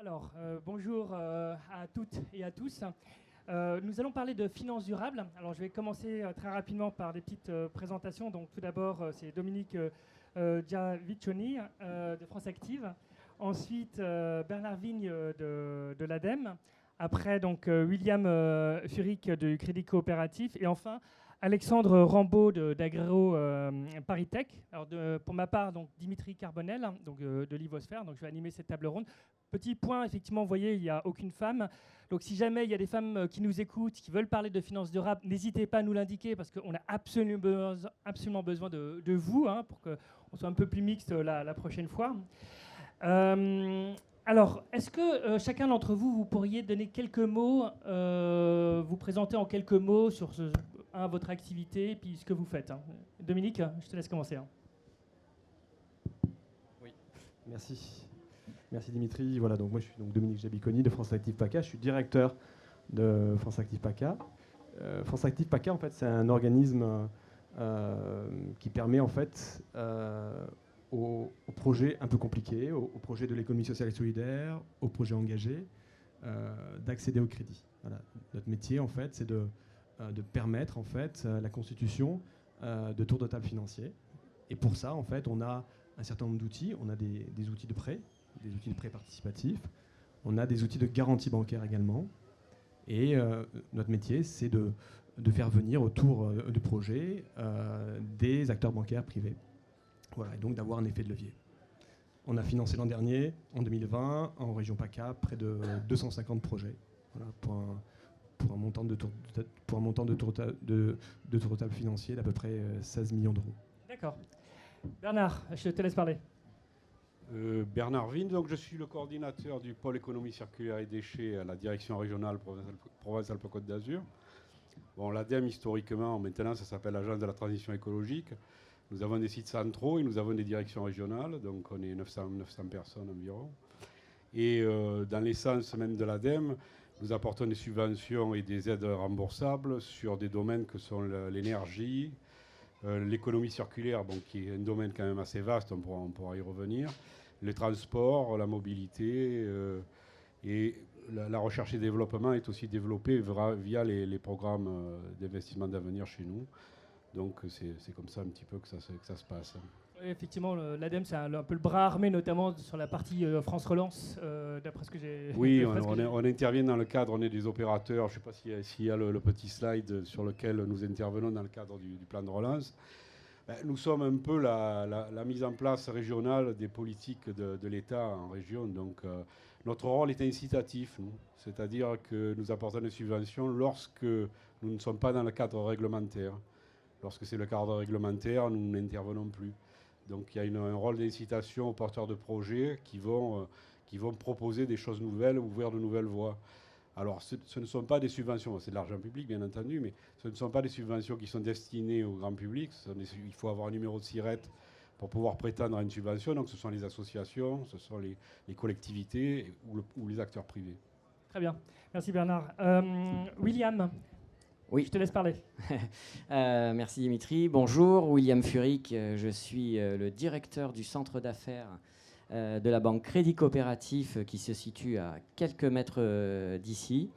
Alors, bonjour à toutes et à tous. Nous allons parler de finances durables. Alors, je vais commencer très rapidement par des petites présentations. Donc, tout d'abord, c'est Dominique Giaviccioni de France Active. Ensuite, Bernard Vigne de l'ADEME. Après, donc, William Furic du Crédit Coopératif. Et enfin, Alexandre Rambaud d'Agro Paritech. Alors, pour ma part, donc, Dimitri Carbonel donc, de Livosphère. Donc, je vais animer cette table ronde. Petit point, effectivement, vous voyez, il n'y a aucune femme. Donc, si jamais il y a des femmes qui nous écoutent, qui veulent parler de finances durables, n'hésitez pas à nous l'indiquer parce qu'on a absolument besoin de vous pour qu'on soit un peu plus mixte la prochaine fois. Alors, est-ce que chacun d'entre vous, vous pourriez donner quelques mots, vous présenter en quelques mots sur votre activité et puis ce que vous faites Dominique, je te laisse commencer. Oui, merci. Merci Dimitri. Voilà, donc moi je suis donc Dominique Giaviccioni de France Active PACA. Je suis directeur de France Active PACA. France Active PACA, en fait, c'est un organisme qui permet en fait aux projets un peu compliqués, aux projets de l'économie sociale et solidaire, aux projets engagés, d'accéder au crédit. Voilà. Notre métier, en fait, c'est de permettre en fait la constitution de tours de table financiers. Et pour ça, en fait, on a un certain nombre d'outils. On a des outils de prêt, des outils de prêt participatif. On a des outils de garantie bancaire également. Et notre métier, c'est de faire venir autour du projet des acteurs bancaires privés. Voilà, et donc d'avoir un effet de levier. On a financé l'an dernier, en 2020, en région PACA, près de 250 projets, voilà, pour un montant de tour de table financier d'à peu près 16 millions d'euros. D'accord. Bernard, je te laisse parler. Bernard Vigne, donc je suis le coordinateur du pôle économie circulaire et déchets à la direction régionale Provence-Alpes-Côte d'Azur. Bon, l'ADEME, historiquement, maintenant, ça s'appelle l'Agence de la transition écologique. Nous avons des sites centraux et nous avons des directions régionales, donc on est 900 personnes environ. Et dans l'essence même de l'ADEME, nous apportons des subventions et des aides remboursables sur des domaines que sont l'énergie, l'économie circulaire, bon, qui est un domaine quand même assez vaste, on pourra y revenir, les transports, la mobilité, et la recherche et développement est aussi développée via les programmes d'investissement d'avenir chez nous. Donc c'est comme ça un petit peu que ça se passe. Oui, effectivement, l'ADEME, c'est un peu le bras armé, notamment sur la partie France Relance, d'après ce que j'ai... Oui, on intervient dans le cadre, on est des opérateurs, je ne sais pas s'il y a le petit slide sur lequel nous intervenons dans le cadre du plan de relance. Nous sommes un peu la mise en place régionale des politiques de l'État en région. Donc notre rôle est incitatif, c'est-à-dire que nous apportons des subventions lorsque nous ne sommes pas dans le cadre réglementaire. Lorsque c'est le cadre réglementaire, nous n'intervenons plus. Donc il y a un rôle d'incitation aux porteurs de projets qui vont proposer des choses nouvelles, ouvrir de nouvelles voies. Alors ce ne sont pas des subventions, c'est de l'argent public bien entendu, mais ce ne sont pas des subventions qui sont destinées au grand public. Il faut avoir un numéro de SIRET pour pouvoir prétendre à une subvention. Donc ce sont les associations, ce sont les collectivités ou les acteurs privés. Très bien, merci Bernard. William, oui. Je te laisse parler. Merci Dimitri. Bonjour, William Furic. Je suis le directeur du centre d'affaires de la banque Crédit Coopératif qui se situe à quelques mètres d'ici.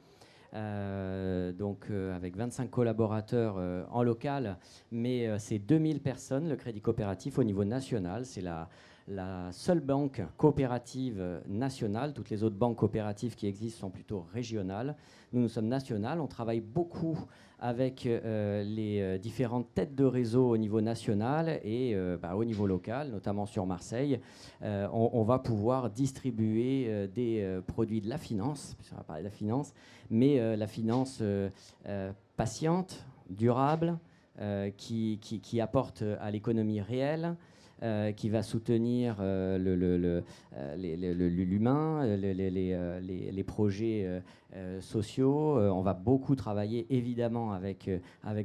Avec 25 collaborateurs en local, mais c'est 2000 personnes, le Crédit Coopératif au niveau national. C'est la seule banque coopérative nationale. Toutes les autres banques coopératives qui existent sont plutôt régionales. Nous sommes nationales. On travaille beaucoup avec les différentes têtes de réseau au niveau national et au niveau local, notamment sur Marseille. On va pouvoir distribuer des produits de la finance, puisqu'on va parler de la finance, mais la finance patiente, durable, qui apporte à l'économie réelle, qui va soutenir l'humain, les projets sociaux. On va beaucoup travailler évidemment avec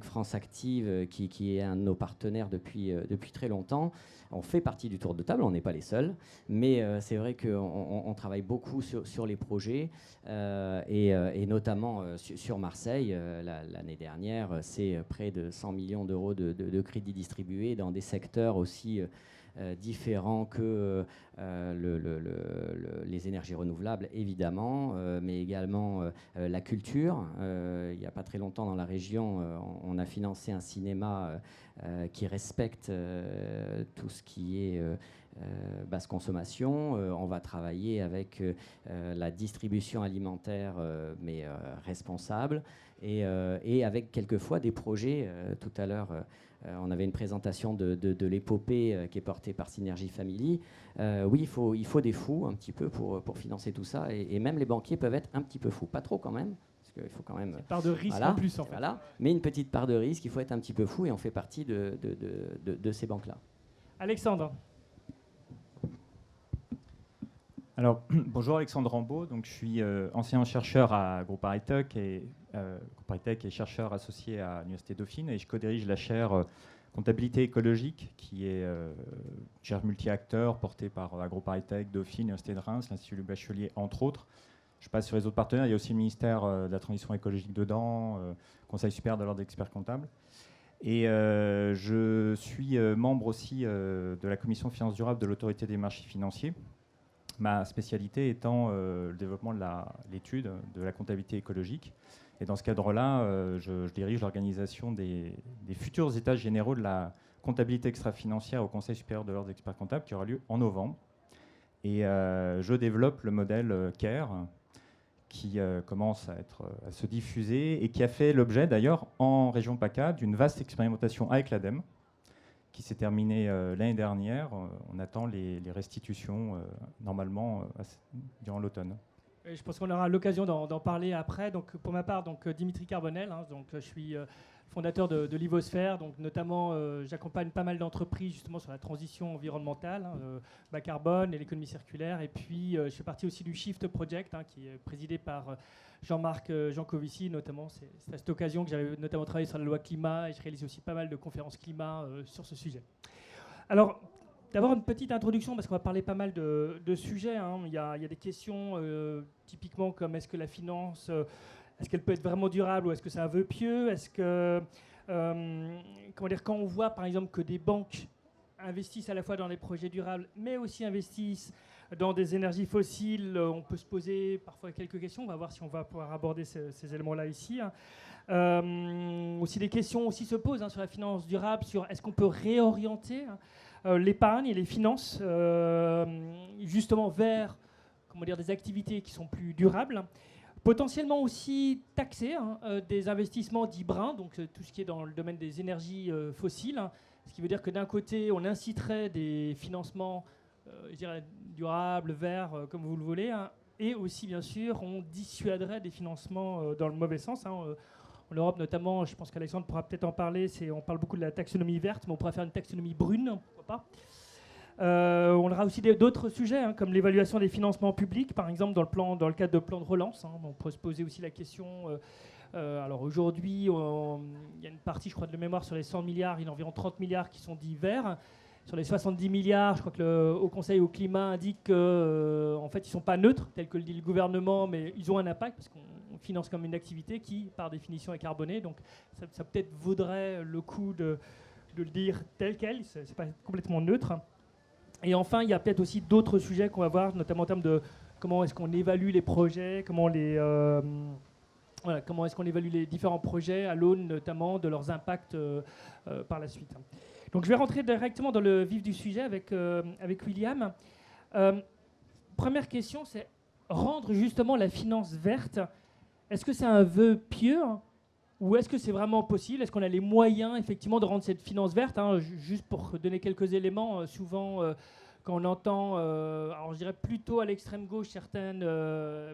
France Active, qui est un de nos partenaires depuis très longtemps. On fait partie du tour de table, on n'est pas les seuls, mais c'est vrai qu'on travaille beaucoup sur les projets et notamment sur Marseille. L'année dernière, c'est près de 100 millions d'euros de crédits distribués dans des secteurs aussi différents que les énergies renouvelables, évidemment, mais également la culture. Il n'y a pas très longtemps, dans la région, on a financé un cinéma qui respecte tout ce qui est basse consommation. On va travailler avec la distribution alimentaire, mais responsable, et avec quelquefois des projets. Tout à l'heure, on avait une présentation de l'épopée qui est portée par Synergie Family. Oui, il faut des fous un petit peu pour financer tout ça, et même les banquiers peuvent être un petit peu fous, pas trop quand même. Il faut quand même, une part de risque voilà, en plus, en fait. Voilà, mais une petite part de risque, il faut être un petit peu fou, et on fait partie de ces banques-là. Alexandre. Alors, bonjour, Alexandre Rambaud. Donc, je suis ancien chercheur à Groupe Hightech et chercheur associé à l'Université Dauphine, et je co-dirige la chaire comptabilité écologique, qui est une chaire multi-acteurs portée par Groupe Hightech, Dauphine, l'Université de Reims, l'Institut du Bachelier, entre autres. Je passe sur les autres partenaires. Il y a aussi le ministère de la Transition écologique dedans, Conseil supérieur de l'ordre des experts comptables. Et je suis membre aussi de la commission finances durables de l'autorité des marchés financiers. Ma spécialité étant le développement de l'étude de la comptabilité écologique. Et dans ce cadre-là, je dirige l'organisation des futurs états généraux de la comptabilité extra-financière au Conseil supérieur de l'ordre des experts comptables, qui aura lieu en novembre. Et je développe le modèle CARE, qui commence à se diffuser et qui a fait l'objet d'ailleurs en région PACA d'une vaste expérimentation avec l'ADEME, qui s'est terminée l'année dernière. On attend les restitutions normalement durant l'automne. Je pense qu'on aura l'occasion d'en parler après. Donc, pour ma part, Dimitri Carbonel, donc, je suis fondateur de Livosphère. Donc, notamment, j'accompagne pas mal d'entreprises justement sur la transition environnementale, bas carbone et l'économie circulaire. Et puis, je fais partie aussi du Shift Project, qui est présidé par Jean-Marc Jancovici, notamment. C'est à cette occasion que j'avais notamment travaillé sur la loi climat, et je réalise aussi pas mal de conférences climat sur ce sujet. Alors, d'abord une petite introduction, parce qu'on va parler pas mal de sujets. Il y a des questions typiquement comme est-ce que la finance, est-ce qu'elle peut être vraiment durable, ou est-ce que c'est un vœu pieux? Est-ce que, quand on voit par exemple que des banques investissent à la fois dans les projets durables, mais aussi investissent dans des énergies fossiles, on peut se poser parfois quelques questions. On va voir si on va pouvoir aborder ces éléments-là ici. Aussi des questions aussi se posent sur la finance durable, sur est-ce qu'on peut réorienter l'épargne et les finances justement vers des activités qui sont plus durables. Potentiellement aussi taxer des investissements dits bruns, donc tout ce qui est dans le domaine des énergies fossiles, ce qui veut dire que d'un côté, on inciterait des financements durables, verts, comme vous le voulez, et aussi, bien sûr, on dissuaderait des financements dans le mauvais sens. En Europe, notamment, je pense qu'Alexandre pourra peut-être en parler, on parle beaucoup de la taxonomie verte, mais on pourrait faire une taxonomie brune, pourquoi pas. On aura aussi d'autres sujets, comme l'évaluation des financements publics, par exemple dans le cadre de plan de relance. On peut se poser aussi la question. Alors aujourd'hui, il y a une partie, je crois, de mémoire sur les 100 milliards, il y a environ 30 milliards qui sont dits verts. Sur les 70 milliards, je crois que le Haut Conseil au climat indique qu'en fait, ils ne sont pas neutres, tel que le dit le gouvernement, mais ils ont un impact, parce qu'on finance comme une activité qui, par définition, est carbonée. Donc ça peut-être vaudrait le coup de le dire tel quel, ce n'est pas complètement neutre. Et enfin, il y a peut-être aussi d'autres sujets qu'on va voir, notamment en termes de comment est-ce qu'on évalue les projets, comment est-ce qu'on évalue les différents projets à l'aune notamment de leurs impacts par la suite. Donc je vais rentrer directement dans le vif du sujet avec William. Première question, c'est rendre justement la finance verte. Est-ce que c'est un vœu pieux ou est-ce que c'est vraiment possible? Est-ce qu'on a les moyens effectivement de rendre cette finance verte? Juste pour donner quelques éléments, souvent quand on entend, alors je dirais plutôt à l'extrême gauche, certaines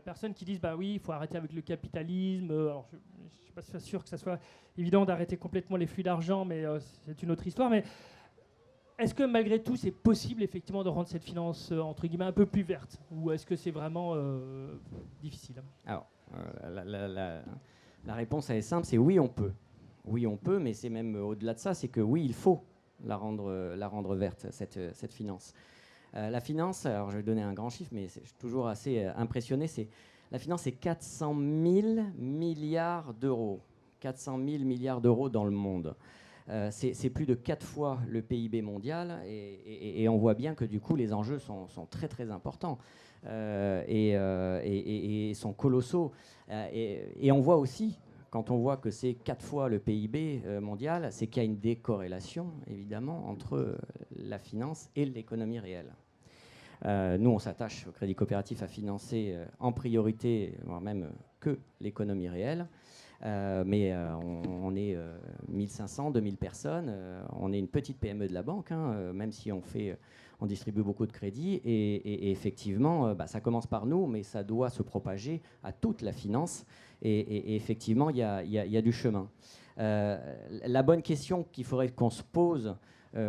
personnes qui disent oui, il faut arrêter avec le capitalisme. Alors je ne suis pas sûr que ça soit évident d'arrêter complètement les flux d'argent, mais c'est une autre histoire. Mais est-ce que malgré tout, c'est possible effectivement de rendre cette finance entre guillemets un peu plus verte, ou est-ce que c'est vraiment difficile? Alors, la réponse elle est simple, c'est oui, on peut. Oui, on peut, mais c'est même au-delà de ça, c'est que oui, il faut la rendre verte, cette finance. La finance, alors je vais donner un grand chiffre, mais je suis toujours assez impressionné, la finance, c'est 400 000 milliards d'euros. 400 000 milliards d'euros dans le monde. c'est plus de 4 fois le PIB mondial et on voit bien que du coup les enjeux sont très très importants et sont colossaux. Et on voit aussi, quand on voit que c'est 4 fois le PIB mondial, c'est qu'il y a une décorrélation évidemment entre la finance et l'économie réelle. Nous, on s'attache au Crédit Coopératif à financer en priorité, voire même que l'économie réelle. Mais on est 1500, 2000 personnes. On est une petite PME de la banque, hein, même si on distribue beaucoup de crédits. Et effectivement, ça commence par nous, mais ça doit se propager à toute la finance. Et effectivement, il y a du chemin. La bonne question qu'il faudrait qu'on se pose,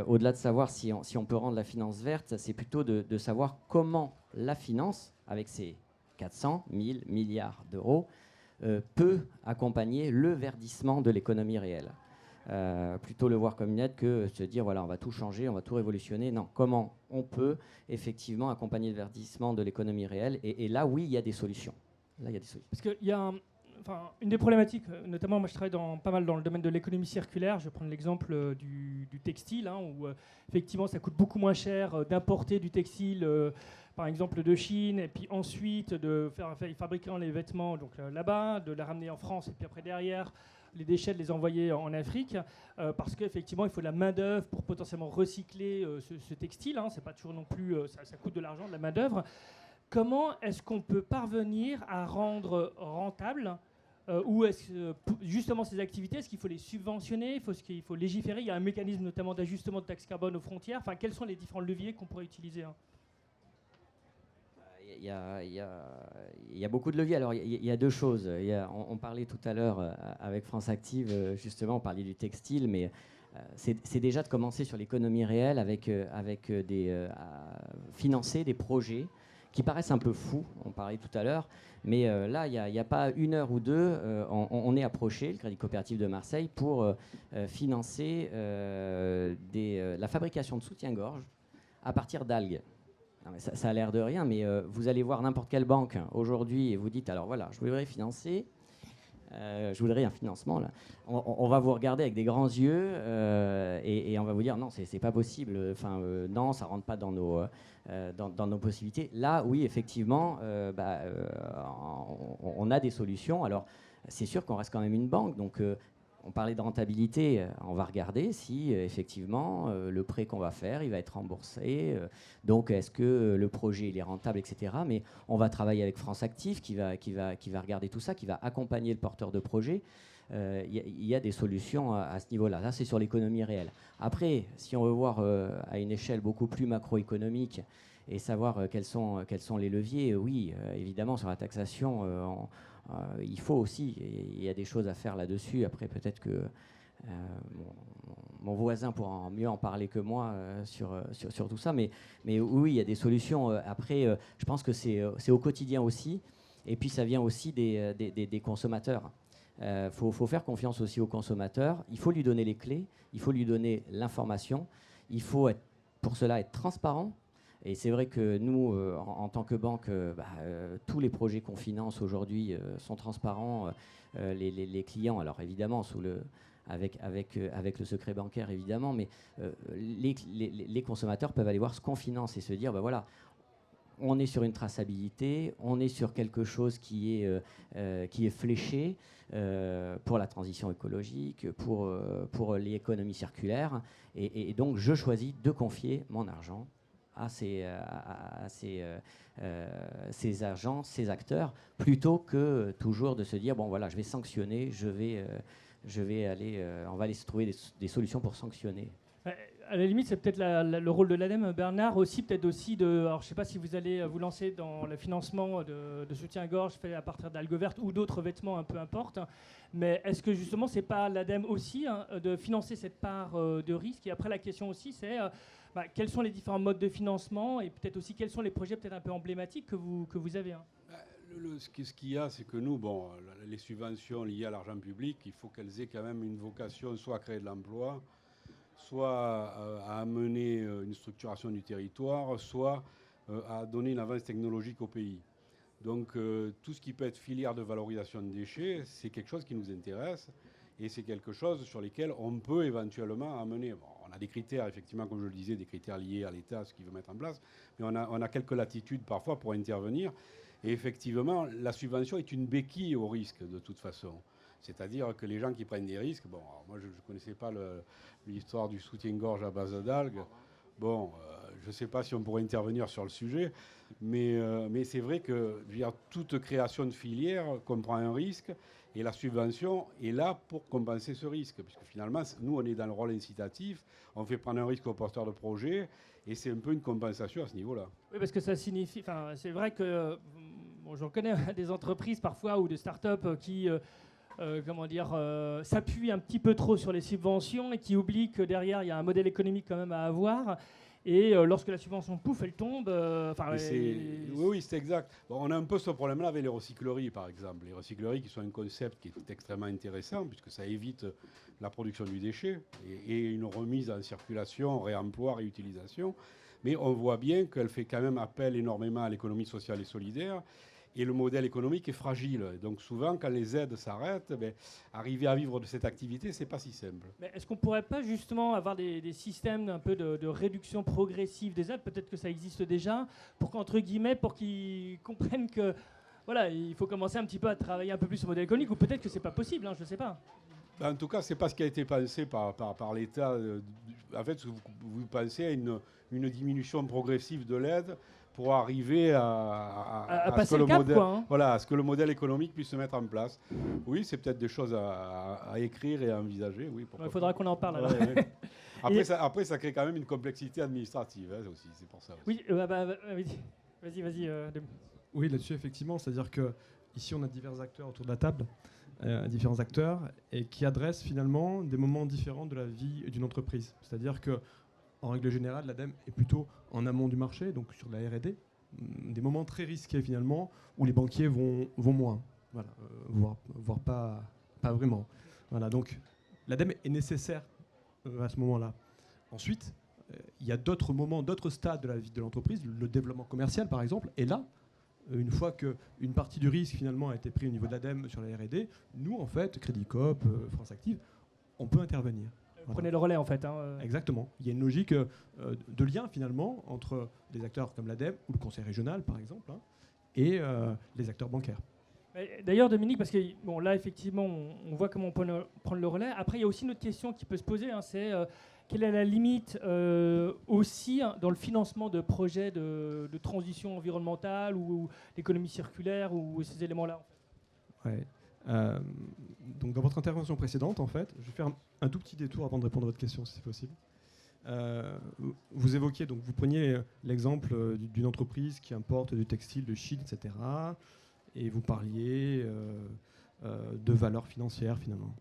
au-delà de savoir si on peut rendre la finance verte, c'est plutôt de savoir comment la finance, avec ses 400 000 milliards d'euros, peut accompagner le verdissement de l'économie réelle. Plutôt le voir comme une aide que se dire voilà, on va tout changer, on va tout révolutionner. Non, comment on peut effectivement accompagner le verdissement de l'économie réelle, et là, oui, il y a des solutions. Là, il y a des solutions. Parce qu'il y a une des problématiques, notamment moi je travaille pas mal dans le domaine de l'économie circulaire. Je vais prendre l'exemple du textile, où effectivement ça coûte beaucoup moins cher d'importer du textile, par exemple de Chine, et puis ensuite de faire fabriquer les vêtements donc, là-bas, de la ramener en France, et puis après derrière les déchets de les envoyer en Afrique, parce qu'effectivement il faut de la main-d'œuvre pour potentiellement recycler ce textile. C'est pas toujours non plus, ça coûte de l'argent, de la main-d'œuvre. Comment est-ce qu'on peut parvenir à rendre rentable ou est-ce que justement ces activités, est-ce qu'il faut les subventionner, est-ce qu'il faut légiférer? Il y a un mécanisme notamment d'ajustement de taxes carbone aux frontières. Quels sont les différents leviers qu'on pourrait utiliser? Il y a beaucoup de leviers. Alors, il y a deux choses. On parlait tout à l'heure avec France Active, justement, on parlait du textile, mais c'est déjà de commencer sur l'économie réelle avec financer des projets qui paraissent un peu fous, on parlait tout à l'heure, mais là, il n'y a pas une heure ou deux, on est approché, le Crédit Coopératif de Marseille, pour financer la fabrication de soutien-gorge à partir d'algues. Ça a l'air de rien, mais vous allez voir n'importe quelle banque aujourd'hui et vous dites, alors voilà, je voudrais financer, je voudrais un financement. Là. On va vous regarder avec des grands yeux et on va vous dire, non, c'est pas possible, non, ça rentre pas dans nos possibilités. Là, oui, effectivement, on a des solutions. Alors, c'est sûr qu'on reste quand même une banque, donc on parlait de rentabilité, on va regarder si effectivement le prêt qu'on va faire, il va être remboursé. Donc est-ce que le projet il est rentable, etc. Mais on va travailler avec France Active qui va regarder tout ça, qui va accompagner le porteur de projet. Il y a des solutions à ce niveau-là. Là, c'est sur l'économie réelle. Après, si on veut voir à une échelle beaucoup plus macroéconomique et savoir quels sont les leviers, oui, évidemment, sur la taxation, il faut aussi, il y a des choses à faire là-dessus. Après, peut-être que mon voisin pourra mieux en parler que moi sur tout ça. Mais oui, il y a des solutions. Après, je pense que c'est au quotidien aussi. Et puis, ça vient aussi des consommateurs. Faut faire confiance aussi aux consommateurs. Il faut lui donner les clés. Il faut lui donner l'information. Il faut pour cela être transparent. Et c'est vrai que nous, en tant que banque, tous les projets qu'on finance aujourd'hui sont transparents. Les clients, alors évidemment, avec le secret bancaire, évidemment, mais les consommateurs peuvent aller voir ce qu'on finance et se dire, voilà, on est sur une traçabilité, on est sur quelque chose qui est fléché pour la transition écologique, pour l'économie circulaire. Et donc, je choisis de confier mon argent à ces agents, ces acteurs, plutôt que toujours de se dire bon voilà, je vais sanctionner, on va aller se trouver des solutions pour sanctionner. À la limite, c'est peut-être le rôle de l'ADEME, Bernard, aussi peut-être aussi alors je ne sais pas si vous allez vous lancer dans le financement de soutien-gorge fait à partir d'algues vertes ou d'autres vêtements, un peu importe, mais est-ce que justement c'est pas l'ADEME aussi de financer cette part de risque? Et après la question aussi c'est quels sont les différents modes de financement et peut-être aussi quels sont les projets peut-être un peu emblématiques que vous avez Ce qu'il y a, c'est que nous, les subventions liées à l'argent public, il faut qu'elles aient quand même une vocation soit à créer de l'emploi, soit à amener une structuration du territoire, soit à donner une avance technologique au pays. Donc tout ce qui peut être filière de valorisation de déchets, c'est quelque chose qui nous intéresse. Et c'est quelque chose sur lequel on peut éventuellement amener. Bon, on a des critères, effectivement, comme je le disais, des critères liés à l'État, ce qu'il veut mettre en place, mais on a quelques latitudes parfois pour intervenir. Et effectivement, la subvention est une béquille au risque, de toute façon. C'est-à-dire que les gens qui prennent des risques, bon, moi je ne connaissais pas l'histoire du soutien-gorge à base d'algues. Bon, je ne sais pas si on pourrait intervenir sur le sujet, mais c'est vrai que toute création de filière comprend un risque et la subvention est là pour compenser ce risque. Puisque finalement, nous, on est dans le rôle incitatif, on fait prendre un risque aux porteurs de projet et c'est un peu une compensation à ce niveau-là. Oui, parce que ça signifie. Enfin, c'est vrai que bon, j'en connais des entreprises parfois ou des startups qui. S'appuie un petit peu trop sur les subventions et qui oublie que derrière, il y a un modèle économique quand même à avoir. Et lorsque la subvention, pouf, elle tombe... Oui, c'est exact. Bon, on a un peu ce problème-là avec les recycleries, par exemple. Les recycleries qui sont un concept qui est extrêmement intéressant, puisque ça évite la production du déchet et une remise en circulation, réemploi, réutilisation. Mais on voit bien qu'elle fait quand même appel énormément à l'économie sociale et solidaire. Et le modèle économique est fragile. Donc souvent, quand les aides s'arrêtent, arriver à vivre de cette activité, c'est pas si simple. Mais est-ce qu'on ne pourrait pas justement avoir des systèmes un peu de réduction progressive des aides? Peut-être que ça existe déjà, pour qu'ils comprennent que voilà, il faut commencer un petit peu à travailler un peu plus sur le modèle économique, ou peut-être que c'est pas possible, hein, je ne sais pas. En tout cas, c'est pas ce qui a été pensé par l'État. En fait, vous pensez à une diminution progressive de l'aide pour arriver à passer ce que le cap, modèle, quoi, hein. voilà, à ce que le modèle économique puisse se mettre en place. Oui, c'est peut-être des choses à écrire et à envisager. Oui, Il faudra qu'on en parle. Alors. Ouais. Après, ça crée quand même une complexité administrative aussi. C'est pour ça aussi. Oui, vas-y. Oui, là-dessus, effectivement. C'est-à-dire qu'ici, on a divers acteurs autour de la table, différents acteurs, et qui adressent finalement des moments différents de la vie d'une entreprise. C'est-à-dire que en règle générale, l'ADEME est plutôt en amont du marché, donc sur la R&D, des moments très risqués finalement, où les banquiers vont moins, voilà, voire pas vraiment. Voilà, donc l'ADEME est nécessaire à ce moment-là. Ensuite, il y a d'autres moments, d'autres stades de la vie de l'entreprise, le développement commercial par exemple, et là, une fois qu'une partie du risque finalement a été pris au niveau de l'ADEME sur la R&D, nous en fait, Crédit Coop, France Active, on peut intervenir. Prenez le relais en fait. Exactement. Il y a une logique de lien finalement entre des acteurs comme l'ADEME ou le conseil régional par exemple et les acteurs bancaires. D'ailleurs Dominique, parce que bon, là effectivement on voit comment on peut prendre le relais. Après il y a aussi une autre question qui peut se poser, hein, c'est quelle est la limite aussi dans le financement de projets de transition environnementale ou d'économie circulaire ou ces éléments-là en fait. Ouais. Donc dans votre intervention précédente, en fait, je vais faire un tout petit détour avant de répondre à votre question, si c'est possible. Vous évoquiez, donc vous preniez l'exemple d'une entreprise qui importe du textile, de Chine, etc. Et vous parliez de valeurs financières, finalement.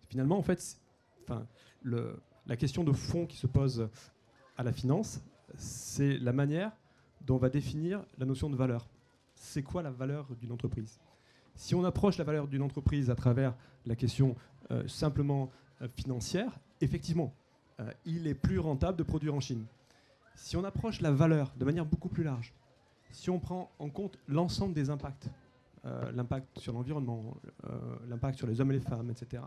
Finalement, en fait, la question de fond qui se pose à la finance, c'est la manière dont on va définir la notion de valeur. C'est quoi la valeur d'une entreprise ? Si on approche la valeur d'une entreprise à travers la question simplement financière, effectivement, il est plus rentable de produire en Chine. Si on approche la valeur de manière beaucoup plus large, si on prend en compte l'ensemble des impacts, l'impact sur l'environnement, l'impact sur les hommes et les femmes, etc.,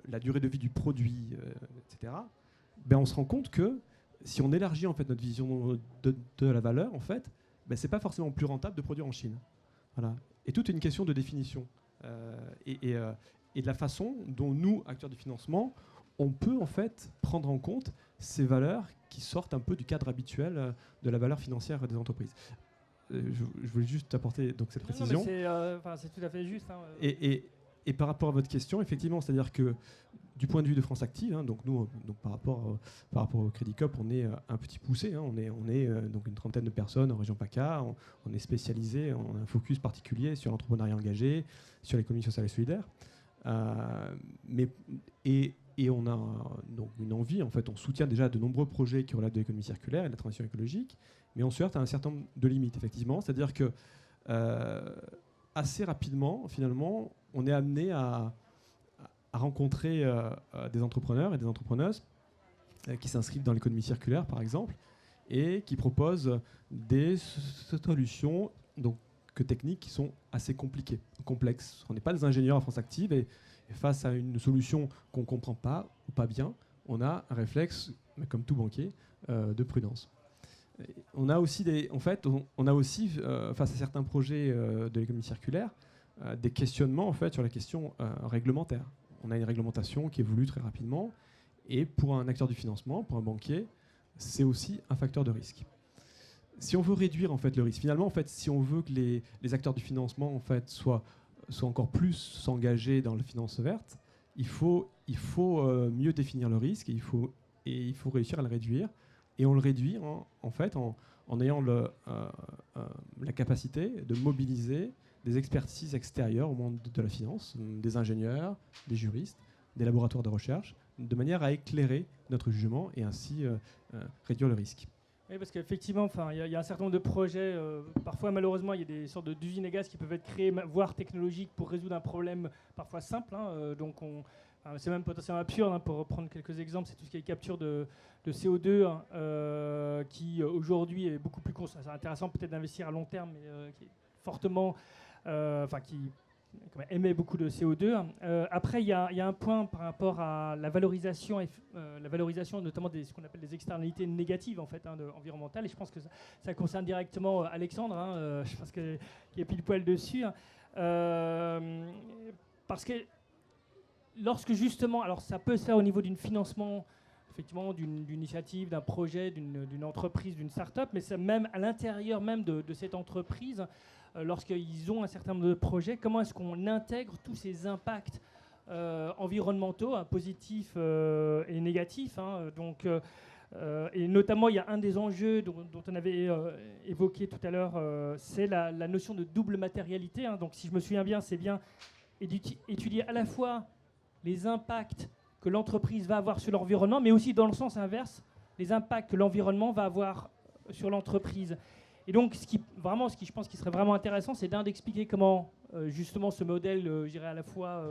la durée de vie du produit, etc., on se rend compte que si on élargit en fait, notre vision de la valeur, en fait, c'est pas forcément plus rentable de produire en Chine. Voilà. Et toute une question de définition et de la façon dont nous, acteurs du financement, on peut en fait prendre en compte ces valeurs qui sortent un peu du cadre habituel de la valeur financière des entreprises. Je voulais juste apporter donc cette précision. C'est tout à fait juste. Hein. Et par rapport à votre question, effectivement, c'est-à-dire que du point de vue de France Active, hein, donc nous, donc par rapport au Crédit Coop, on est un petit poussé. Hein, on est donc une trentaine de personnes en région PACA. On est spécialisé, on a un focus particulier sur l'entrepreneuriat engagé, sur l'économie sociale et solidaire. Et on a donc une envie, en fait, on soutient déjà de nombreux projets qui relèvent de l'économie circulaire et de la transition écologique, mais on se heurte à un certain nombre de limites, effectivement. C'est-à-dire que assez rapidement, finalement, on est amené à rencontrer des entrepreneurs et des entrepreneuses qui s'inscrivent dans l'économie circulaire, par exemple, et qui proposent des solutions techniques qui sont assez compliquées, complexes. On n'est pas des ingénieurs à France Active et Et face à une solution qu'on ne comprend pas ou pas bien, on a un réflexe, comme tout banquier, de prudence. On a aussi, face à certains projets de l'économie circulaire, des questionnements en fait, sur la question réglementaire. On a une réglementation qui évolue très rapidement, et pour un acteur du financement, pour un banquier, c'est aussi un facteur de risque. Si on veut réduire en fait, le risque, finalement, en fait, si on veut que les acteurs du financement en fait, soient encore plus s'engager dans la finance verte, il faut mieux définir le risque, et il faut réussir à le réduire. Et on le réduit en ayant la capacité de mobiliser des expertises extérieures au monde de la finance, des ingénieurs, des juristes, des laboratoires de recherche, de manière à éclairer notre jugement et ainsi réduire le risque. Oui, parce qu'effectivement, il y a un certain nombre de projets. Parfois, malheureusement, il y a des sortes d'usines à gaz qui peuvent être créées, voire technologiques, pour résoudre un problème parfois simple. Donc, c'est même potentiellement absurde. Pour reprendre quelques exemples, c'est tout ce qui est capture de CO2, qui aujourd'hui est beaucoup plus c'est intéressant peut-être d'investir à long terme, mais qui est fortement, qui émet beaucoup de CO2. Après, il y a un point par rapport à la valorisation, notamment ce qu'on appelle des externalités négatives environnementales. Et je pense que ça concerne directement Alexandre. Je pense qu'il est pile poil dessus. Parce que lorsque justement, alors ça peut se faire au niveau d'un financement, effectivement, d'une initiative, d'un projet, d'une entreprise, d'une start-up, mais c'est même à l'intérieur même de cette entreprise. Lorsqu'ils ont un certain nombre de projets, comment est-ce qu'on intègre tous ces impacts environnementaux, positifs et négatifs. Et notamment, il y a un des enjeux dont on avait évoqué tout à l'heure, c'est la notion de double matérialité. Donc, si je me souviens bien, c'est bien étudier à la fois les impacts que l'entreprise va avoir sur l'environnement, mais aussi dans le sens inverse, les impacts que l'environnement va avoir sur l'entreprise. Et donc, ce qui je pense qui serait vraiment intéressant, c'est d'expliquer comment justement ce modèle, je dirais à la fois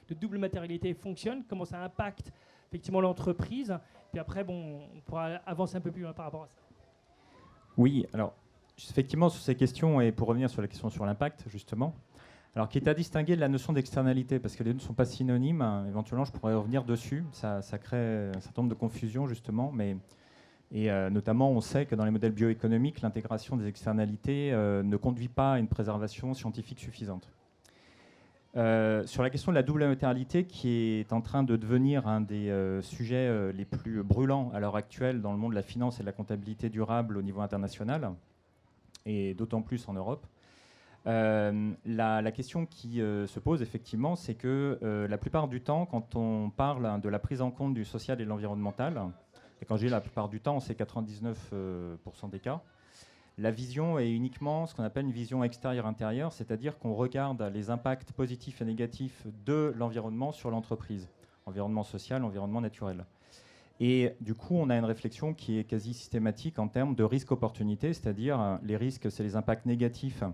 de double matérialité fonctionne, comment ça impacte effectivement l'entreprise. Puis après, on pourra avancer un peu plus loin par rapport à ça. Oui, alors effectivement sur ces questions, et pour revenir sur la question sur l'impact justement, alors qui est à distinguer de la notion d'externalité, parce que les deux ne sont pas synonymes. Éventuellement, je pourrais revenir dessus. Ça crée un certain nombre de confusions justement, Et notamment, on sait que dans les modèles bioéconomiques, l'intégration des externalités ne conduit pas à une préservation scientifique suffisante. Sur la question de la double matérialité, qui est en train de devenir un des sujets les plus brûlants à l'heure actuelle dans le monde de la finance et de la comptabilité durable au niveau international, et d'autant plus en Europe, la question qui se pose effectivement, c'est que la plupart du temps, quand on parle de la prise en compte du social et de l'environnemental, et quand je dis la plupart du temps, c'est 99% des cas, la vision est uniquement ce qu'on appelle une vision extérieure-intérieure, c'est-à-dire qu'on regarde les impacts positifs et négatifs de l'environnement sur l'entreprise, environnement social, environnement naturel. Et du coup, on a une réflexion qui est quasi systématique en termes de risque-opportunité, c'est-à-dire les risques, c'est les impacts négatifs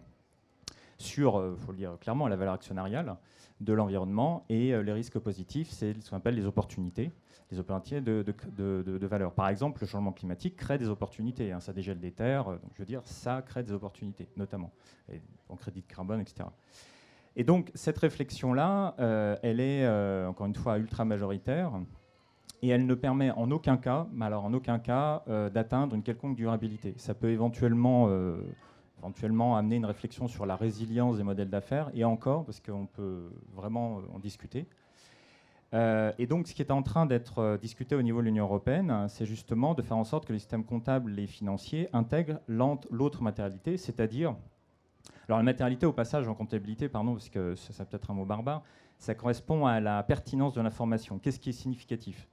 sur, il faut le dire clairement, la valeur actionnariale de l'environnement, et les risques positifs, c'est ce qu'on appelle les opportunités de valeur. Par exemple, le changement climatique crée des opportunités, ça dégèle des terres, donc je veux dire, ça crée des opportunités, notamment, et en crédit de carbone, etc. Et donc, cette réflexion-là, elle est, encore une fois, ultra majoritaire, et elle ne permet en aucun cas, d'atteindre une quelconque durabilité. Ça peut éventuellement amener une réflexion sur la résilience des modèles d'affaires, et encore, parce qu'on peut vraiment en discuter. Et donc, ce qui est en train d'être discuté au niveau de l'Union européenne, c'est justement de faire en sorte que les systèmes comptables et financiers intègrent l'autre matérialité, c'est-à-dire... Alors, la matérialité, au passage, en comptabilité, pardon, parce que ça peut être un mot barbare, ça correspond à la pertinence de l'information. Qu'est-ce qui est significatif ?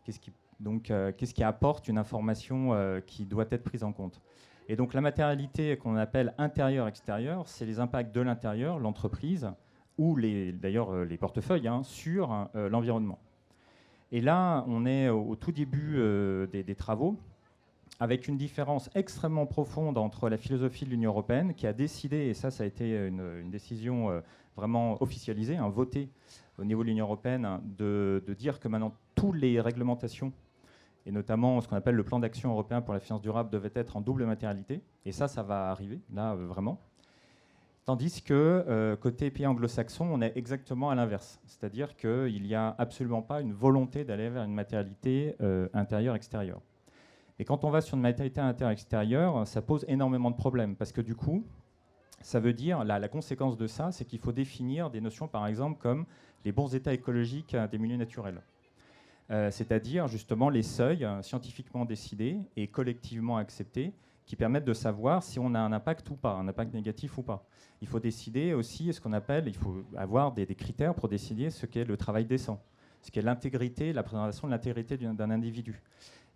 Qu'est-ce qui apporte une information qui doit être prise en compte ? Et donc, la matérialité qu'on appelle intérieur-extérieur, c'est les impacts de l'intérieur, l'entreprise, ou d'ailleurs les portefeuilles, sur l'environnement. Et là, on est au tout début des travaux, avec une différence extrêmement profonde entre la philosophie de l'Union européenne, qui a décidé, et ça a été une décision vraiment officialisée, votée au niveau de l'Union européenne, de dire que maintenant, toutes les réglementations, et notamment ce qu'on appelle le plan d'action européen pour la finance durable, devaient être en double matérialité. Et ça va arriver, là, vraiment. Tandis que côté pays anglo-saxon, on est exactement à l'inverse. C'est-à-dire qu'il n'y a absolument pas une volonté d'aller vers une matérialité intérieure-extérieure. Et quand on va sur une matérialité intérieure-extérieure, ça pose énormément de problèmes. Parce que du coup, ça veut dire, la conséquence de ça, c'est qu'il faut définir des notions, par exemple, comme les bons états écologiques des milieux naturels. C'est-à-dire justement les seuils scientifiquement décidés et collectivement acceptés qui permettent de savoir si on a un impact ou pas, un impact négatif ou pas. Il faut décider aussi ce qu'on appelle, il faut avoir des critères pour décider ce qu'est le travail décent, ce qu'est l'intégrité, la préservation de l'intégrité d'un individu.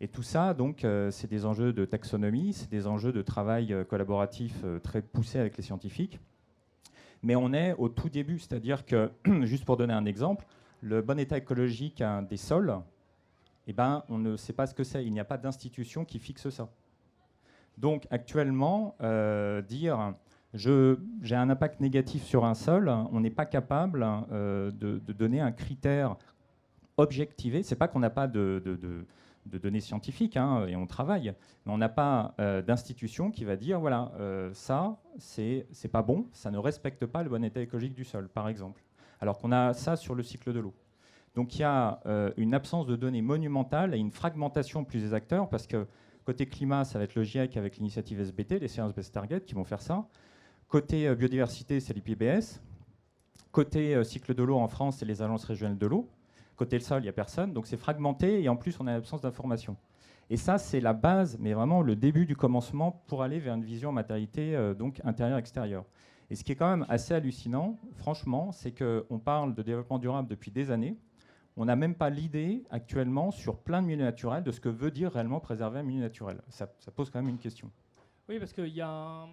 Et tout ça, donc, c'est des enjeux de taxonomie, c'est des enjeux de travail collaboratif très poussés avec les scientifiques. Mais on est au tout début, c'est-à-dire que, juste pour donner un exemple, le bon état écologique des sols, eh ben, on ne sait pas ce que c'est. Il n'y a pas d'institution qui fixe ça. Donc, actuellement, dire j'ai un impact négatif sur un sol, on n'est pas capable de donner un critère objectivé. C'est pas qu'on n'a pas de données scientifiques, hein, et on travaille, mais on n'a pas d'institution qui va dire voilà, ça, c'est pas bon, ça ne respecte pas le bon état écologique du sol, par exemple. Alors qu'on a ça sur le cycle de l'eau. Donc il y a une absence de données monumentale et une fragmentation plus des acteurs, parce que côté climat, ça va être le GIEC avec l'initiative SBT, les Science Based Targets, qui vont faire ça. Côté biodiversité, c'est l'IPBES. Côté cycle de l'eau en France, c'est les agences régionales de l'eau. Côté le sol, il n'y a personne. Donc c'est fragmenté et en plus, on a l'absence d'information. Et ça, c'est la base, mais vraiment le début du commencement pour aller vers une vision matérialité donc intérieure-extérieure. Et ce qui est quand même assez hallucinant, franchement, c'est qu'on parle de développement durable depuis des années. On n'a même pas l'idée actuellement sur plein de milieux naturels de ce que veut dire réellement préserver un milieu naturel. Ça pose quand même une question. Oui, parce qu'il y a un...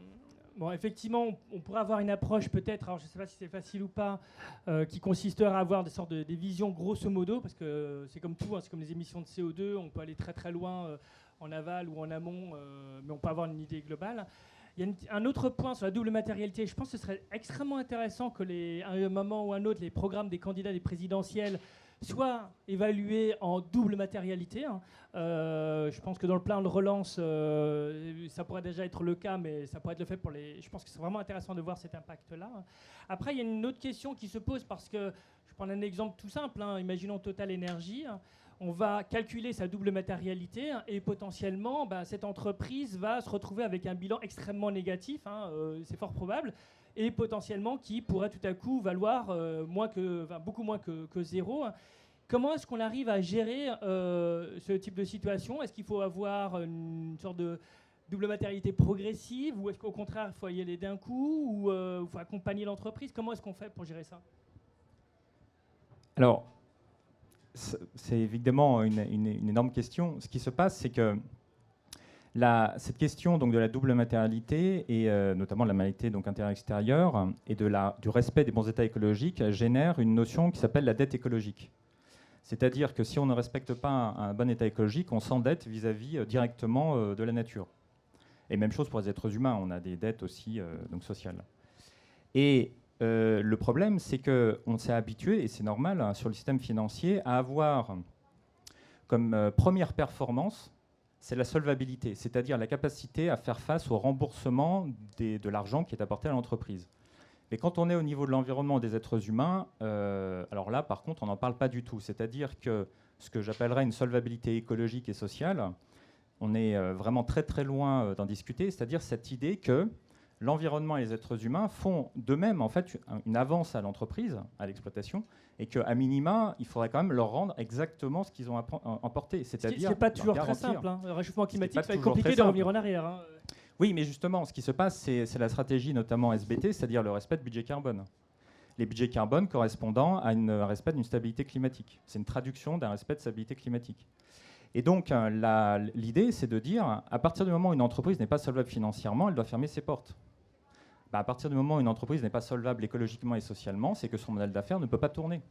Bon, effectivement, on pourrait avoir une approche peut-être, alors je ne sais pas si c'est facile ou pas, qui consisterait à avoir des sortes des visions grosso modo, parce que c'est comme tout, hein, c'est comme les émissions de CO2, on peut aller très très loin en aval ou en amont, mais on peut avoir une idée globale. Il y a un autre point sur la double matérialité. Je pense que ce serait extrêmement intéressant que à un moment ou un autre, les programmes des candidats des présidentielles soient évalués en double matérialité. Hein. Je pense que dans le plan de relance, ça pourrait déjà être le cas, mais ça pourrait être le fait pour les... Je pense que c'est vraiment intéressant de voir cet impact-là. Après, il y a une autre question qui se pose parce que, je prends un exemple tout simple, hein, imaginons Total Energy, hein, on va calculer sa double matérialité hein, et potentiellement, cette entreprise va se retrouver avec un bilan extrêmement négatif, hein, c'est fort probable, et potentiellement qui pourrait tout à coup valoir beaucoup moins que zéro. Comment est-ce qu'on arrive à gérer ce type de situation ? Est-ce qu'il faut avoir une sorte de double matérialité progressive ou est-ce qu'au contraire, il faut y aller d'un coup ou il faut accompagner l'entreprise ? Comment est-ce qu'on fait pour gérer ça ? Alors, c'est évidemment une énorme question. Ce qui se passe, c'est que cette question donc, de la double matérialité, et notamment de la matérialité intérieure-extérieure, et du respect des bons états écologiques, génère une notion qui s'appelle la dette écologique. C'est-à-dire que si on ne respecte pas un bon état écologique, on s'endette vis-à-vis directement de la nature. Et même chose pour les êtres humains, on a des dettes aussi donc sociales. Et le problème, c'est qu'on s'est habitué, et c'est normal, hein, sur le système financier, à avoir comme première performance, c'est la solvabilité, c'est-à-dire la capacité à faire face au remboursement de l'argent qui est apporté à l'entreprise. Mais quand on est au niveau de l'environnement des êtres humains, alors là, par contre, on n'en parle pas du tout. C'est-à-dire que ce que j'appellerais une solvabilité écologique et sociale, on est vraiment très très loin d'en discuter, c'est-à-dire cette idée que l'environnement et les êtres humains font d'eux-mêmes en fait une avance à l'entreprise, à l'exploitation, et qu'à minima, il faudrait quand même leur rendre exactement ce qu'ils ont emporté. C'est-à-dire ce n'est pas toujours très simple. Hein. Le réchauffement climatique, ça va être compliqué de revenir en arrière. Hein. Oui, mais justement, ce qui se passe, c'est la stratégie notamment SBT, c'est-à-dire le respect du budget carbone. Les budgets carbone correspondant à un respect d'une stabilité climatique. C'est une traduction d'un respect de stabilité climatique. Et donc, l'idée, c'est de dire, à partir du moment où une entreprise n'est pas solvable financièrement, elle doit fermer ses portes. À partir du moment où une entreprise n'est pas solvable écologiquement et socialement, c'est que son modèle d'affaires ne peut pas tourner.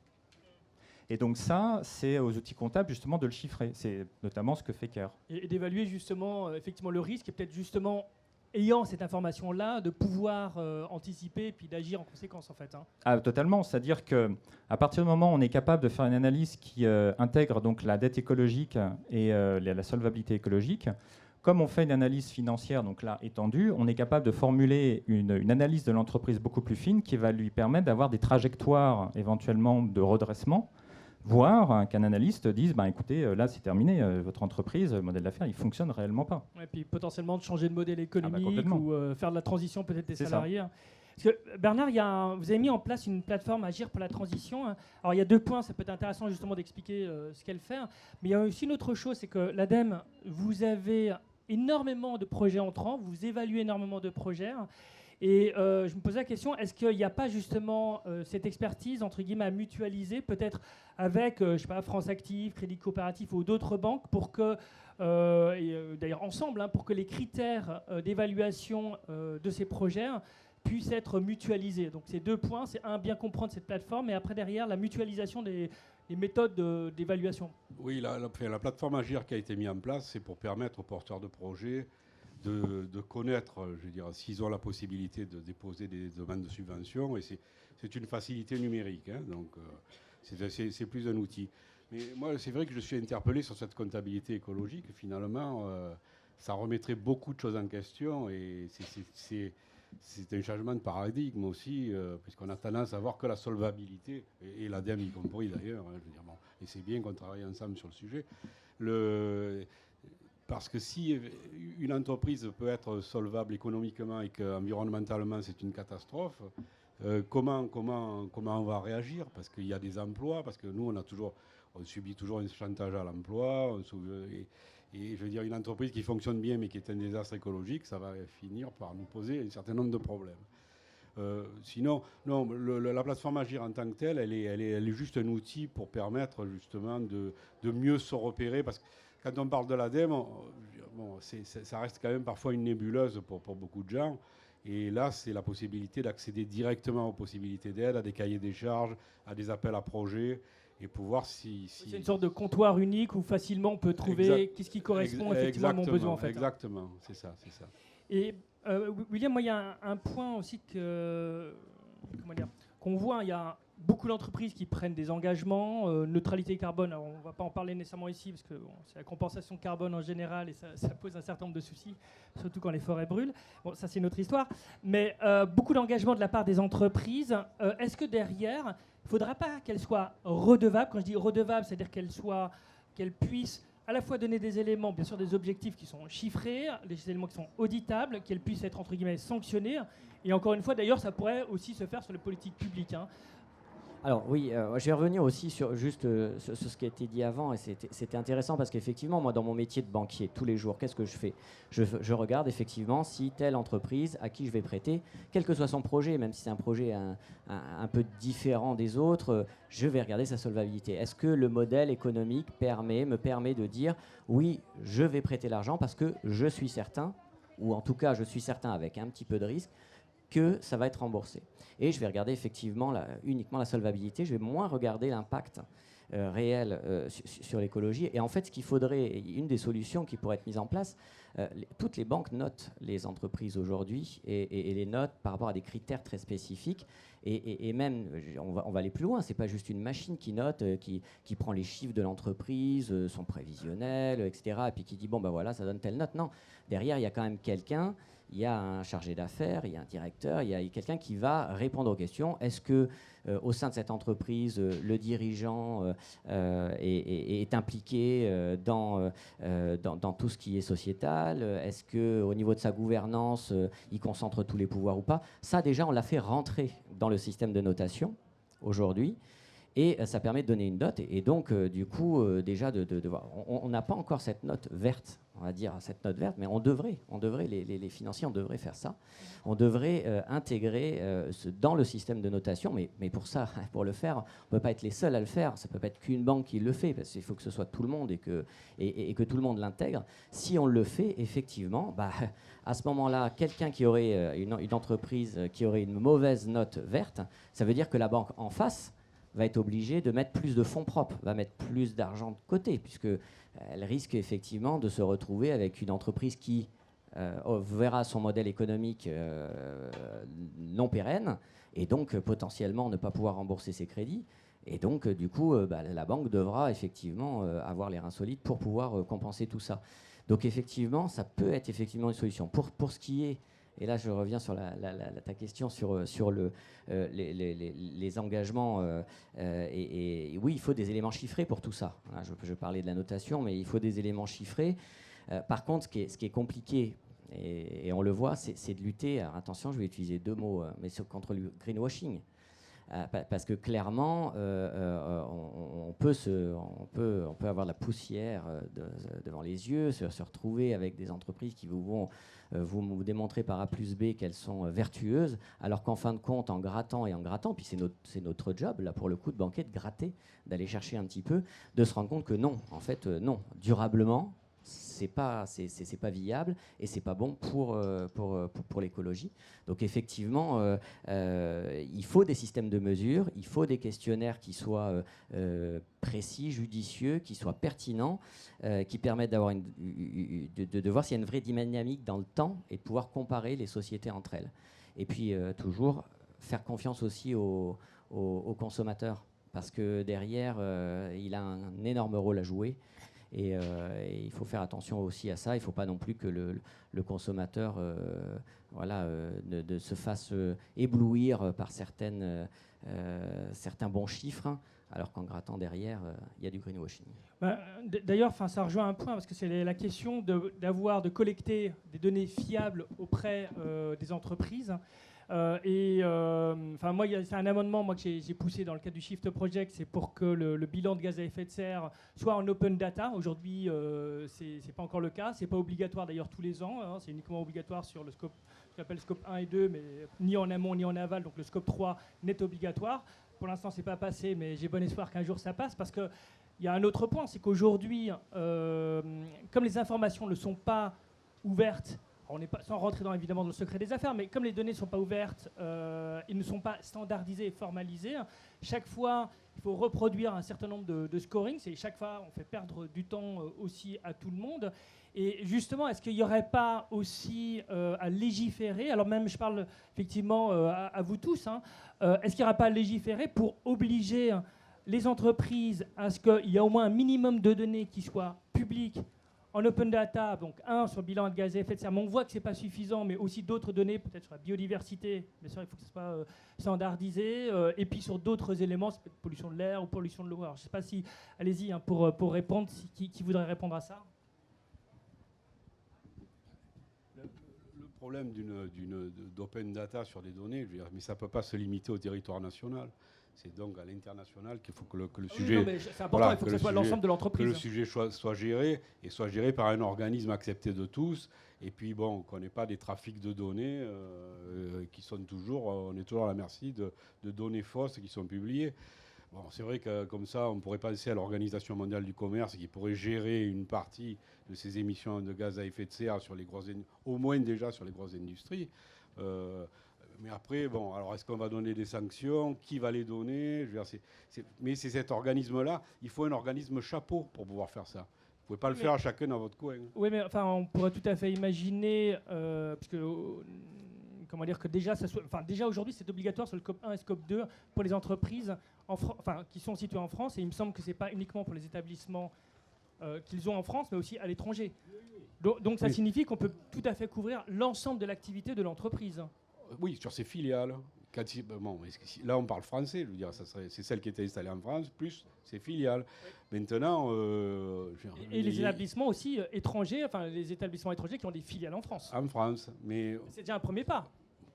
Et donc ça, c'est aux outils comptables justement de le chiffrer. C'est notamment ce que fait CARE. Et d'évaluer justement effectivement le risque et peut-être justement, ayant cette information-là, de pouvoir anticiper et puis d'agir en conséquence en fait. Hein. Ah, totalement. C'est-à-dire qu'à partir du moment où on est capable de faire une analyse qui intègre donc la dette écologique et la solvabilité écologique, comme on fait une analyse financière, donc là étendue, on est capable de formuler une analyse de l'entreprise beaucoup plus fine qui va lui permettre d'avoir des trajectoires éventuellement de redressement, voire qu'un analyste dise écoutez, là c'est terminé, votre entreprise, le modèle d'affaires, il ne fonctionne réellement pas. Et puis potentiellement de changer de modèle économique ou faire de la transition peut-être des salariés. Ça. Parce que Bernard, vous avez mis en place une plateforme Agir pour la transition. Alors il y a 2 points, ça peut être intéressant justement d'expliquer ce qu'elle fait. Mais il y a aussi une autre chose, c'est que l'ADEME, vous avez énormément de projets entrants, vous évaluez énormément de projets. Et je me posais la question, est-ce qu'il n'y a pas justement cette expertise, entre guillemets, à mutualiser, peut-être avec, je sais pas, France Active, Crédit Coopératif ou d'autres banques, pour que, d'ailleurs ensemble, pour que les critères d'évaluation de ces projets puissent être mutualisés. Donc ces 2 points, c'est bien comprendre cette plateforme, et après derrière, la mutualisation des méthodes d'évaluation. Oui, la plateforme Agir qui a été mise en place, c'est pour permettre aux porteurs de projets de connaître, je veux dire, s'ils ont la possibilité de déposer des demandes de subvention, et c'est une facilité numérique, donc c'est plus un outil. Mais moi, c'est vrai que je suis interpellé sur cette comptabilité écologique. Finalement, ça remettrait beaucoup de choses en question, et c'est un changement de paradigme aussi, puisqu'on a tendance à voir que la solvabilité, et l'ADEME y compris d'ailleurs, je veux dire, et c'est bien qu'on travaille ensemble sur le sujet. Parce que si une entreprise peut être solvable économiquement et qu'environnementalement c'est une catastrophe, comment on va réagir? Parce qu'il y a des emplois, parce que nous on subit toujours un chantage à l'emploi, et je veux dire, une entreprise qui fonctionne bien mais qui est un désastre écologique, ça va finir par nous poser un certain nombre de problèmes. Sinon, non, la plateforme Agir en tant que telle, elle est juste un outil pour permettre justement de mieux se repérer, parce que quand on parle de l'ADEME, ça reste quand même parfois une nébuleuse pour beaucoup de gens. Et là, c'est la possibilité d'accéder directement aux possibilités d'aide, à des cahiers des charges, à des appels à projets, et pouvoir C'est une sorte de comptoir unique où facilement on peut trouver qu'est-ce qui correspond effectivement à mon besoin. En fait. Exactement, c'est ça. Et William, moi, il y a un point aussi qu'on voit. Il y a beaucoup d'entreprises qui prennent des engagements, neutralité carbone. Alors, on ne va pas en parler nécessairement ici parce que c'est la compensation carbone en général et ça pose un certain nombre de soucis, surtout quand les forêts brûlent. Bon, ça c'est une autre histoire. Mais beaucoup d'engagements de la part des entreprises. Est-ce que derrière, il ne faudra pas qu'elles soient redevables? Quand je dis redevables, c'est-à-dire qu'elles puissent à la fois donner des éléments, bien sûr des objectifs qui sont chiffrés, des éléments qui sont auditables, qu'elles puissent être entre guillemets sanctionnées. Et encore une fois, d'ailleurs, ça pourrait aussi se faire sur les politiques publiques. Alors oui, je vais revenir aussi sur juste sur ce qui a été dit avant, et c'était intéressant parce qu'effectivement, moi dans mon métier de banquier, tous les jours, qu'est-ce que je fais? Je regarde effectivement si telle entreprise à qui je vais prêter, quel que soit son projet, même si c'est un projet un peu différent des autres, je vais regarder sa solvabilité. Est-ce que le modèle économique me permet de dire oui, je vais prêter l'argent parce que je suis certain, ou en tout cas je suis certain avec un petit peu de risque, que ça va être remboursé. Et je vais regarder effectivement uniquement la solvabilité, je vais moins regarder l'impact réel sur l'écologie. Et en fait, ce qu'il faudrait, une des solutions qui pourrait être mise en place, toutes les banques notent les entreprises aujourd'hui et les notent par rapport à des critères très spécifiques. Et même, on va aller plus loin, c'est pas juste une machine qui note, qui prend les chiffres de l'entreprise, son prévisionnel, etc., et puis qui dit, bon, ben voilà, ça donne telle note. Non, derrière, il y a quand même quelqu'un. Il y a un chargé d'affaires, il y a un directeur, il y a quelqu'un qui va répondre aux questions. Est-ce que au sein de cette entreprise, le dirigeant est impliqué dans tout ce qui est sociétal? Est-ce qu'au niveau de sa gouvernance, il concentre tous les pouvoirs ou pas? Ça, déjà, on l'a fait rentrer dans le système de notation aujourd'hui. Et ça permet de donner une note. Et donc, du coup, déjà, de voir. On n'a pas encore cette note verte, on va dire, cette note verte, mais on devrait les financiers, on devrait faire ça. On devrait intégrer dans le système de notation. Mais pour ça, pour le faire, on ne peut pas être les seuls à le faire. Ça ne peut pas être qu'une banque qui le fait, parce qu'il faut que ce soit tout le monde et que tout le monde l'intègre. Si on le fait, effectivement, à ce moment-là, quelqu'un qui aurait une entreprise qui aurait une mauvaise note verte, ça veut dire que la banque en face va être obligée de mettre plus de fonds propres, va mettre plus d'argent de côté, puisqu'elle risque effectivement de se retrouver avec une entreprise qui verra son modèle économique non pérenne, et donc potentiellement ne pas pouvoir rembourser ses crédits. Et donc, du coup, la banque devra effectivement avoir les reins solides pour pouvoir compenser tout ça. Donc effectivement, ça peut être effectivement une solution. Pour ce qui est, et là je reviens sur ta question sur les engagements, et oui, il faut des éléments chiffrés pour tout ça. Là, je parlais de la notation, mais il faut des éléments chiffrés. Par contre, ce qui est compliqué, et on le voit, c'est de lutter, alors attention, je vais utiliser 2 mots, mais contre le greenwashing. Parce que clairement, on peut avoir de la poussière devant les yeux, se retrouver avec des entreprises qui vont vous démontrer par A plus B qu'elles sont vertueuses, alors qu'en fin de compte, en grattant, puis c'est notre job, là pour le coup, de banquier, de gratter, d'aller chercher un petit peu, de se rendre compte que non, en fait, non, durablement, c'est pas viable et c'est pas bon pour l'écologie. Donc effectivement, il faut des systèmes de mesure, il faut des questionnaires qui soient précis, judicieux, qui soient pertinents, qui permettent d'avoir de voir s'il y a une vraie dynamique dans le temps et de pouvoir comparer les sociétés entre elles. Et puis toujours faire confiance aussi aux consommateurs, parce que derrière, il a un énorme rôle à jouer. Et il faut faire attention aussi à ça. Il ne faut pas non plus que le consommateur se fasse éblouir par certains bons chiffres, alors qu'en grattant derrière, il y a du greenwashing. D'ailleurs, ça rejoint un point, parce que c'est la question de collecter des données fiables auprès des entreprises. Moi, c'est un amendement que j'ai poussé dans le cadre du Shift Project, c'est pour que le bilan de gaz à effet de serre soit en open data. Aujourd'hui, c'est pas encore le cas. C'est pas obligatoire d'ailleurs tous les ans. C'est uniquement obligatoire sur le scope, ce qu'on appelle scope 1 et 2, mais ni en amont ni en aval. Donc le scope 3 n'est obligatoire. Pour l'instant, c'est pas passé, mais j'ai bon espoir qu'un jour ça passe, parce que il y a un autre point, c'est qu'aujourd'hui, comme les informations ne sont pas ouvertes, on n'est pas, sans rentrer évidemment dans le secret des affaires, mais comme les données ne sont pas ouvertes, ils ne sont pas standardisés et formalisés, chaque fois, il faut reproduire un certain nombre de scorings, et chaque fois, on fait perdre du temps aussi à tout le monde. Et justement, est-ce qu'il n'y aurait pas aussi à légiférer, alors même je parle effectivement à vous tous, est-ce qu'il n'y aurait pas à légiférer pour obliger les entreprises à ce qu'il y ait au moins un minimum de données qui soient publiques, en open data, donc sur le bilan de gaz à effet de serre, mais on voit que ce n'est pas suffisant, mais aussi d'autres données, peut-être sur la biodiversité, bien sûr il faut que ce soit standardisé, et puis sur d'autres éléments, c'est peut-être pollution de l'air ou pollution de l'eau. Alors je ne sais pas si, allez-y, pour répondre, qui voudrait répondre à ça? Le problème d'open data sur des données, je veux dire, mais ça ne peut pas se limiter au territoire national. C'est donc à l'international qu'il faut que le sujet... c'est important, il faut que ce soit l'ensemble de l'entreprise. Que le sujet soit géré, et soit géré par un organisme accepté de tous. Et puis, bon, qu'on n'ait pas des trafics de données qui sont toujours... on est toujours à la merci de données fausses qui sont publiées. Bon, c'est vrai que comme ça, on pourrait penser à l'Organisation mondiale du commerce qui pourrait gérer une partie de ces émissions de gaz à effet de serre sur les grosses, au moins déjà sur les grosses industries. Mais après, bon, alors est-ce qu'on va donner des sanctions? Qui va les donner? Je veux dire, mais c'est cet organisme-là. Il faut un organisme chapeau pour pouvoir faire ça. Vous pouvez pas le faire chacun dans votre coin. Oui, mais enfin, on pourrait tout à fait imaginer, parce que, comment dire, que déjà aujourd'hui, c'est obligatoire sur le scope 1 et scope 2 pour les entreprises qui sont situées en France. Et il me semble que c'est pas uniquement pour les établissements qu'ils ont en France, mais aussi à l'étranger. Donc ça signifie qu'on peut tout à fait couvrir l'ensemble de l'activité de l'entreprise. Oui, sur ses filiales. Bon, là, on parle français. Je veux dire, c'est celle qui était installée en France, plus ses filiales. Oui. Maintenant... et les établissements aussi étrangers, les établissements étrangers qui ont des filiales en France. En France, mais... C'est déjà un premier pas.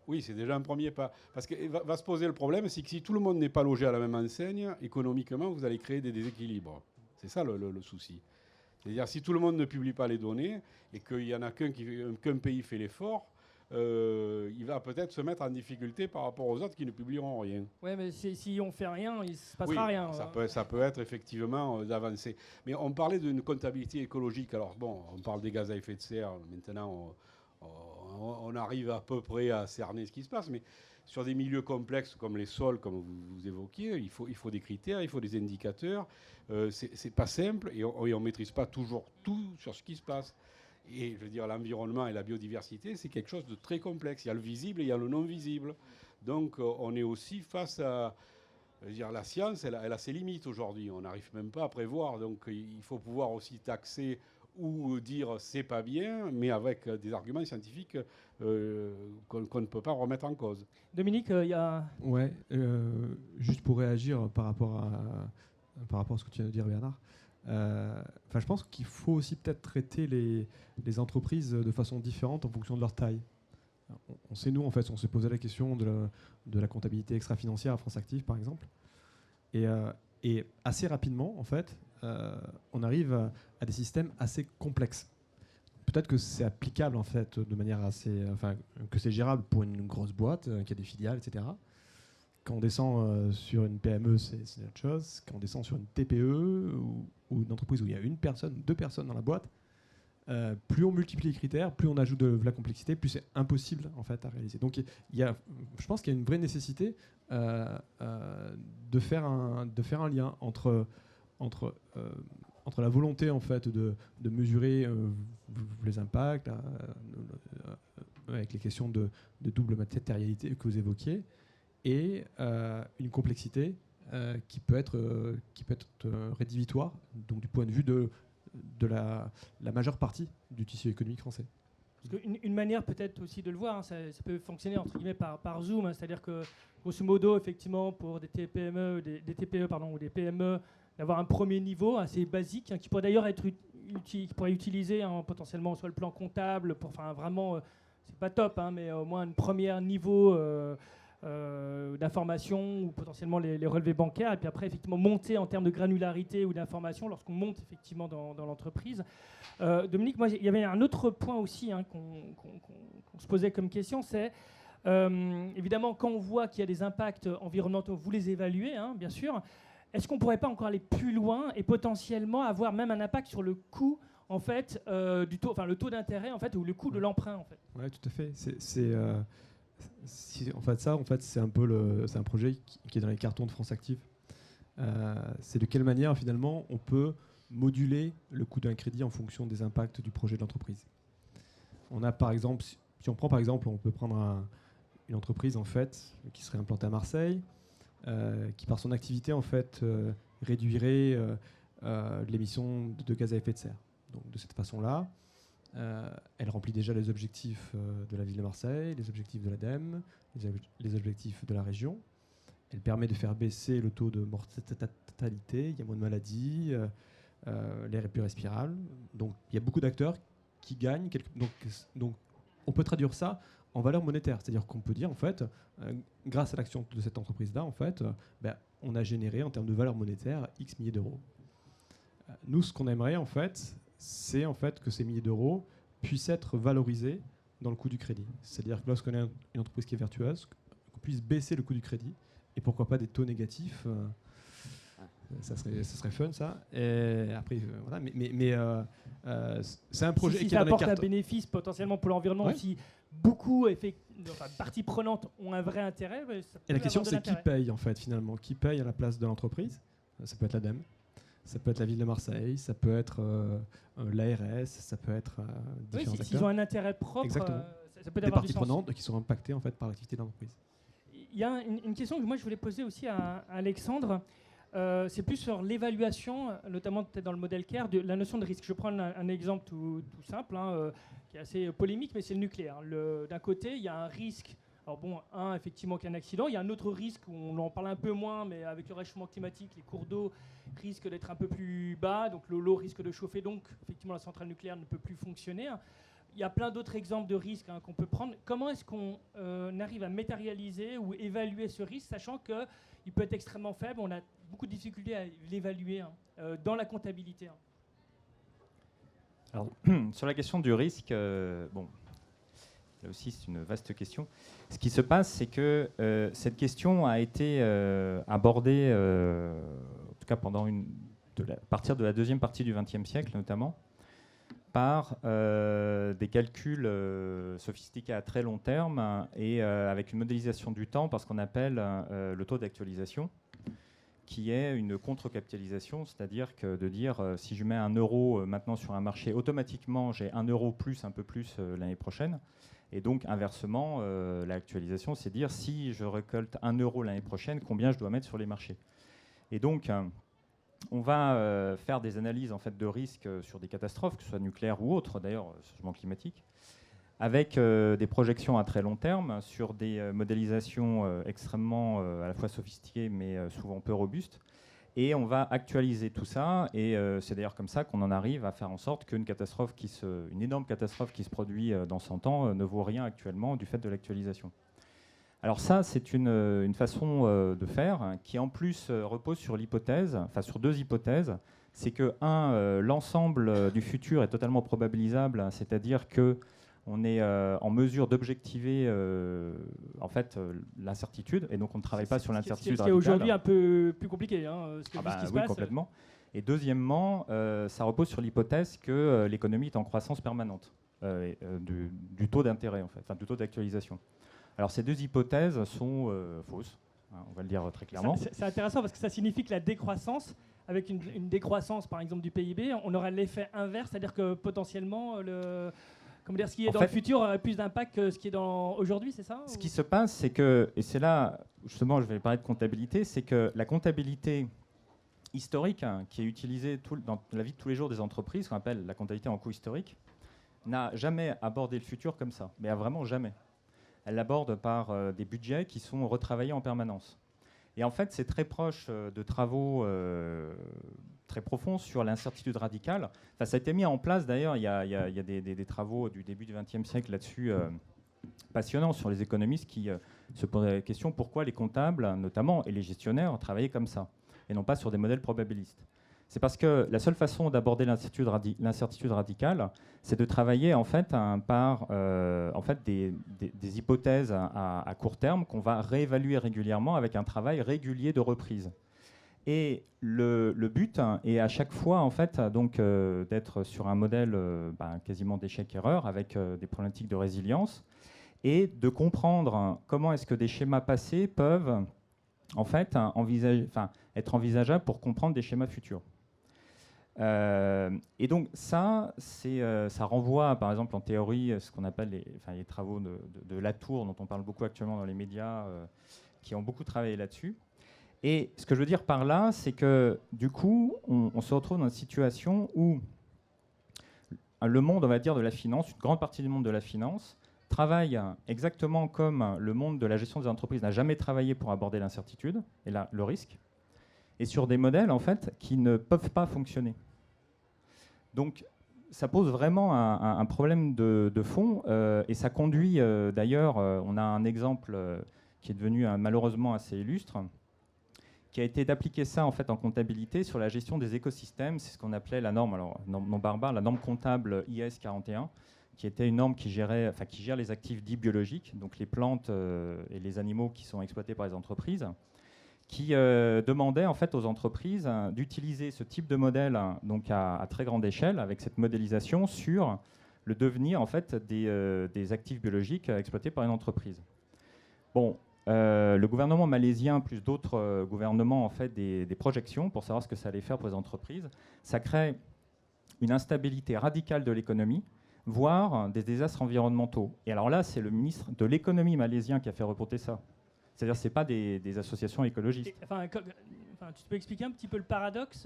Oui, c'est déjà un premier pas. Parce que va se poser le problème, c'est que si tout le monde n'est pas logé à la même enseigne, économiquement, vous allez créer des déséquilibres. C'est ça le souci. C'est-à-dire, si tout le monde ne publie pas les données et qu'il n'y en a qu'un pays fait l'effort, il va peut-être se mettre en difficulté par rapport aux autres qui ne publieront rien. Oui, mais si on ne fait rien, il ne se passera rien. Ça peut être effectivement d'avancer. Mais on parlait d'une comptabilité écologique. Alors bon, on parle des gaz à effet de serre. Maintenant, on arrive à peu près à cerner ce qui se passe. Mais sur des milieux complexes comme les sols, comme vous évoquiez, il faut des critères, il faut des indicateurs. C'est pas simple et on ne maîtrise pas toujours tout sur ce qui se passe. Et je veux dire, l'environnement et la biodiversité, c'est quelque chose de très complexe. Il y a le visible et il y a le non visible. Donc, on est aussi face à... Je veux dire, la science, elle a ses limites aujourd'hui. On n'arrive même pas à prévoir. Donc, il faut pouvoir aussi taxer ou dire c'est pas bien, mais avec des arguments scientifiques qu'on ne peut pas remettre en cause. Dominique, il y a... Ouais, juste pour réagir par rapport à ce que tu viens de dire, Bernard. Je pense qu'il faut aussi peut-être traiter les entreprises de façon différente en fonction de leur taille. On sait, nous, en fait, on s'est posé la question de la comptabilité extra-financière à France Active, par exemple. Et assez rapidement, en fait, on arrive à des systèmes assez complexes. Peut-être que c'est applicable, en fait, de manière assez... que c'est gérable pour une grosse boîte qui a des filiales, etc. Quand on descend sur une PME, c'est autre chose. Quand on descend sur une TPE ou une entreprise où il y a une personne, 2 personnes dans la boîte, plus on multiplie les critères, plus on ajoute de la complexité, plus c'est impossible en fait à réaliser. Donc je pense qu'il y a une vraie nécessité de faire un lien entre la volonté en fait de mesurer les impacts avec les questions de double matérialité que vous évoquiez, et une complexité qui peut être rédhibitoire, donc du point de vue de la majeure partie du tissu économique français. Parce une manière peut-être aussi de le voir, hein, ça peut fonctionner entre guillemets par Zoom, hein, c'est-à-dire que grosso modo, effectivement, pour des TPE, ou des PME, d'avoir un premier niveau assez basique, hein, qui pourrait d'ailleurs être utilisé hein, potentiellement soit le plan comptable, vraiment, c'est pas top, hein, mais au moins un premier niveau d'information ou potentiellement les relevés bancaires, et puis après effectivement monter en termes de granularité ou d'information lorsqu'on monte effectivement dans l'entreprise. Dominique, moi il y avait un autre point aussi hein, qu'on se posait comme question, c'est évidemment quand on voit qu'il y a des impacts environnementaux, vous les évaluez hein, bien sûr, est-ce qu'on ne pourrait pas encore aller plus loin et potentiellement avoir même un impact sur le coût en fait, du taux, le taux d'intérêt en fait, ou le coût de l'emprunt en fait? Ouais, tout à fait. C'est un peu c'est un projet qui est dans les cartons de France Active. C'est de quelle manière finalement on peut moduler le coût d'un crédit en fonction des impacts du projet de l'entreprise. On a par exemple, si on prend par exemple, on peut prendre une entreprise en fait qui serait implantée à Marseille, qui par son activité en fait réduirait l'émission de gaz à effet de serre. Donc de cette façon-là, elle remplit déjà les objectifs de la ville de Marseille, les objectifs de l'ADEME, les objectifs de la région. Elle permet de faire baisser le taux de mortalité, il y a moins de maladies, l'air est plus respirable. Donc il y a beaucoup d'acteurs qui gagnent. Donc on peut traduire ça en valeur monétaire. C'est-à-dire qu'on peut dire, en fait, grâce à l'action de cette entreprise-là, en fait, on a généré en termes de valeur monétaire X milliers d'euros. Nous, ce qu'on aimerait, en fait, c'est en fait que ces milliers d'euros puissent être valorisés dans le coût du crédit. C'est-à-dire que lorsqu'on a une entreprise qui est vertueuse, qu'on puisse baisser le coût du crédit, et pourquoi pas des taux négatifs, ça serait fun ça. Et après, voilà, mais c'est un projet si qui ça est dans les apporte un cartons. bénéfice potentiellement pour l'environnement, Ouais. si beaucoup parties prenantes ont un vrai intérêt, ça peut Et la question, avoir de c'est qui l'intérêt. paye en fait finalement? Qui paye à la place de l'entreprise? Ça peut être l'ADEME, ça peut être la ville de Marseille, ça peut être l'ARS, ça peut être Oui, différents s'ils acteurs. ont un intérêt propre, Exactement. ça peut Des avoir du parties sens. prenantes qui sont impactées en fait par l'activité de l'entreprise. Il y a une question que moi je voulais poser aussi à Alexandre. C'est plus sur l'évaluation, notamment peut-être dans le modèle CARE, de la notion de risque. Je prends un exemple tout simple, hein, qui est assez polémique, mais c'est le nucléaire. D'un côté, il y a un risque. Alors bon, effectivement, qu'il y a un accident. Il y a un autre risque où on en parle un peu moins, mais avec le réchauffement climatique, les cours d'eau risquent d'être un peu plus bas, donc l'eau risque de chauffer, donc effectivement la centrale nucléaire ne peut plus fonctionner. Il y a plein d'autres exemples de risques qu'on peut prendre. Comment est-ce qu'on arrive à matérialiser ou évaluer ce risque, sachant qu'il peut être extrêmement faible? On a beaucoup de difficultés à l'évaluer dans la comptabilité. Alors, sur la question du risque, là aussi c'est une vaste question. Ce qui se passe, c'est que cette question a été abordée, en tout cas à partir de la deuxième partie du XXe siècle notamment, par des calculs sophistiqués à très long terme et avec une modélisation du temps par ce qu'on appelle le taux d'actualisation, qui est une contre-capitalisation, c'est-à-dire que de dire si je mets 1 euro maintenant sur un marché, automatiquement j'ai 1 euro plus, un peu plus l'année prochaine. Et donc inversement, l'actualisation, c'est dire si je récolte 1 euro l'année prochaine, combien je dois mettre sur les marchés. Et donc on va faire des analyses en fait, de risques sur des catastrophes, que ce soit nucléaires ou autres, d'ailleurs, changement climatique, avec des projections à très long terme sur des modélisations extrêmement à la fois sophistiquées mais souvent peu robustes. Et on va actualiser tout ça, et c'est d'ailleurs comme ça qu'on en arrive à faire en sorte qu'une catastrophe une énorme catastrophe qui se produit dans 100 ans ne vaut rien actuellement du fait de l'actualisation. Alors ça, c'est une façon de faire qui en plus repose sur l'hypothèse, enfin sur deux hypothèses. C'est que, l'ensemble du futur est totalement probabilisable, c'est-à-dire que on est en mesure d'objectiver en fait l'incertitude, et donc on ne travaille pas sur l'incertitude radicale. Ce qui est aujourd'hui un peu plus compliqué, ce qui se oui, passe. complètement. Et deuxièmement, ça repose sur l'hypothèse que l'économie est en croissance permanente du taux d'intérêt, en fait, enfin, du taux d'actualisation. Alors ces deux hypothèses sont fausses, on va le dire très clairement. C'est intéressant parce que ça signifie que la décroissance, avec une décroissance par exemple du PIB, on aura l'effet inverse, c'est-à-dire que potentiellement ce qui est dans le futur aurait plus d'impact que ce qui est dans aujourd'hui, c'est ça? Ce qui se passe, c'est que, et c'est là justement je vais parler de comptabilité, c'est que la comptabilité historique qui est utilisée dans la vie de tous les jours des entreprises, qu'on appelle la comptabilité en coût historique, n'a jamais abordé le futur comme ça, mais vraiment jamais. Elle l'aborde par des budgets qui sont retravaillés en permanence. Et en fait, c'est très proche de travaux très profonds sur l'incertitude radicale. Enfin, ça a été mis en place, d'ailleurs, il y a des travaux du début du XXe siècle là-dessus, passionnants, sur les économistes qui se posaient la question pourquoi les comptables, notamment, et les gestionnaires, travaillaient comme ça, et non pas sur des modèles probabilistes. C'est parce que la seule façon d'aborder l'incertitude radicale, c'est de travailler en fait par des hypothèses à court terme qu'on va réévaluer régulièrement avec un travail régulier de reprise. Et le but est à chaque fois en fait donc d'être sur un modèle quasiment d'échec-erreur avec des problématiques de résilience et de comprendre comment est-ce que des schémas passés peuvent en fait être envisageables pour comprendre des schémas futurs. Et donc ça renvoie par exemple en théorie ce qu'on appelle les travaux de Latour, dont on parle beaucoup actuellement dans les médias, qui ont beaucoup travaillé là-dessus. Et ce que je veux dire par là, c'est que du coup, on se retrouve dans une situation où le monde, on va dire, de la finance, une grande partie du monde de la finance, travaille exactement comme le monde de la gestion des entreprises n'a jamais travaillé pour aborder l'incertitude et le risque, et sur des modèles en fait qui ne peuvent pas fonctionner. Donc ça pose vraiment un problème de fond, et ça conduit d'ailleurs, on a un exemple qui est devenu malheureusement assez illustre, qui a été d'appliquer ça en fait en comptabilité sur la gestion des écosystèmes. C'est ce qu'on appelait la norme, alors non barbare, la norme comptable IS 41, qui était une norme qui gère les actifs dits biologiques, donc les plantes et les animaux qui sont exploités par les entreprises, qui demandait en fait aux entreprises d'utiliser ce type de modèle donc à très grande échelle, avec cette modélisation sur le devenir en fait des actifs biologiques exploités par une entreprise. Bon, le gouvernement malaisien plus d'autres gouvernements ont fait des projections pour savoir ce que ça allait faire pour les entreprises. Ça crée une instabilité radicale de l'économie, voire des désastres environnementaux. Et alors là, c'est le ministre de l'économie malaisien qui a fait reporter ça. C'est-à-dire que ce n'est pas des associations écologistes. Tu peux expliquer un petit peu le paradoxe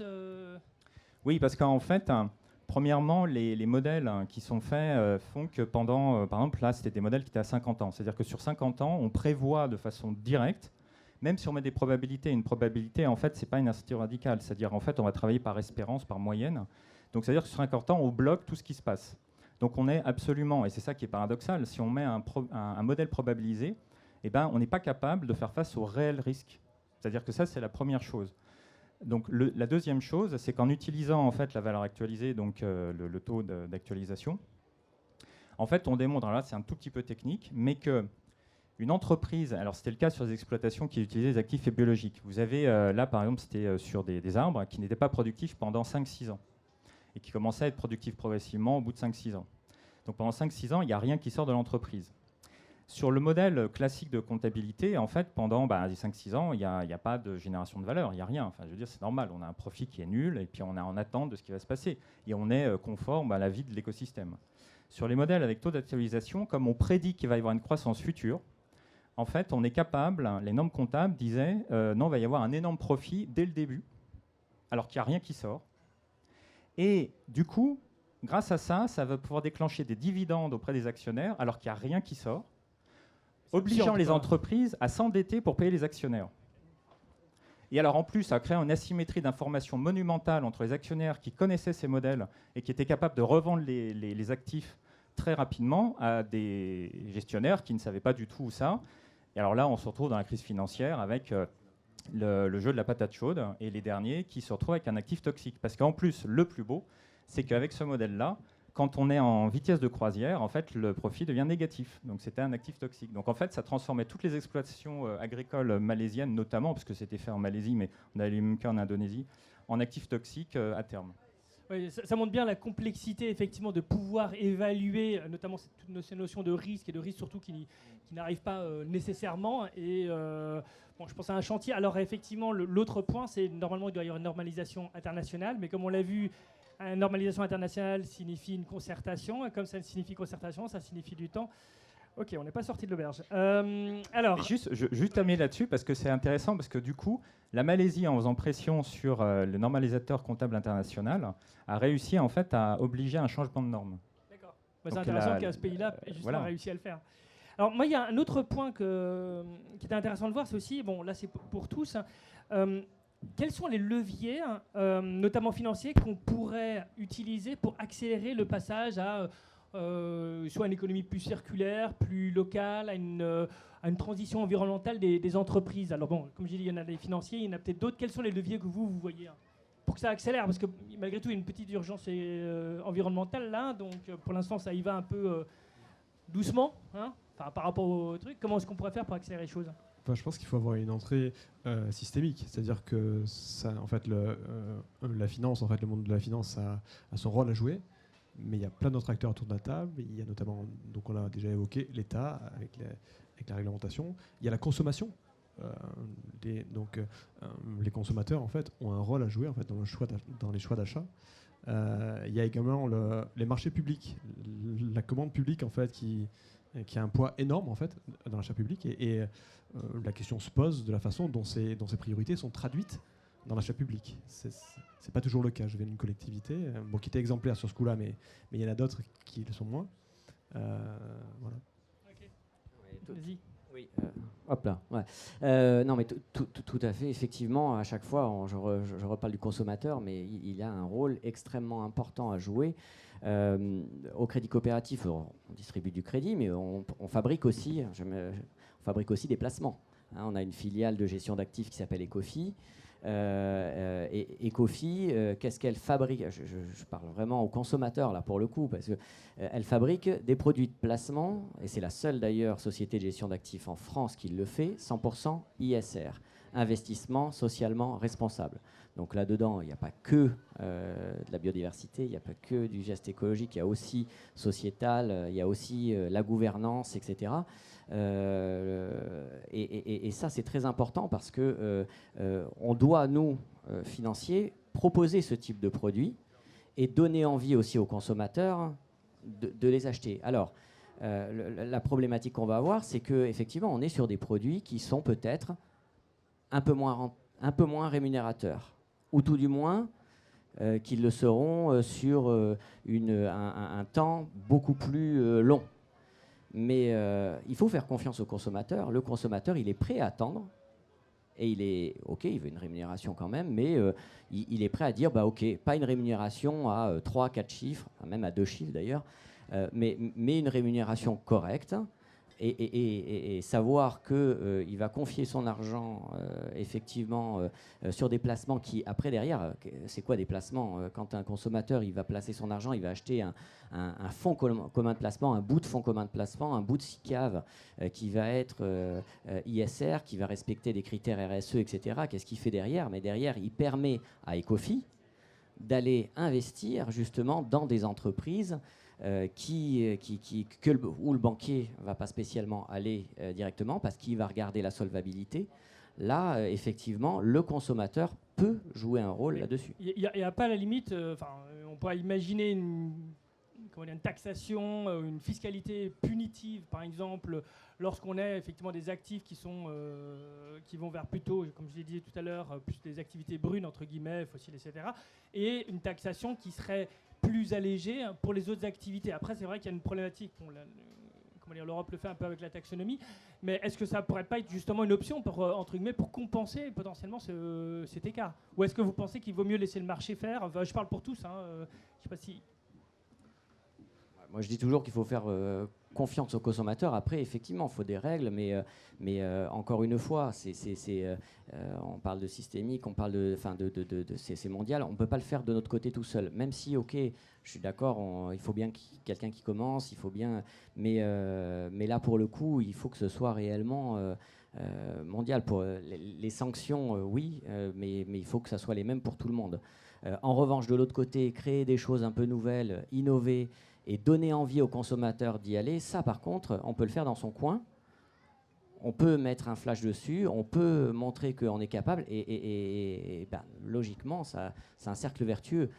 Oui, parce qu'en fait, premièrement, les modèles qui sont faits font que pendant, par exemple, là, c'était des modèles qui étaient à 50 ans. C'est-à-dire que sur 50 ans, on prévoit de façon directe, même si on met des probabilités, une probabilité, en fait, ce n'est pas une incertitude radicale. C'est-à-dire, en fait, on va travailler par espérance, par moyenne. Donc, c'est-à-dire que sur 50 ans, on bloque tout ce qui se passe. Donc, on est absolument, et c'est ça qui est paradoxal, si on met un modèle probabilisé, eh ben, on n'est pas capable de faire face aux réels risques. C'est-à-dire que ça, c'est la première chose. Donc, la deuxième chose, c'est qu'en utilisant en fait, la valeur actualisée, donc le taux d'actualisation, en fait, on démontre, alors là, c'est un tout petit peu technique, mais qu'une entreprise, alors c'était le cas sur les exploitations qui utilisaient des actifs biologiques. Vous avez là, par exemple, c'était sur des arbres qui n'étaient pas productifs pendant 5-6 ans et qui commençaient à être productifs progressivement au bout de 5-6 ans. Donc, pendant 5-6 ans, il n'y a rien qui sort de l'entreprise. Sur le modèle classique de comptabilité, en fait, pendant les 5-6 ans, il n'y a pas de génération de valeur, il n'y a rien. Enfin, je veux dire, c'est normal, on a un profit qui est nul et puis on est en attente de ce qui va se passer. Et on est conforme à la vie de l'écosystème. Sur les modèles avec taux d'actualisation, comme on prédit qu'il va y avoir une croissance future, en fait, on est capable, les normes comptables disaient, non, il va y avoir un énorme profit dès le début. alors qu'il n'y a rien qui sort. Et du coup, grâce à ça, ça va pouvoir déclencher des dividendes auprès des actionnaires alors qu'il n'y a rien qui sort, obligeant les entreprises à s'endetter pour payer les actionnaires. Et alors en plus, ça a créé une asymétrie d'information monumentale entre les actionnaires qui connaissaient ces modèles et qui étaient capables de revendre les actifs très rapidement à des gestionnaires qui ne savaient pas du tout où ça. Et alors là, on se retrouve dans la crise financière avec le jeu de la patate chaude et les derniers qui se retrouvent avec un actif toxique. Parce qu'en plus, le plus beau, c'est qu'avec ce modèle-là, quand on est en vitesse de croisière, en fait, le profit devient négatif. Donc, c'était un actif toxique. Donc, en fait, ça transformait toutes les exploitations agricoles malaisiennes, notamment, parce que c'était fait en Malaisie, mais on a les mêmes cas en Indonésie, en actifs toxiques à terme. Oui, ça montre bien la complexité, effectivement, de pouvoir évaluer, notamment cette notion de risque, et de risque surtout qui n'arrive pas nécessairement. Et bon, je pense à un chantier. Alors, effectivement, l'autre point, c'est normalement, il doit y avoir une normalisation internationale, mais comme on l'a vu, une normalisation internationale signifie une concertation, et comme ça signifie concertation, ça signifie du temps. Ok, on n'est pas sorti de l'auberge. Alors, juste terminer là-dessus, parce que c'est intéressant, parce que du coup, la Malaisie, en faisant pression sur le normalisateur comptable international, a réussi en fait à obliger à un changement de normes. D'accord. Bah, c'est intéressant qu'à ce pays-là ait justement réussi à le faire. Alors moi, il y a un autre point qui était intéressant de voir, c'est aussi, bon là c'est pour tous, quels sont les leviers, notamment financiers, qu'on pourrait utiliser pour accélérer le passage à soit une économie plus circulaire, plus locale, à une transition environnementale des entreprises. Alors bon, comme j'ai dit, il y en a des financiers, il y en a peut-être d'autres. Quels sont les leviers que vous voyez pour que ça accélère? Parce que malgré tout, il y a une petite urgence environnementale là, donc pour l'instant, ça y va un peu doucement, hein, par rapport au truc. Comment est-ce qu'on pourrait faire pour accélérer les choses? Je pense qu'il faut avoir une entrée systémique, c'est-à-dire que ça, en fait, la finance, en fait, le monde de la finance a son rôle à jouer, mais il y a plein d'autres acteurs autour de la table. Il y a notamment, donc on l'a déjà évoqué, l'État avec la réglementation. Il y a la consommation. Les consommateurs, en fait, ont un rôle à jouer en fait dans les choix d'achat. Il y a également les marchés publics, la commande publique en fait qui a un poids énorme en fait dans l'achat public et la question se pose de la façon dont ces priorités sont traduites dans l'achat public. C'est pas toujours le cas. Je viens d'une collectivité qui était exemplaire sur ce coup-là, mais il y en a d'autres qui le sont moins. Voilà. Okay. Vas-y. Oui, hop là. Ouais. Non, mais tout à fait. Effectivement, à chaque fois, je reparle du consommateur, mais il a un rôle extrêmement important à jouer. Au crédit coopératif, on distribue du crédit, mais on fabrique aussi, des placements. Hein, on a une filiale de gestion d'actifs qui s'appelle Ecofi. Et Ecofi, qu'est-ce qu'elle fabrique? Je parle vraiment aux consommateurs là pour le coup, parce qu'elle fabrique des produits de placement, et c'est la seule d'ailleurs société de gestion d'actifs en France qui le fait, 100% ISR, investissement socialement responsable. Donc là-dedans, il n'y a pas que de la biodiversité, il n'y a pas que du geste écologique, il y a aussi sociétal, il y a aussi la gouvernance, etc. Et ça, c'est très important parce que on doit, nous, financiers, proposer ce type de produits et donner envie aussi aux consommateurs de les acheter. Alors, la problématique qu'on va avoir, c'est qu'effectivement, on est sur des produits qui sont peut-être un peu moins rémunérateurs, ou tout du moins qu'ils le seront sur un temps beaucoup plus long. Mais il faut faire confiance au consommateur. Le consommateur, il est prêt à attendre. Et il veut une rémunération quand même, mais il est prêt à dire, OK, pas une rémunération à 3-4 chiffres, même à 2 chiffres d'ailleurs, mais une rémunération correcte. Et savoir qu'il va confier son argent effectivement sur des placements qui, après derrière, c'est quoi des placements? Quand un consommateur il va placer son argent, il va acheter un fonds commun de placement, un bout de fonds commun de placement, un bout de SICAV qui va être ISR, qui va respecter des critères RSE, etc. Qu'est-ce qu'il fait derrière? Mais derrière, il permet à Ecofi d'aller investir justement dans des entreprises où le banquier ne va pas spécialement aller directement parce qu'il va regarder la solvabilité. Là, effectivement, le consommateur peut jouer un rôle là-dessus. Il n'y a pas la limite, on pourrait imaginer une taxation, une fiscalité punitive, par exemple, lorsqu'on a effectivement des actifs qui vont vers plutôt, comme je l'ai dit tout à l'heure, plus des activités brunes, entre guillemets, fossiles, etc. Et une taxation qui serait plus allégée pour les autres activités. Après, c'est vrai qu'il y a une problématique. L'Europe le fait un peu avec la taxonomie, mais est-ce que ça pourrait pas être justement une option pour, entre guillemets, pour compenser potentiellement cet écart? Ou est-ce que vous pensez qu'il vaut mieux laisser le marché faire? Enfin, je parle pour tous, hein, je sais pas si... Moi, je dis toujours qu'il faut faire confiance aux consommateurs. Après, effectivement, il faut des règles, mais encore une fois, on parle de systémique, on parle c'est mondial. On ne peut pas le faire de notre côté tout seul. Même si, ok, je suis d'accord, il faut bien quelqu'un qui commence, il faut bien, mais là, pour le coup, il faut que ce soit réellement mondial. Pour les sanctions, oui, mais il faut que ça soit les mêmes pour tout le monde. En revanche, de l'autre côté, créer des choses un peu nouvelles, innover, et donner envie aux consommateurs d'y aller, ça par contre, on peut le faire dans son coin. On peut mettre un flash dessus, on peut montrer qu'on est capable, et logiquement, c'est un cercle vertueux.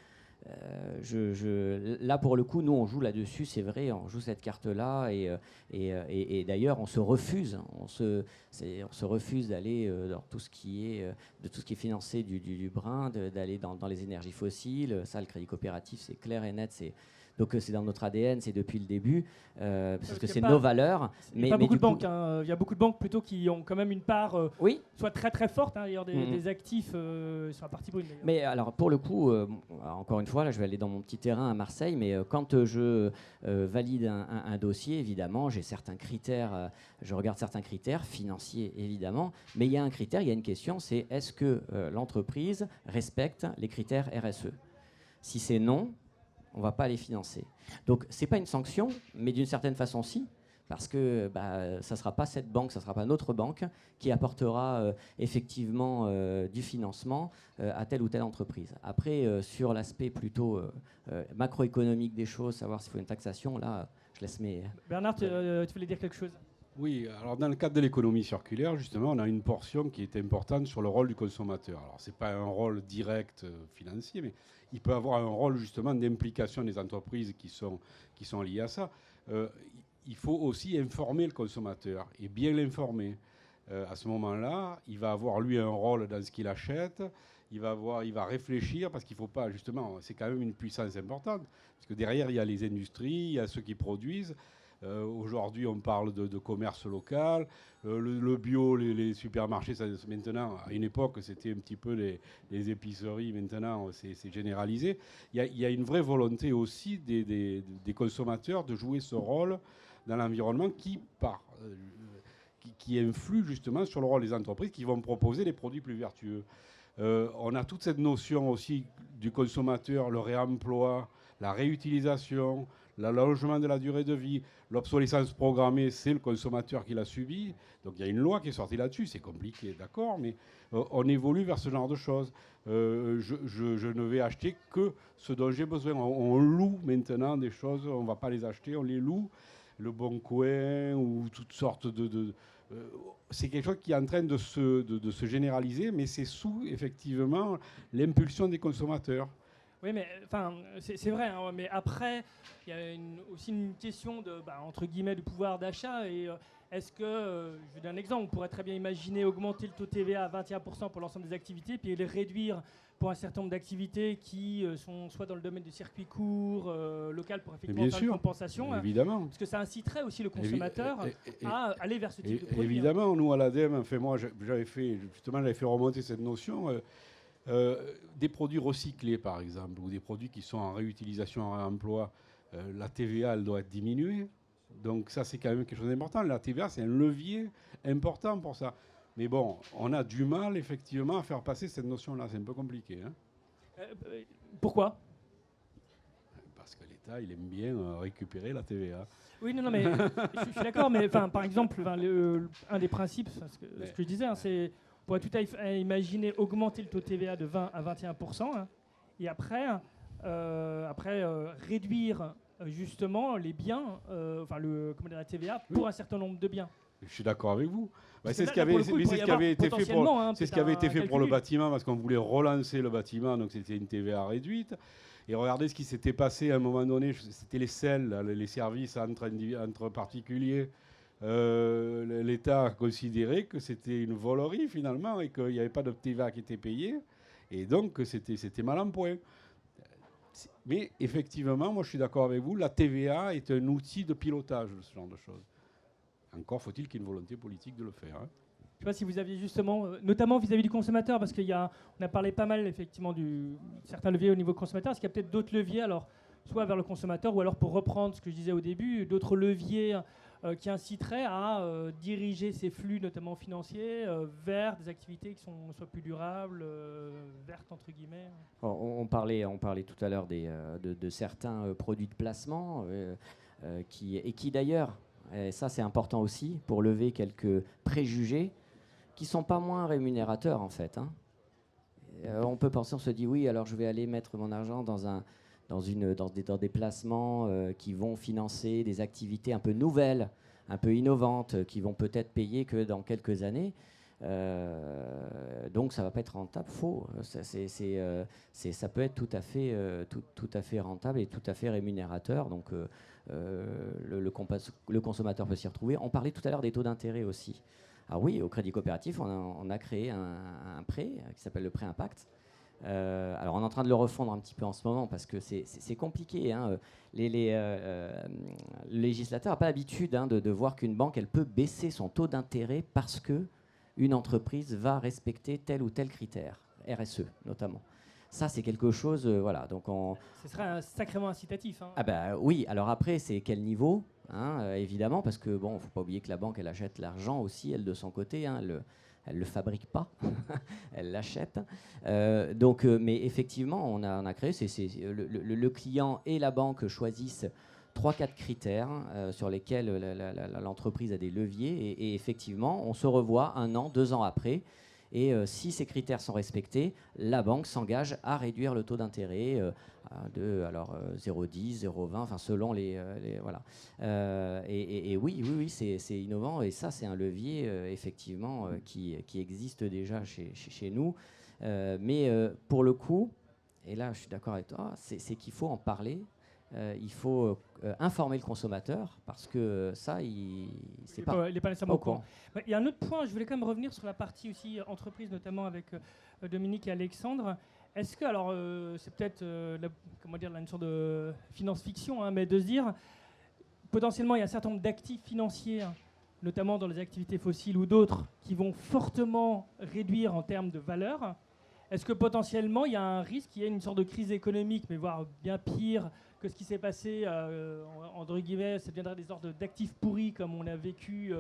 Là, pour le coup, nous, on joue là-dessus, c'est vrai, on joue cette carte-là, et d'ailleurs, on se refuse d'aller dans tout ce qui est financé du brin, d'aller dans les énergies fossiles. Ça, le crédit coopératif, c'est clair et net, donc c'est dans notre ADN, c'est depuis le début, parce que c'est nos valeurs. Il y a beaucoup de banques, il y a beaucoup de banques plutôt qui ont quand même une part soit très très forte, hein, d'ailleurs des actifs sur la partie brune. Mais alors pour le coup, encore une fois, là je vais aller dans mon petit terrain à Marseille, mais quand je valide un dossier, évidemment, j'ai certains critères, je regarde certains critères financiers évidemment, mais il y a un critère, il y a une question, c'est est-ce que l'entreprise respecte les critères RSE? Si c'est non, on ne va pas les financer. Donc, ce n'est pas une sanction, mais d'une certaine façon, si, parce que ça ne sera pas cette banque, ça ne sera pas notre banque qui apportera effectivement du financement à telle ou telle entreprise. Après, sur l'aspect plutôt macroéconomique des choses, savoir s'il faut une taxation, là, je laisse mes... Bernard, tu voulais dire quelque chose? Oui, alors dans le cadre de l'économie circulaire, justement, on a une portion qui est importante sur le rôle du consommateur. Alors, ce n'est pas un rôle direct financier, mais il peut avoir un rôle justement d'implication des entreprises qui sont liées à ça. Il faut aussi informer le consommateur et bien l'informer. À ce moment-là, il va avoir lui un rôle dans ce qu'il achète. Il va réfléchir parce qu'il ne faut pas, justement, c'est quand même une puissance importante. Parce que derrière, il y a les industries, il y a ceux qui produisent. Aujourd'hui, on parle de commerce local. Le bio, les supermarchés, maintenant, à une époque, c'était un petit peu les épiceries. Maintenant, c'est généralisé. Il y a une vraie volonté aussi des consommateurs de jouer ce rôle dans l'environnement qui influe justement sur le rôle des entreprises qui vont proposer des produits plus vertueux. On a toute cette notion aussi du consommateur, le réemploi, la réutilisation, l'allongement de la durée de vie, l'obsolescence programmée, c'est le consommateur qui l'a subi. Donc il y a une loi qui est sortie là-dessus, c'est compliqué, d'accord, mais on évolue vers ce genre de choses. Je ne vais acheter que ce dont j'ai besoin. On loue maintenant des choses, on ne va pas les acheter, on les loue. Le Bon Coin ou toutes sortes c'est quelque chose qui est en train de se généraliser, mais c'est sous, effectivement, l'impulsion des consommateurs. Oui, mais enfin, c'est vrai, hein, mais après, il y a aussi une question de, entre guillemets, du pouvoir d'achat. Et est-ce que, je vais donner un exemple, on pourrait très bien imaginer augmenter le taux TVA à 21% pour l'ensemble des activités, puis les réduire pour un certain nombre d'activités qui sont soit dans le domaine du circuit court, local, pour effectivement faire une compensation. Évidemment. Parce que ça inciterait aussi le consommateur à aller vers ce type de produit. Évidemment, nous à l'ADEME, moi j'avais fait remonter cette notion. Des produits recyclés, par exemple, ou des produits qui sont en réutilisation, en réemploi, la TVA, elle doit être diminuée. Donc ça, c'est quand même quelque chose d'important. La TVA, c'est un levier important pour ça. Mais bon, on a du mal, effectivement, à faire passer cette notion-là. C'est un peu compliqué. Hein. Pourquoi ? Parce que l'État, il aime bien récupérer la TVA. Oui, non, mais je suis d'accord. Mais par exemple, un des principes, ce que je disais, hein, c'est... On pourrait tout à fait imaginer augmenter le taux de TVA de 20 à 21%, hein, et après réduire justement les biens, la TVA pour un certain nombre de biens. Je suis d'accord avec vous. C'est ce qui avait été fait pour le bâtiment, parce qu'on voulait relancer le bâtiment, donc c'était une TVA réduite. Et regardez ce qui s'était passé à un moment donné, c'était les SEL, les services entre particuliers. L'État a considéré que c'était une volerie finalement et qu'il n'y avait pas de TVA qui était payé. Et donc c'était mal en point. Mais effectivement, moi je suis d'accord avec vous, la TVA est un outil de pilotage de ce genre de choses. Encore faut-il qu'il y ait une volonté politique de le faire. Hein. Je ne sais pas si vous aviez justement, notamment vis-à-vis du consommateur, parce on a parlé pas mal effectivement de certains leviers au niveau consommateur. Est-ce qu'il y a peut-être d'autres leviers, alors soit vers le consommateur, ou alors pour reprendre ce que je disais au début, d'autres leviers qui inciteraient à diriger ces flux, notamment financiers, vers des activités qui soient plus durables, vertes entre guillemets. On parlait tout à l'heure de certains produits de placement qui d'ailleurs, et ça c'est important aussi pour lever quelques préjugés, qui sont pas moins rémunérateurs en fait. Hein. On peut penser, on se dit oui, alors je vais aller mettre mon argent dans des placements qui vont financer des activités un peu nouvelles, un peu innovantes, qui vont peut-être payer que dans quelques années. Donc ça va pas être rentable. Faux. Ça peut être tout à fait rentable et tout à fait rémunérateur. Donc le consommateur peut s'y retrouver. On parlait tout à l'heure des taux d'intérêt aussi. Ah oui, au Crédit Coopératif, on a créé un prêt qui s'appelle le prêt Impact. Alors on est en train de le refondre un petit peu en ce moment parce que c'est compliqué. Hein. Le législateur n'a pas l'habitude de voir qu'une banque elle peut baisser son taux d'intérêt parce que une entreprise va respecter tel ou tel critère, RSE notamment. Ça, c'est quelque chose, voilà. Donc ce serait sacrément incitatif. Hein. Ah bah oui. Alors après, c'est quel niveau, hein, évidemment, parce que bon, faut pas oublier que la banque, elle achète l'argent aussi, elle de son côté. Hein, elle le fabrique pas, elle l'achète. Mais effectivement, on a créé. Le client et la banque choisissent 3-4 critères sur lesquels l'entreprise a des leviers. Et effectivement, on se revoit 1 an, 2 ans après. Et si ces critères sont respectés, la banque s'engage à réduire le taux d'intérêt de 0,10, 0,20, enfin selon les voilà. Et oui, c'est innovant et ça c'est un levier effectivement qui existe déjà chez nous. Mais pour le coup, et là je suis d'accord avec toi, c'est qu'il faut en parler. Il faut informer le consommateur parce que ça, il n'est pas nécessairement au courant. Il y a un autre point, je voulais quand même revenir sur la partie aussi entreprise, notamment avec Dominique et Alexandre. Est-ce que, alors c'est peut-être une sorte de finance-fiction, hein, mais de se dire, potentiellement il y a un certain nombre d'actifs financiers, notamment dans les activités fossiles ou d'autres, qui vont fortement réduire en termes de valeur. Est-ce que potentiellement il y a un risque qu'il y ait une sorte de crise économique, mais voire bien pire que ce qui s'est passé, entre guillemets, ça deviendrait des sortes d'actifs pourris comme on a vécu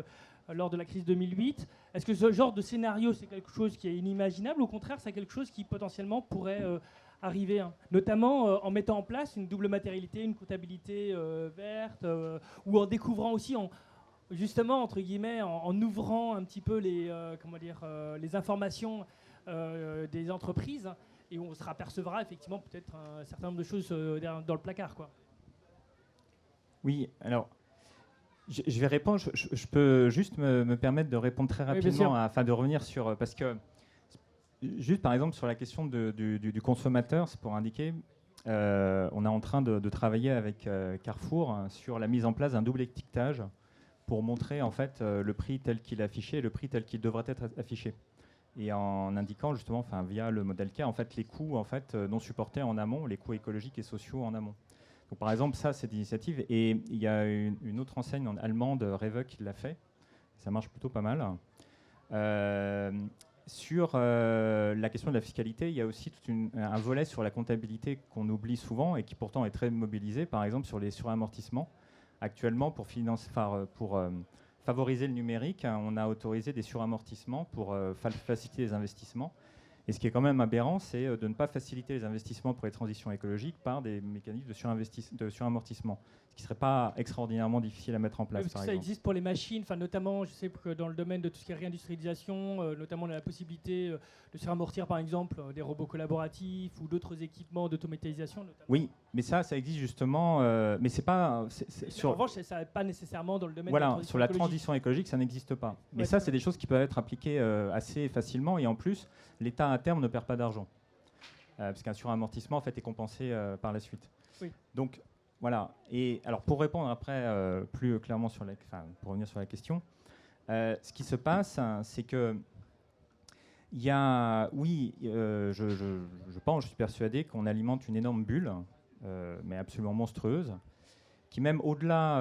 lors de la crise 2008. Est-ce que ce genre de scénario, c'est quelque chose qui est inimaginable ou au contraire, c'est quelque chose qui potentiellement pourrait arriver, hein, notamment en mettant en place une double matérialité, une comptabilité verte, ou en découvrant aussi, justement, entre guillemets, en ouvrant un petit peu les informations des entreprises, et on se apercevra effectivement peut-être un certain nombre de choses dans le placard, quoi. Oui, alors je vais répondre. Je peux juste me permettre de répondre très rapidement afin de revenir sur parce que juste par exemple sur la question du consommateur, c'est pour indiquer. On est en train de travailler avec Carrefour sur la mise en place d'un double étiquetage pour montrer en fait le prix tel qu'il est affiché et le prix tel qu'il devrait être affiché. Et en indiquant justement, via le modèle K, en fait, les coûts non supportés en amont, les coûts écologiques et sociaux en amont. Donc, par exemple, ça, c'est l'initiative. Et il y a une autre enseigne allemande, Rewe, qui l'a fait. Ça marche plutôt pas mal. Sur la question de la fiscalité, il y a aussi un volet sur la comptabilité qu'on oublie souvent et qui pourtant est très mobilisé, par exemple sur les suramortissements. Actuellement, pour favoriser le numérique, on a autorisé des suramortissements pour faciliter les investissements. Et ce qui est quand même aberrant, c'est de ne pas faciliter les investissements pour les transitions écologiques par des mécanismes de suramortissement. Ce qui ne serait pas extraordinairement difficile à mettre en place. Parce que ça existe pour les machines, notamment, je sais que dans le domaine de tout ce qui est réindustrialisation, notamment la possibilité de suramortir, par exemple, des robots collaboratifs ou d'autres équipements d'automatisation. Oui, mais ça existe justement, mais c'est pas... En revanche, ça n'est pas nécessairement dans le domaine de la transition sur la transition écologique, ça n'existe pas. Mais ça, c'est des choses qui peuvent être appliquées assez facilement, et en plus, l'État à terme ne perd pas d'argent. parce qu'un suramortissement en fait, est compensé par la suite. Oui. Donc, voilà. Et alors, pour répondre après plus clairement pour revenir sur la question, ce qui se passe, hein, c'est que il y a, oui, je pense, je suis persuadé qu'on alimente une énorme bulle, mais absolument monstrueuse, qui même au-delà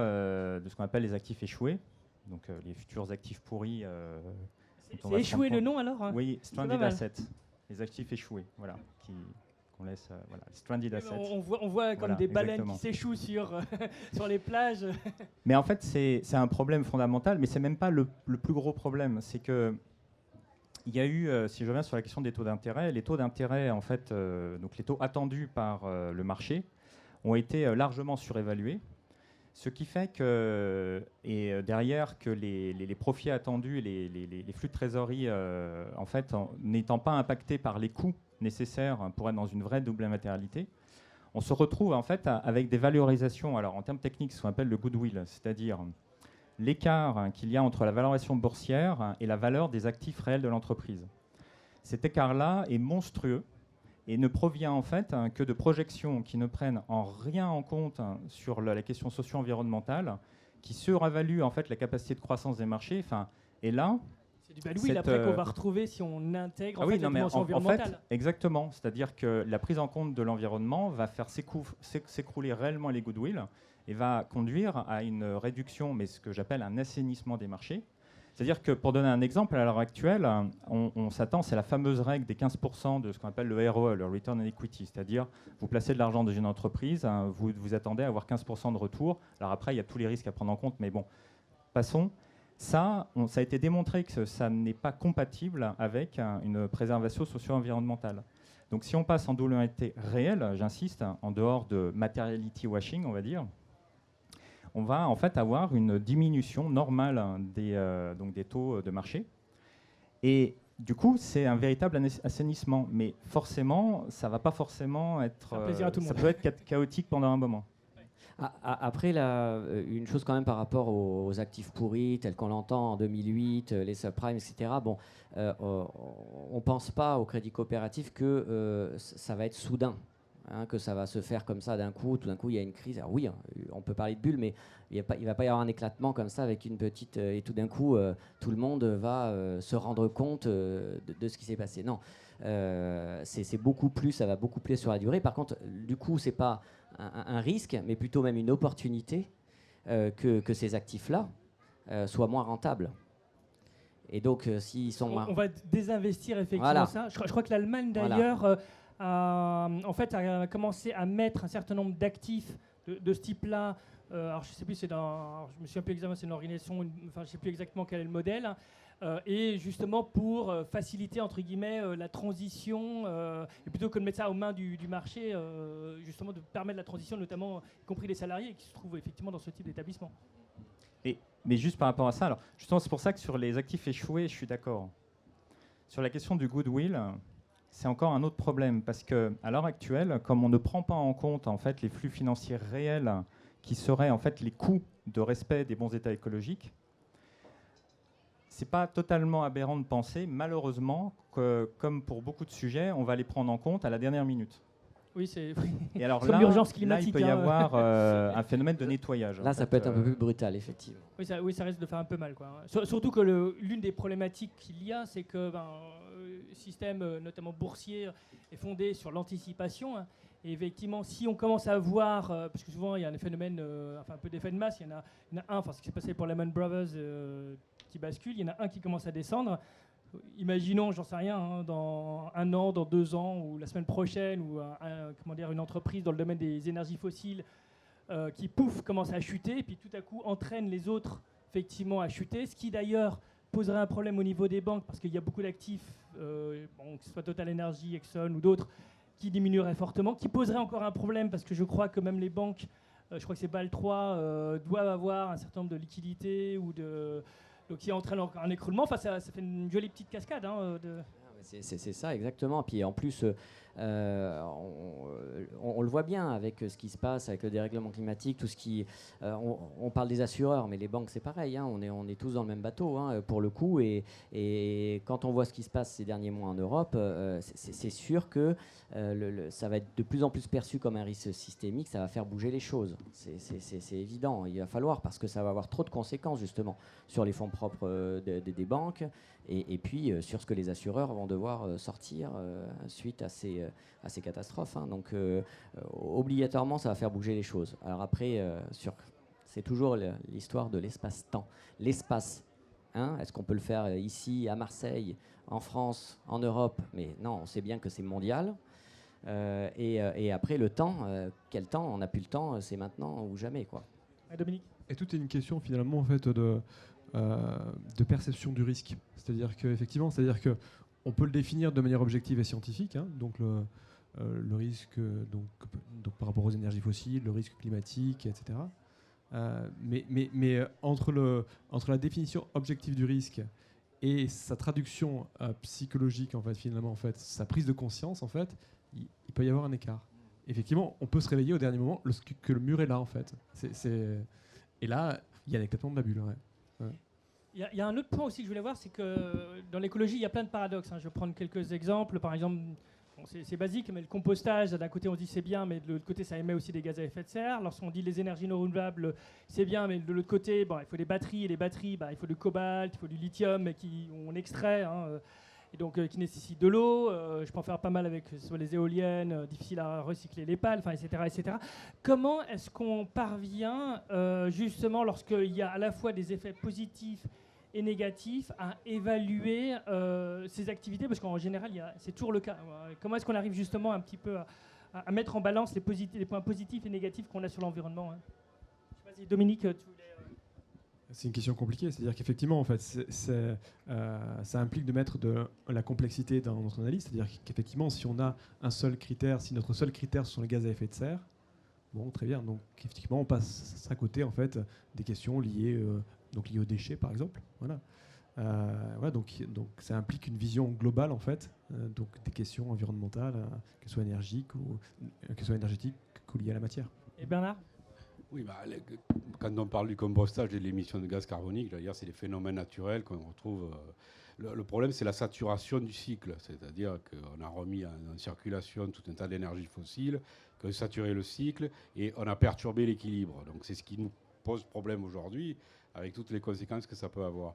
de ce qu'on appelle les actifs échoués, donc les futurs actifs pourris. C'est échoué le nom alors, hein? Oui, stranded assets, les actifs échoués, voilà, qu'on laisse, voilà, stranded assets. On voit comme voilà, des baleines exactement. qui s'échouent sur les plages. Mais en fait, c'est un problème fondamental, mais c'est même pas le plus gros problème. C'est que il y a eu, si je reviens sur la question des taux d'intérêt, les taux d'intérêt, en fait, donc les taux attendus par le marché, ont été largement surévalués. Ce qui fait que, derrière, que les profits attendus, les flux de trésorerie, en fait, n'étant pas impactés par les coûts nécessaires pour être dans une vraie double matérialité, on se retrouve en fait avec des valorisations, alors en termes techniques, ce qu'on appelle le goodwill, c'est-à-dire l'écart qu'il y a entre la valorisation boursière et la valeur des actifs réels de l'entreprise. Cet écart-là est monstrueux et ne provient en fait que de projections qui ne prennent en rien en compte sur la question socio-environnementale, qui surévaluent en fait la capacité de croissance des marchés. Et là, c'est du badouille après qu'on va retrouver si on intègre la dimension environnementale. En fait, exactement, c'est-à-dire que la prise en compte de l'environnement va faire s'écrouler réellement les goodwill et va conduire à une réduction, mais ce que j'appelle un assainissement des marchés. C'est-à-dire que, pour donner un exemple, à l'heure actuelle, on s'attend, c'est la fameuse règle des 15% de ce qu'on appelle le ROE, le Return on Equity, c'est-à-dire vous placez de l'argent dans une entreprise, vous attendez à avoir 15% de retour. Alors après, il y a tous les risques à prendre en compte, mais bon, passons. Ça a été démontré que ça n'est pas compatible avec une préservation socio-environnementale. Donc si on passe en double matérialité réelle, j'insiste, en dehors de materiality washing, on va dire, on va en fait avoir une diminution normale des taux de marché. Et du coup, c'est un véritable assainissement. Mais forcément, ça ne va pas forcément être... ça peut être chaotique pendant un moment. Après, une chose quand même par rapport aux actifs pourris, tels qu'on l'entend en 2008, les subprimes, etc. Bon, on ne pense pas au crédit coopératif que ça va être soudain. Que ça va se faire comme ça d'un coup, tout d'un coup il y a une crise. Alors oui, on peut parler de bulle, mais il ne va pas y avoir un éclatement comme ça avec une petite... et tout d'un coup, tout le monde va se rendre compte de ce qui s'est passé. Non, c'est beaucoup plus, ça va beaucoup plus sur la durée. Par contre, du coup, ce n'est pas un risque, mais plutôt même une opportunité que ces actifs-là soient moins rentables. Et donc, s'ils sont moins... On va désinvestir effectivement voilà. ça. Je crois que l'Allemagne, d'ailleurs... Voilà. En fait, a commencé à mettre un certain nombre d'actifs de ce type-là. Alors, je sais plus, je me souviens plus exactement, c'est une organisation, enfin, je sais plus exactement quel est le modèle. Et justement pour faciliter entre guillemets la transition, et plutôt que de mettre ça aux mains du marché, justement de permettre la transition, notamment y compris les salariés qui se trouvent effectivement dans ce type d'établissement. Mais juste par rapport à ça, alors justement c'est pour ça que sur les actifs échoués, je suis d'accord. Sur la question du goodwill, c'est encore un autre problème parce que à l'heure actuelle, comme on ne prend pas en compte en fait les flux financiers réels qui seraient en fait les coûts de respect des bons états écologiques, c'est pas totalement aberrant de penser, malheureusement, que comme pour beaucoup de sujets, on va les prendre en compte à la dernière minute. Oui, c'est. Et alors comme l'urgence climatique. Là, il peut y avoir un phénomène de nettoyage. Là, ça peut être un peu plus brutal, effectivement. Oui, ça risque de faire un peu mal, quoi. Surtout que l'une des problématiques qu'il y a, c'est que le système, notamment boursier, est fondé sur l'anticipation. Hein. Et effectivement, si on commence à voir, parce que souvent il y a un phénomène, un peu d'effet de masse, il y en a un, ce qui s'est passé pour Lehman Brothers qui bascule, il y en a un qui commence à descendre. Imaginons, j'en sais rien, dans 1 an, dans 2 ans, ou la semaine prochaine, ou une entreprise dans le domaine des énergies fossiles qui, pouf, commence à chuter, et puis tout à coup entraîne les autres, effectivement, à chuter, ce qui d'ailleurs poserait un problème au niveau des banques, parce qu'il y a beaucoup d'actifs, que ce soit Total Energy, Exxon ou d'autres, qui diminueraient fortement, qui poserait encore un problème, parce que je crois que même les banques, je crois que c'est BAL 3, doivent avoir un certain nombre de liquidités, ou de... Donc, qui entraîne encore un écroulement. Enfin, ça fait une jolie petite cascade. C'est ça, exactement. Puis en plus, on le voit bien avec ce qui se passe, avec le dérèglement climatique, tout ce qui. On parle des assureurs, mais les banques, c'est pareil. Hein, on est tous dans le même bateau, hein, pour le coup. Et quand on voit ce qui se passe ces derniers mois en Europe, c'est sûr que ça va être de plus en plus perçu comme un risque systémique. Ça va faire bouger les choses. C'est évident. Il va falloir, parce que ça va avoir trop de conséquences, justement, sur les fonds propres des banques. Et puis sur ce que les assureurs vont devoir sortir suite à ces catastrophes. Hein. Donc obligatoirement, ça va faire bouger les choses. Alors après, c'est toujours l'histoire de l'espace-temps. L'espace, hein, est-ce qu'on peut le faire ici, à Marseille, en France, en Europe? Mais non, on sait bien que c'est mondial. Et après, le temps, quel temps? On n'a plus le temps, c'est maintenant ou jamais, quoi. Dominique? Et tout est une question finalement en fait de perception du risque. C'est-à-dire que on peut le définir de manière objective et scientifique, hein, donc le risque donc par rapport aux énergies fossiles, le risque climatique, etc. Mais entre la définition objective du risque et sa traduction psychologique, en fait, finalement, en fait, sa prise de conscience, en fait, il peut y avoir un écart. Effectivement, on peut se réveiller au dernier moment que le mur est là, en fait. Et là, il y a l'éclatement de la bulle. Ouais. Ouais. Il y a un autre point aussi que je voulais voir, c'est que dans l'écologie, il y a plein de paradoxes. Hein. Je vais prendre quelques exemples. Par exemple, bon, c'est basique, mais le compostage, d'un côté on dit c'est bien, mais de l'autre côté ça émet aussi des gaz à effet de serre. Lorsqu'on dit les énergies non renouvelables, c'est bien, mais de l'autre côté, bon, il faut des batteries, et les batteries, il faut du cobalt, il faut du lithium qu'on extrait, hein, et donc qui nécessitent de l'eau. Je peux en faire pas mal avec soit les éoliennes, difficile à recycler les pales, etc., etc. Comment est-ce qu'on parvient, justement, lorsqu'il y a à la fois des effets positifs et négatifs, à évaluer ces activités, parce qu'en général, c'est toujours le cas. Comment est-ce qu'on arrive justement un petit peu à mettre en balance les points positifs et négatifs qu'on a sur l'environnement, hein? Je sais pas si Dominique, tu voulais... C'est une question compliquée, c'est-à-dire qu'effectivement, en fait, ça implique de mettre de la complexité dans notre analyse, c'est-à-dire qu'effectivement, si on a un seul critère, si notre seul critère ce sont les gaz à effet de serre, bon, très bien, donc effectivement, on passe à côté, en fait, des questions liées aux déchets, par exemple. Voilà. Donc ça implique une vision globale, en fait, donc des questions environnementales, qu'elles soient énergétiques ou liées à la matière. Et Bernard? Oui, quand on parle du compostage et de l'émission de gaz carbonique, d'ailleurs, c'est des phénomènes naturels qu'on retrouve. Le problème, c'est la saturation du cycle, c'est-à-dire qu'on a remis en circulation tout un tas d'énergies fossiles, qu'on a saturé le cycle et on a perturbé l'équilibre. Donc c'est ce qui nous pose problème aujourd'hui, avec toutes les conséquences que ça peut avoir.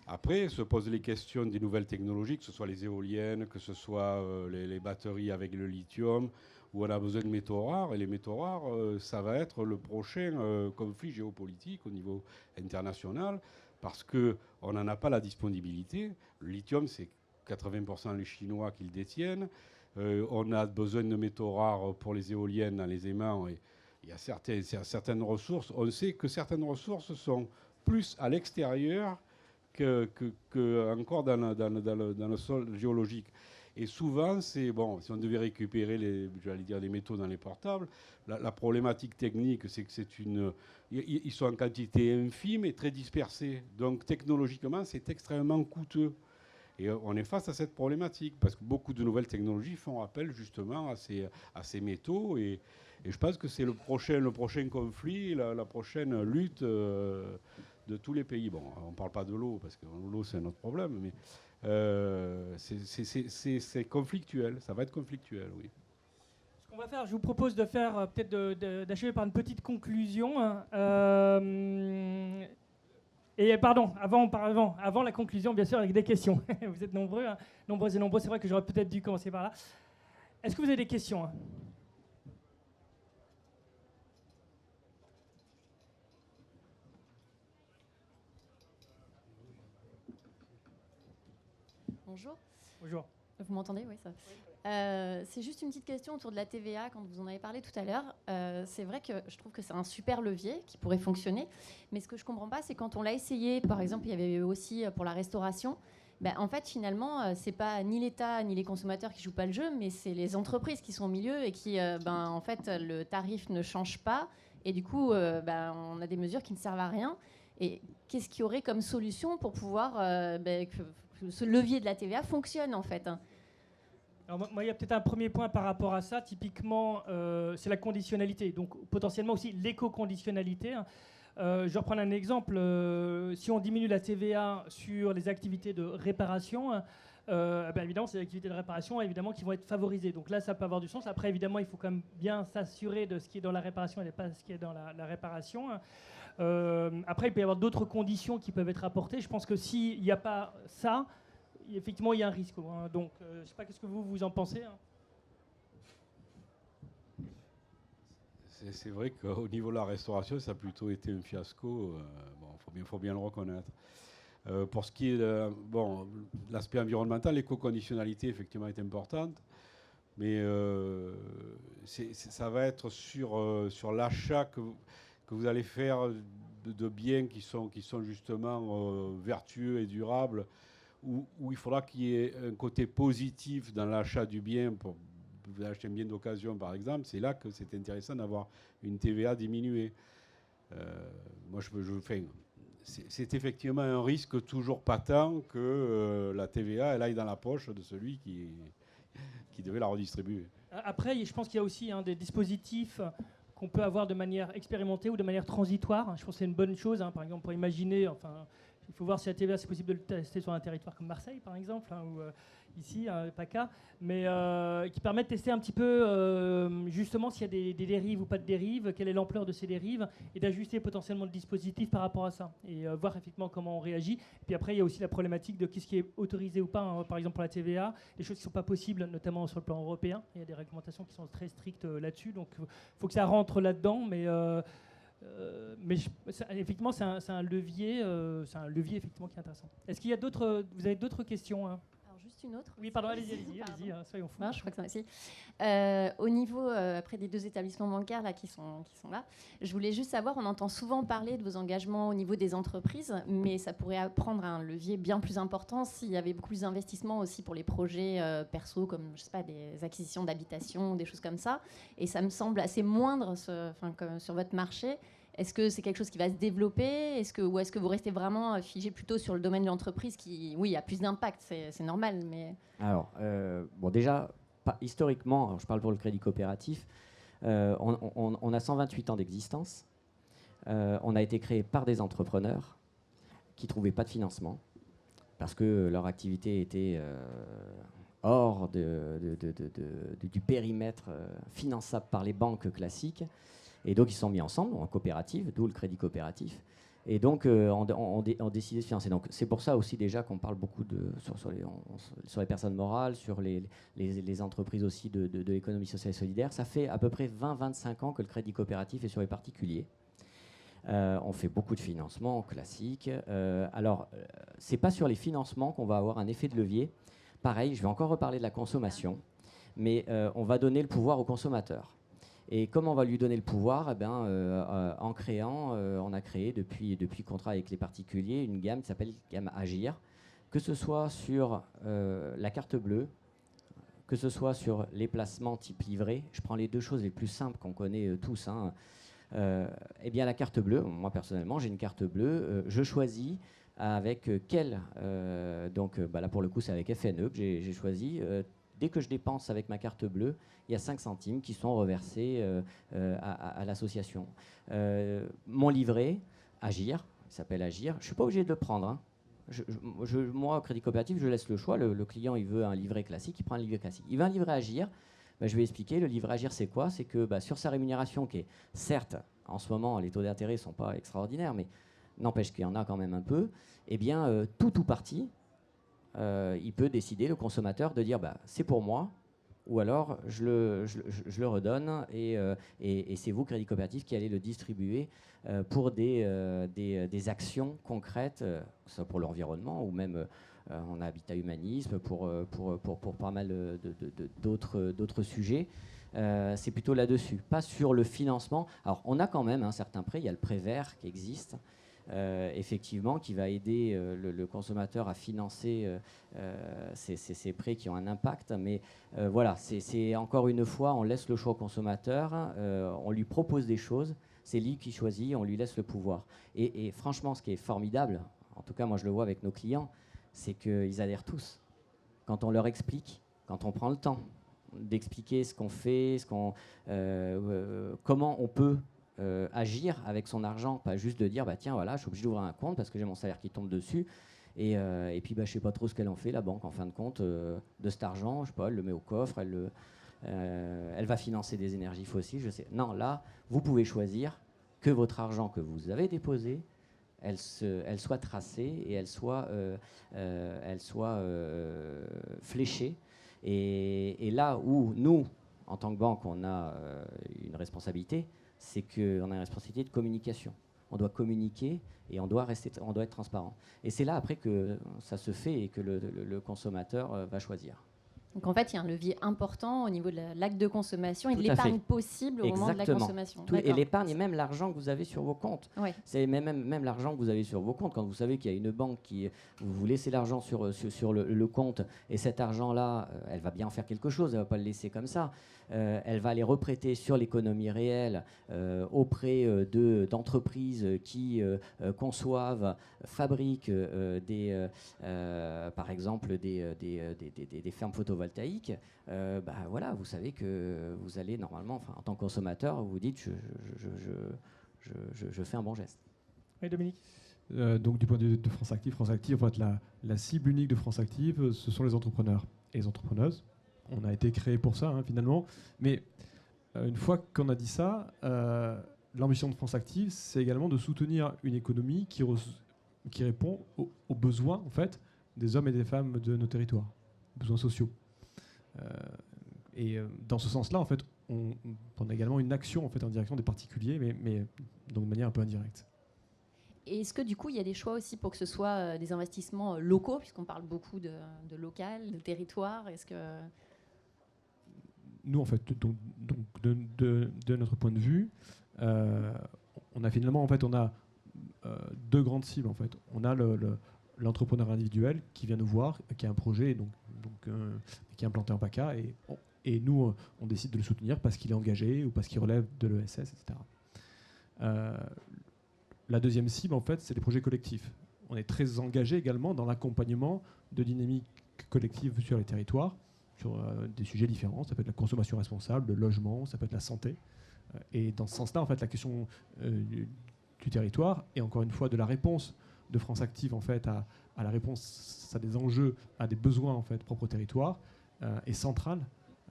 Après, se posent les questions des nouvelles technologies, que ce soit les éoliennes, que ce soit les batteries avec le lithium, où on a besoin de métaux rares. Et les métaux rares, ça va être le prochain conflit géopolitique au niveau international, parce qu'on n'en a pas la disponibilité. Le lithium, c'est 80% les Chinois qui le détiennent. On a besoin de métaux rares pour les éoliennes dans les aimants. Et il y a certaines ressources. On sait que certaines ressources sont plus à l'extérieur que encore dans le sol géologique. Et souvent, si on devait récupérer les métaux dans les portables, la problématique technique, c'est que ils sont en quantité infime et très dispersés. Donc technologiquement, c'est extrêmement coûteux. Et on est face à cette problématique, parce que beaucoup de nouvelles technologies font appel justement à ces métaux. Et je pense que c'est le prochain conflit, la prochaine lutte de tous les pays. Bon, on ne parle pas de l'eau, parce que l'eau, c'est un autre problème, mais c'est conflictuel. Ça va être conflictuel, oui. Ce qu'on va faire, je vous propose de faire peut-être d'achever par une petite conclusion. Et pardon, avant la conclusion, bien sûr, avec des questions. Vous êtes nombreux, hein, nombreuses et nombreux. C'est vrai que j'aurais peut-être dû commencer par là. Est-ce que vous avez des questions, hein? Bonjour. Bonjour. Vous m'entendez? Oui, ça. C'est juste une petite question autour de la TVA, quand vous en avez parlé tout à l'heure. C'est vrai que je trouve que c'est un super levier qui pourrait fonctionner, mais ce que je ne comprends pas, c'est quand on l'a essayé, par exemple, il y avait aussi pour la restauration, en fait, finalement, c'est pas ni l'État ni les consommateurs qui jouent pas le jeu, mais c'est les entreprises qui sont au milieu et qui, en fait, le tarif ne change pas, et du coup, on a des mesures qui ne servent à rien. Et qu'est-ce qu'il y aurait comme solution pour pouvoir ce levier de la TVA fonctionne en fait. Alors moi, il y a peut-être un premier point par rapport à ça. Typiquement, c'est la conditionnalité. Donc, potentiellement aussi l'éco-conditionnalité. Je vais reprendre un exemple. Si on diminue la TVA sur les activités de réparation, évidemment, c'est les activités de réparation évidemment, qui vont être favorisées. Donc là, ça peut avoir du sens. Après, évidemment, il faut quand même bien s'assurer de ce qui est dans la réparation et pas ce qui est dans la réparation. Après, il peut y avoir d'autres conditions qui peuvent être apportées. Je pense que s'il n'y a pas ça, effectivement, il y a un risque. Donc, je ne sais pas qu'est-ce que vous en pensez. C'est vrai qu'au niveau de la restauration, ça a plutôt été un fiasco. Faut bien le reconnaître. Pour ce qui est de l'aspect environnemental, l'éco-conditionnalité, effectivement, est importante. Mais ça va être sur l'achat que vous allez faire de biens qui sont justement vertueux et durables, où il faudra qu'il y ait un côté positif dans l'achat du bien. Pour vous achetez un bien d'occasion, par exemple, c'est là que c'est intéressant d'avoir une TVA diminuée. Moi, c'est effectivement un risque toujours patent que la TVA elle aille dans la poche de celui qui devait la redistribuer. Après, je pense qu'il y a aussi des dispositifs qu'on peut avoir de manière expérimentée ou de manière transitoire. Je pense que c'est une bonne chose. Par exemple, pour imaginer, il faut voir si la TVA, c'est possible de le tester sur un territoire comme Marseille, par exemple, ou ici, PACA, mais qui permet de tester un petit peu justement s'il y a des dérives ou pas de dérives, quelle est l'ampleur de ces dérives, et d'ajuster potentiellement le dispositif par rapport à ça, et voir effectivement comment on réagit. Et puis après, il y a aussi la problématique de qu'est-ce qui est autorisé ou pas, par exemple pour la TVA, des choses qui ne sont pas possibles, notamment sur le plan européen. Il y a des réglementations qui sont très strictes là-dessus, donc il faut que ça rentre là-dedans, mais effectivement, c'est un levier effectivement qui est intéressant. Est-ce qu'il y a vous avez d'autres questions Alors juste une autre. Oui, pardon, allez-y, soyons fous. Non, je crois que c'est au niveau après des deux établissements bancaires là qui sont là, je voulais juste savoir, on entend souvent parler de vos engagements au niveau des entreprises, mais ça pourrait prendre un levier bien plus important s'il y avait beaucoup plus d'investissements aussi pour les projets perso, comme je sais pas, des acquisitions d'habitation, des choses comme ça. Et ça me semble assez moindre sur votre marché. Est-ce que c'est quelque chose qui va se développer, ou est-ce que vous restez vraiment figé plutôt sur le domaine de l'entreprise qui, oui, a plus d'impact, c'est normal, mais... Alors, déjà, historiquement, je parle pour le crédit coopératif, on a 128 ans d'existence. On a été créé par des entrepreneurs qui ne trouvaient pas de financement parce que leur activité était hors du périmètre finançable par les banques classiques. Et donc, ils se sont mis ensemble en coopérative, d'où le crédit coopératif. Et donc, on décidé de financer. Donc, c'est pour ça aussi déjà qu'on parle beaucoup sur les personnes morales, sur les entreprises aussi de l'économie sociale et solidaire. Ça fait à peu près 20-25 ans que le crédit coopératif est sur les particuliers. On fait beaucoup de financements classiques. C'est pas sur les financements qu'on va avoir un effet de levier. Pareil, je vais encore reparler de la consommation, mais on va donner le pouvoir au consommateur. Et comment on va lui donner le pouvoir ? En créant, on a créé depuis le contrat avec les particuliers une gamme qui s'appelle gamme Agir, que ce soit sur la carte bleue, que ce soit sur les placements type livret. Je prends les deux choses les plus simples qu'on connaît tous. La carte bleue, moi personnellement, j'ai une carte bleue. Je choisis avec quelle, là pour le coup c'est avec FNE que j'ai choisi. Dès que je dépense avec ma carte bleue, il y a 5 centimes qui sont reversés à l'association. Mon livret, Agir, il s'appelle Agir, je ne suis pas obligé de le prendre. Moi, au crédit coopératif, je laisse le choix. Le client, il veut un livret classique, il prend un livret classique. Il veut un livret Agir, je vais expliquer. Le livret Agir, c'est quoi ? C'est que sur sa rémunération, qui est certes, en ce moment, les taux d'intérêt ne sont pas extraordinaires, mais n'empêche qu'il y en a quand même un peu, tout ou partie, il peut décider, le consommateur, de dire c'est pour moi, ou alors je le redonne et c'est vous, Crédit Coopératif, qui allez le distribuer pour des actions concrètes, soit pour l'environnement ou même en habitat humanisme, pour pas mal d'autres sujets. C'est plutôt là-dessus, pas sur le financement. Alors on a quand même un certain prêt, il y a le prêt vert qui existe. Effectivement, qui va aider le consommateur à financer ces prêts qui ont un impact. Mais c'est encore une fois, on laisse le choix au consommateur, on lui propose des choses, c'est lui qui choisit, on lui laisse le pouvoir. Et franchement, ce qui est formidable, en tout cas moi je le vois avec nos clients, c'est qu'ils adhèrent tous. Quand on leur explique, quand on prend le temps d'expliquer ce qu'on fait, comment on peut agir avec son argent, pas juste de dire bah, tiens voilà, je suis obligé d'ouvrir un compte parce que j'ai mon salaire qui tombe dessus et puis bah, je sais pas trop ce qu'elle en fait la banque en fin de compte de cet argent, je sais pas, elle le met au coffre, elle va financer des énergies fossiles, je sais. Non, là vous pouvez choisir que votre argent que vous avez déposé, elle soit tracée et elle soit fléchée. Et là où nous, en tant que banque, on a une responsabilité, c'est qu'on a une responsabilité de communication. On doit communiquer et on doit être transparent. Et c'est là après que ça se fait et que le consommateur va choisir. Donc en fait, il y a un levier important au niveau de l'acte de consommation et de Tout à fait. l'épargne possible au moment de la consommation. Et l'épargne et même l'argent que vous avez sur vos comptes. Ouais. C'est même l'argent que vous avez sur vos comptes. Quand vous savez qu'il y a une banque qui vous laissez l'argent sur le compte et cet argent-là, elle va bien en faire quelque chose, elle ne va pas le laisser comme ça. Elle va les reprêter sur l'économie réelle auprès d'entreprises qui conçoivent, fabriquent par exemple des fermes photovoltaïques. Voilà, vous savez que vous allez normalement, en tant que consommateur, vous dites je fais un bon geste. Oui, Dominique. Donc du point de vue de France Active, en fait, la cible unique de France Active, ce sont les entrepreneurs et les entrepreneuses. On a été créé pour ça, finalement. Mais une fois qu'on a dit ça, l'ambition de France Active, c'est également de soutenir une économie qui répond aux besoins, en fait, des hommes et des femmes de nos territoires, besoins sociaux. Dans ce sens-là, en fait, on a également une action en direction des particuliers, mais donc de manière un peu indirecte. Et est-ce que du coup, il y a des choix aussi pour que ce soit des investissements locaux, puisqu'on parle beaucoup de local, de territoire? Est-ce que... Nous, en fait, donc de notre point de vue, on a finalement, on a deux grandes cibles. En fait, on a l'entrepreneur individuel qui vient nous voir, qui a un projet, qui est implanté en PACA, et nous, on décide de le soutenir parce qu'il est engagé ou parce qu'il relève de l'ESS, etc. La deuxième cible, en fait, c'est les projets collectifs. On est très engagé également dans l'accompagnement de dynamiques collectives sur les territoires, sur des sujets différents. Ça peut être la consommation responsable, le logement, ça peut être la santé. Et dans ce sens-là, en fait, la question du territoire, et encore une fois de la réponse de France Active en fait, à la réponse à des enjeux, à des besoins en fait, propres au territoire, est centrale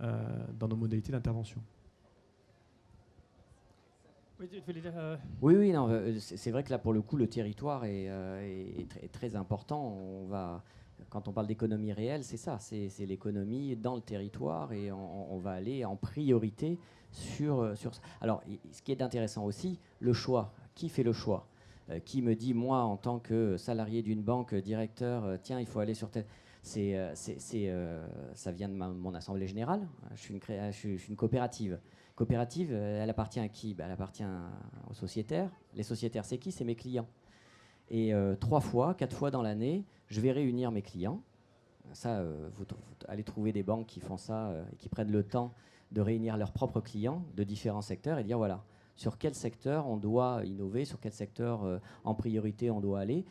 dans nos modalités d'intervention. Oui, non, c'est vrai que là, pour le coup, le territoire est très important. Quand on parle d'économie réelle, c'est ça, c'est l'économie dans le territoire et on va aller en priorité sur ça. Alors, ce qui est intéressant aussi, le choix. Qui fait le choix ? Qui me dit, moi, en tant que salarié d'une banque, directeur, tiens, il faut aller sur tel... ça vient de mon assemblée générale. Je suis une coopérative. Coopérative, elle appartient à qui ? Elle appartient aux sociétaires. Les sociétaires, c'est qui ? C'est mes clients. Et 3 fois, 4 fois dans l'année, je vais réunir mes clients. Ça, vous allez trouver des banques qui font ça et qui prennent le temps de réunir leurs propres clients de différents secteurs et dire voilà, sur quel secteur on doit innover, sur quel secteur en priorité on doit aller.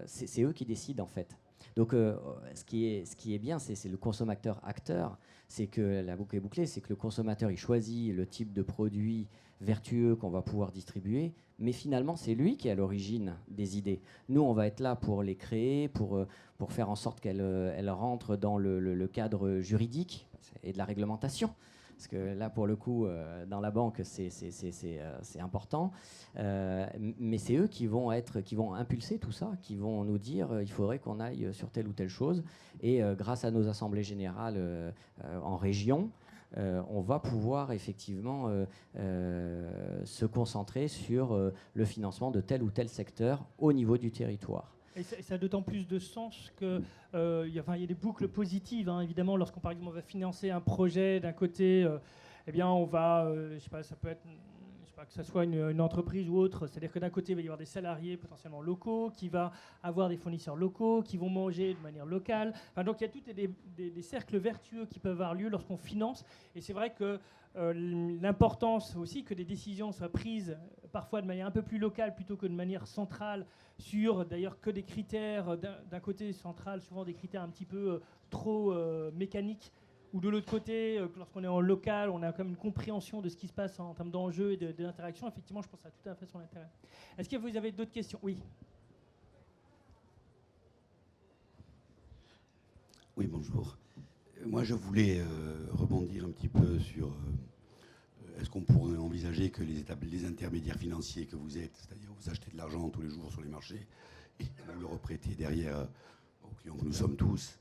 C'est eux qui décident en fait. Donc ce qui est bien, c'est le consommateur-acteur. C'est que la boucle est bouclée, c'est que le consommateur il choisit le type de produit vertueux qu'on va pouvoir distribuer, mais finalement c'est lui qui est à l'origine des idées. Nous on va être là pour les créer, pour faire en sorte qu'elles rentrent dans le cadre juridique et de la réglementation. Parce que là, pour le coup, dans la banque, c'est important. Mais c'est eux qui vont impulser tout ça, qui vont nous dire il faudrait qu'on aille sur telle ou telle chose. Et grâce à nos assemblées générales en région, on va pouvoir effectivement se concentrer sur le financement de tel ou tel secteur au niveau du territoire. Et ça a d'autant plus de sens qu'il y a des boucles positives. Évidemment, lorsqu'on par exemple va financer un projet d'un côté, on va, je sais pas, ça peut être, que ce soit une entreprise ou autre, c'est-à-dire que d'un côté, il va y avoir des salariés potentiellement locaux, qui va avoir des fournisseurs locaux, qui vont manger de manière locale. Donc il y a tous des cercles vertueux qui peuvent avoir lieu lorsqu'on finance. Et c'est vrai que l'importance aussi que des décisions soient prises parfois de manière un peu plus locale plutôt que de manière centrale, sur d'ailleurs que des critères d'un côté central, souvent des critères un petit peu trop mécaniques, ou de l'autre côté, lorsqu'on est en local, on a comme une compréhension de ce qui se passe en termes d'enjeux et d'interaction. Effectivement, je pense que ça a tout à fait son intérêt. Est-ce que vous avez d'autres questions? Oui. Oui, bonjour. Moi, je voulais rebondir un petit peu sur... est-ce qu'on pourrait envisager que les intermédiaires financiers que vous êtes, c'est-à-dire vous achetez de l'argent tous les jours sur les marchés et vous le reprêtez derrière aux clients que nous sommes tous,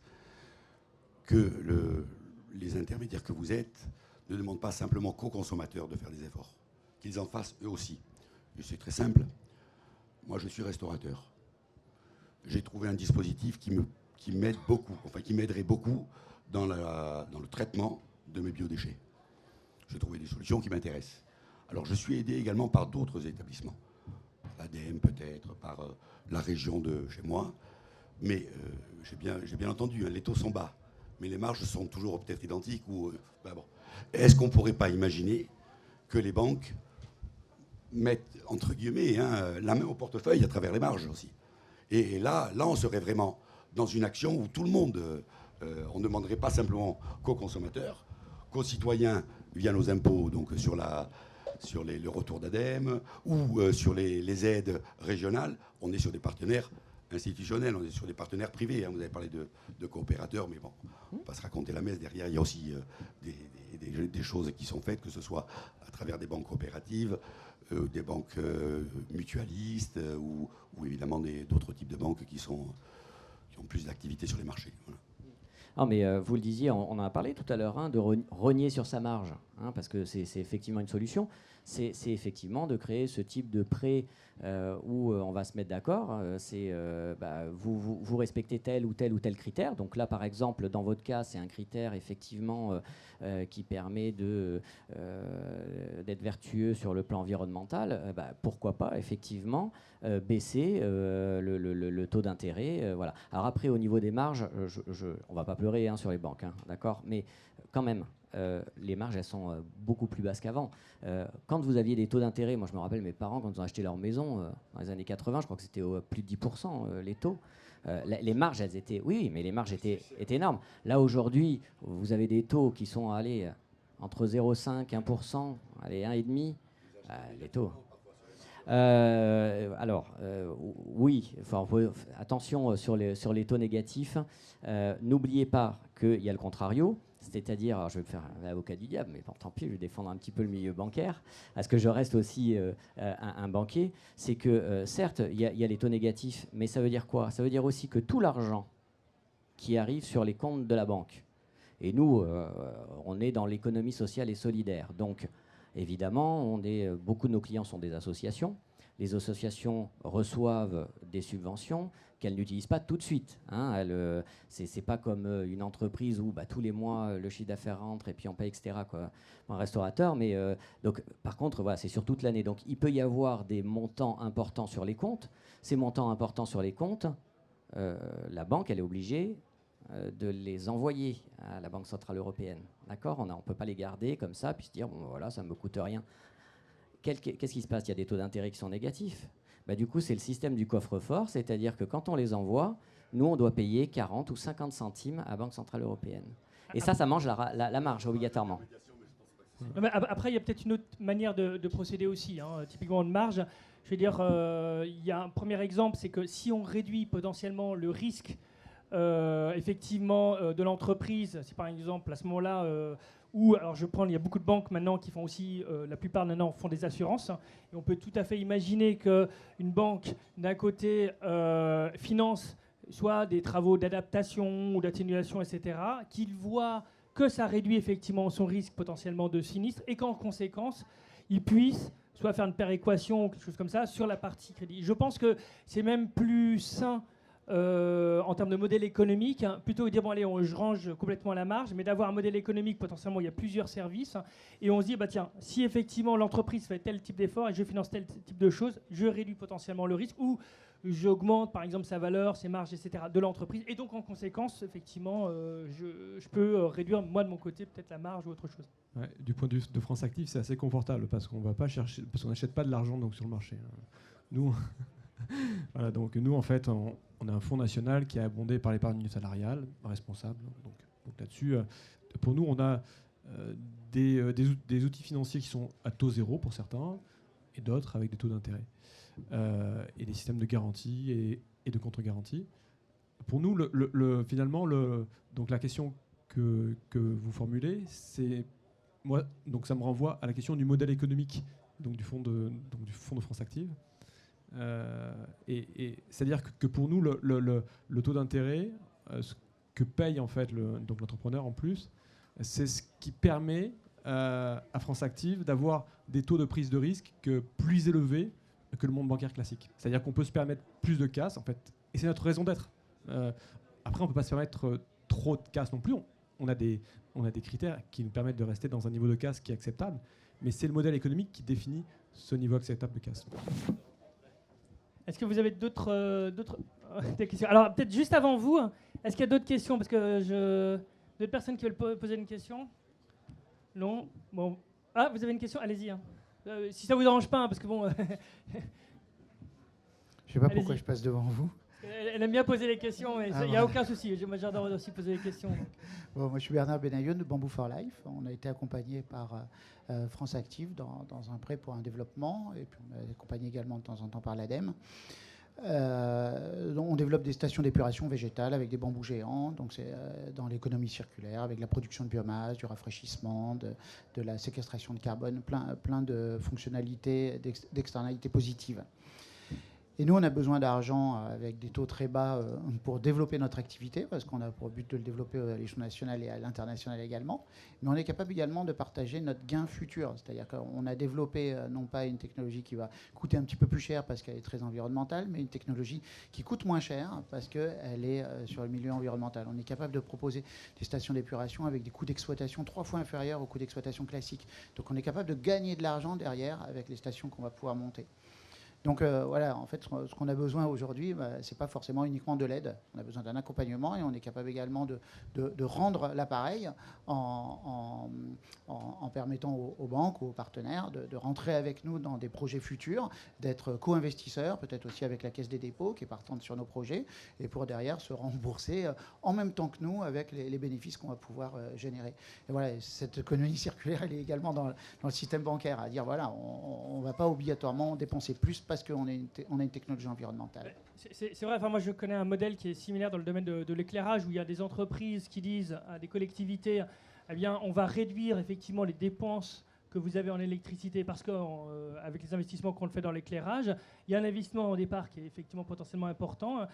que les intermédiaires que vous êtes ne demandent pas simplement qu'aux consommateurs de faire des efforts, qu'ils en fassent eux aussi. Et c'est très simple. Moi, je suis restaurateur. J'ai trouvé un dispositif qui m'aide beaucoup, enfin qui m'aiderait beaucoup dans le traitement de mes biodéchets. J'ai trouvé des solutions qui m'intéressent. Alors je suis aidé également par d'autres établissements, l'ADEME peut-être, par la région de chez moi, mais j'ai bien entendu, hein, les taux sont bas, mais les marges sont toujours peut-être identiques. Bon. Est-ce qu'on ne pourrait pas imaginer que les banques mettent, entre guillemets, hein, la main au portefeuille à travers les marges aussi? Et là, on serait vraiment dans une action où tout le monde, on ne demanderait pas simplement qu'aux consommateurs, qu'aux citoyens via nos impôts, donc sur le retour d'ADEME ou sur les aides régionales. On est sur des partenaires institutionnels, on est sur des partenaires privés. Hein. Vous avez parlé de coopérateurs, mais bon, on ne va pas se raconter la messe. Derrière, il y a aussi des choses qui sont faites, que ce soit à travers des banques coopératives, des banques mutualistes ou évidemment d'autres types de banques qui ont plus d'activité sur les marchés. Voilà. Non, mais vous le disiez, on en a parlé tout à l'heure, hein, de rogner sur sa marge, hein, parce que c'est effectivement une solution. C'est effectivement de créer ce type de prêt où on va se mettre d'accord. Vous respectez tel ou tel critère. Donc là, par exemple, dans votre cas, c'est un critère effectivement qui permet d'être vertueux sur le plan environnemental. Pourquoi pas, effectivement, baisser le taux d'intérêt. Voilà. Alors après, au niveau des marges, on ne va pas pleurer sur les banques, hein, d'accord, mais quand même, les marges, elles sont beaucoup plus basses qu'avant. Quand vous aviez des taux d'intérêt, moi je me rappelle mes parents, quand ils ont acheté leur maison dans les années 80, je crois que c'était plus de 10% les taux. Les marges, elles étaient... Oui, mais les marges étaient énormes. Là, aujourd'hui, vous avez des taux qui sont allés entre 0,5, 1%, allez, 1,5%. Les taux... oui, attention sur les taux négatifs. N'oubliez pas qu'il y a le contrario, c'est-à-dire, je vais me faire l'avocat du diable, mais bon, tant pis, je vais défendre un petit peu le milieu bancaire, parce que je reste aussi un banquier. C'est que, certes, il y a les taux négatifs, mais ça veut dire quoi? Ça veut dire aussi que tout l'argent qui arrive sur les comptes de la banque, et nous, on est dans l'économie sociale et solidaire, donc évidemment, beaucoup de nos clients sont des associations. Les associations reçoivent des subventions qu'elles n'utilisent pas tout de suite. Hein. C'est pas comme une entreprise où tous les mois le chiffre d'affaires rentre et puis on paye, etc. Quoi, un restaurateur. Mais donc, par contre, voilà, c'est sur toute l'année. Donc, il peut y avoir des montants importants sur les comptes. Ces montants importants sur les comptes, la banque, elle est obligée de les envoyer à la Banque Centrale Européenne. D'accord ? On ne peut pas les garder comme ça, puis se dire, bon, voilà, ça ne me coûte rien. Qu'est-ce qui se passe? Il y a des taux d'intérêt qui sont négatifs. Du coup, c'est le système du coffre-fort, c'est-à-dire que quand on les envoie, nous, on doit payer 40 ou 50 centimes à la Banque Centrale Européenne. Et ça mange la marge, obligatoirement. Non, mais après, il y a peut-être une autre manière de procéder aussi. Hein. Typiquement, de marge, je veux dire, il y a un premier exemple, c'est que si on réduit potentiellement le risque effectivement de l'entreprise, si par exemple à ce moment-là, alors il y a beaucoup de banques maintenant qui font aussi, la plupart maintenant font des assurances, hein, et on peut tout à fait imaginer qu'une banque d'un côté finance soit des travaux d'adaptation ou d'atténuation, etc., qu'il voit que ça réduit effectivement son risque potentiellement de sinistre et qu'en conséquence, il puisse soit faire une péréquation ou quelque chose comme ça sur la partie crédit. Je pense que c'est même plus sain en termes de modèle économique, hein, plutôt que de dire bon allez, je range complètement la marge, mais d'avoir un modèle économique, potentiellement il y a plusieurs services, hein, et on se dit tiens, si effectivement l'entreprise fait tel type d'effort et je finance tel type de choses, je réduis potentiellement le risque, ou j'augmente par exemple sa valeur, ses marges, etc. de l'entreprise. Et donc en conséquence, effectivement, je peux réduire moi de mon côté peut-être la marge ou autre chose. Ouais, du point de vue de France Active, c'est assez confortable parce qu'on va pas chercher, parce qu'on n'achète pas de l'argent donc sur le marché. Nous, voilà, donc nous en fait, on a un fonds national qui est abondé par l'épargne salariale responsable. Donc là-dessus, pour nous, on a des outils financiers qui sont à taux zéro pour certains et d'autres avec des taux d'intérêt et des systèmes de garantie et de contre-garantie. Pour nous, finalement, donc la question que vous formulez, c'est moi, donc ça me renvoie à la question du modèle économique donc du fonds de France Active. Et c'est-à-dire que pour nous, le taux d'intérêt, ce que paye en fait donc l'entrepreneur en plus, c'est ce qui permet à France Active d'avoir des taux de prise de risque plus élevés que le monde bancaire classique. C'est-à-dire qu'on peut se permettre plus de casse, en fait, et c'est notre raison d'être. Après, on ne peut pas se permettre trop de casse non plus. On a des critères qui nous permettent de rester dans un niveau de casse qui est acceptable, mais c'est le modèle économique qui définit ce niveau acceptable de casse. Est-ce que vous avez d'autres questions? Alors, peut-être juste avant vous, est-ce qu'il y a d'autres questions? Parce que d'autres personnes qui veulent poser une question? Non? Bon. Ah, vous avez une question? Allez-y. Si ça ne vous dérange pas, parce que bon... Je ne sais pas pourquoi je passe devant vous. Elle aime bien poser les questions, mais il n'y a aucun souci. Moi, j'adore aussi poser les questions. Bon, moi, je suis Bernard Benayoun de Bamboo for Life. On a été accompagné par France Active dans un prêt pour un développement, et puis on est accompagné également de temps en temps par l'ADEME. On développe des stations d'épuration végétale avec des bambous géants, donc c'est dans l'économie circulaire, avec la production de biomasse, du rafraîchissement, de la séquestration de carbone, plein de fonctionnalités, d'externalités positives. Et nous, on a besoin d'argent avec des taux très bas pour développer notre activité, parce qu'on a pour but de le développer à l'échelle nationale et à l'international également. Mais on est capable également de partager notre gain futur. C'est-à-dire qu'on a développé non pas une technologie qui va coûter un petit peu plus cher parce qu'elle est très environnementale, mais une technologie qui coûte moins cher parce qu'elle est sur le milieu environnemental. On est capable de proposer des stations d'épuration avec des coûts d'exploitation 3 fois inférieurs aux coûts d'exploitation classiques. Donc on est capable de gagner de l'argent derrière avec les stations qu'on va pouvoir monter. Donc voilà, en fait, ce qu'on a besoin aujourd'hui, ce n'est pas forcément uniquement de l'aide. On a besoin d'un accompagnement et on est capable également de rendre l'appareil en permettant aux banques ou aux partenaires de rentrer avec nous dans des projets futurs, d'être co-investisseurs, peut-être aussi avec la Caisse des dépôts qui est partante sur nos projets, et pour derrière se rembourser en même temps que nous avec les bénéfices qu'on va pouvoir générer. Et voilà, cette économie circulaire, elle est également dans le système bancaire, à dire voilà, on ne va pas obligatoirement dépenser plus parce qu'on a une technologie environnementale. C'est vrai, enfin, moi je connais un modèle qui est similaire dans le domaine de l'éclairage, où il y a des entreprises qui disent à des collectivités, eh bien, on va réduire effectivement les dépenses que vous avez en électricité parce qu'avec les investissements qu'on fait dans l'éclairage, il y a un investissement au départ qui est effectivement potentiellement important.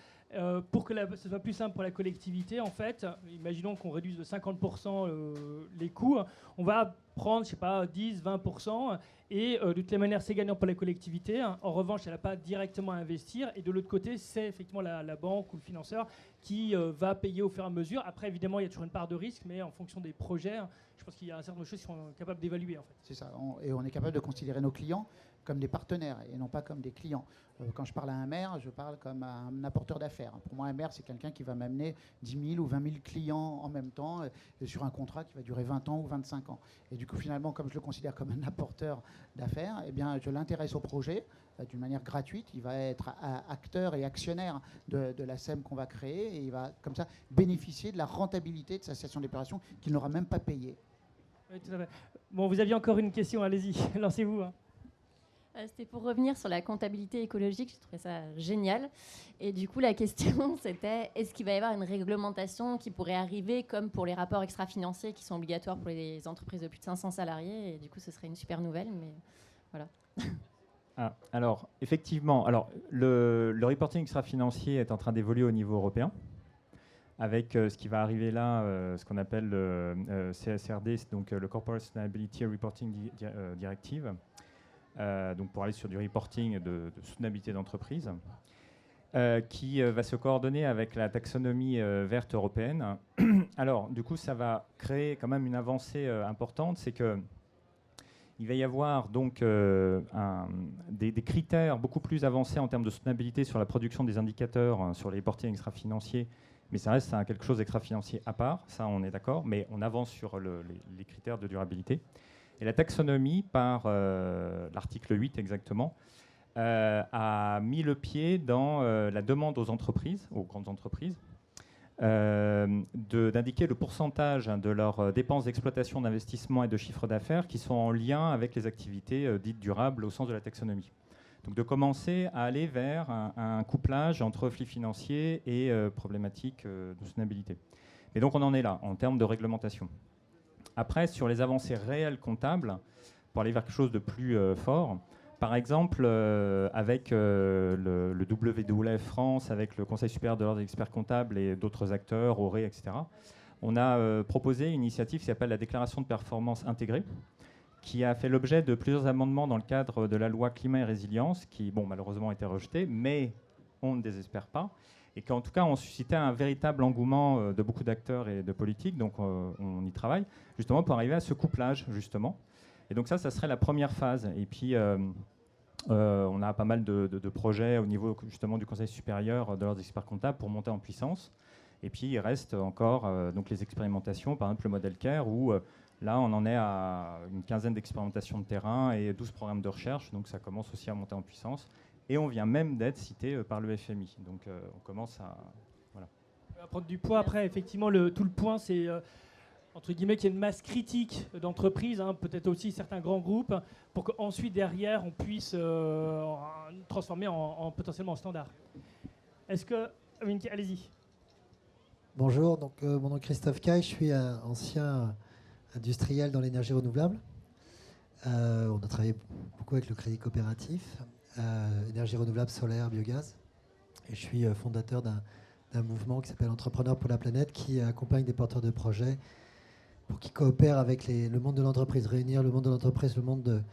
Pour que ce soit plus simple pour la collectivité, en fait, imaginons qu'on réduise de 50% les coûts, on va prendre, je sais pas, 10, 20%, et de toutes les manières, c'est gagnant pour la collectivité. En revanche, elle n'a pas directement à investir, et de l'autre côté, c'est effectivement la banque ou le financeur qui va payer au fur et à mesure. Après, évidemment, il y a toujours une part de risque, mais en fonction des projets, je pense qu'il y a certaines choses qui sont capables d'évaluer, en fait. C'est ça, et on est capable de considérer nos clients comme des partenaires et non pas comme des clients. Quand je parle à un maire, je parle comme à un apporteur d'affaires. Pour moi, un maire, c'est quelqu'un qui va m'amener 10 000 ou 20 000 clients en même temps sur un contrat qui va durer 20 ans ou 25 ans. Et du coup, finalement, comme je le considère comme un apporteur d'affaires, eh bien, je l'intéresse au projet d'une manière gratuite. Il va être acteur et actionnaire de la SEM qu'on va créer et il va, comme ça, bénéficier de la rentabilité de sa station d'opération qu'il n'aura même pas payée. Oui, tout à fait. Bon, vous aviez encore une question, allez-y, lancez-vous. C'était pour revenir sur la comptabilité écologique, j'ai trouvé ça génial. Et du coup, la question, c'était est-ce qu'il va y avoir une réglementation qui pourrait arriver comme pour les rapports extra-financiers qui sont obligatoires pour les entreprises de plus de 500 salariés? Et du coup, ce serait une super nouvelle, mais voilà. Alors, effectivement, le reporting extra-financier est en train d'évoluer au niveau européen, avec ce qui va arriver là, ce qu'on appelle le CSRD, donc le Corporate Sustainability Reporting Directive, donc pour aller sur du reporting de soutenabilité d'entreprise, qui va se coordonner avec la taxonomie verte européenne. Alors, du coup, ça va créer quand même une avancée importante, c'est que Il va y avoir donc des critères beaucoup plus avancés en termes de soutenabilité sur la production des indicateurs, sur les reporting extra-financiers, mais ça reste quelque chose d'extra-financier à part, ça on est d'accord, mais on avance sur les critères de durabilité. Et la taxonomie, par l'article 8 exactement, a mis le pied dans la demande aux entreprises, aux grandes entreprises, d'indiquer le pourcentage de leurs dépenses d'exploitation, d'investissement et de chiffre d'affaires qui sont en lien avec les activités dites durables au sens de la taxonomie. Donc de commencer à aller vers un couplage entre flux financiers et problématiques de soutenabilité. Et donc on en est là, en termes de réglementation. Après, sur les avancées réelles comptables, pour aller vers quelque chose de plus fort, par exemple, avec le WWF France, avec le Conseil supérieur de l'ordre des experts comptables et d'autres acteurs, ORE, etc., on a proposé une initiative qui s'appelle la déclaration de performance intégrée, qui a fait l'objet de plusieurs amendements dans le cadre de la loi climat et résilience, qui, bon, malheureusement, a été rejetée, mais on ne désespère pas, et qui, en tout cas, ont suscité un véritable engouement de beaucoup d'acteurs et de politiques, donc on y travaille, justement, pour arriver à ce couplage, justement. Et donc ça serait la première phase. Et puis, on a pas mal de projets au niveau, justement, du Conseil supérieur de l'ordre des experts comptables pour monter en puissance. Et puis, il reste encore donc les expérimentations, par exemple le modèle CARE, où là, on en est à une quinzaine d'expérimentations de terrain et 12 programmes de recherche. Donc, ça commence aussi à monter en puissance. Et on vient même d'être cité par le FMI. Donc, on commence à... Voilà. On va prendre du poids après. Effectivement, tout le point, c'est... entre guillemets, qu'il y ait une masse critique d'entreprises, hein, peut-être aussi certains grands groupes, pour qu'ensuite, derrière, on puisse transformer potentiellement en standard. Est-ce que... Allez-y. Bonjour, donc, mon nom est Christophe Caille, je suis un ancien industriel dans l'énergie renouvelable. On a travaillé beaucoup avec le Crédit Coopératif, énergie renouvelable, solaire, biogaz. Et je suis fondateur d'un mouvement qui s'appelle Entrepreneurs pour la planète, qui accompagne des porteurs de projets pour qu'ils coopèrent avec le monde de l'entreprise, réunir le monde de l'entreprise, le monde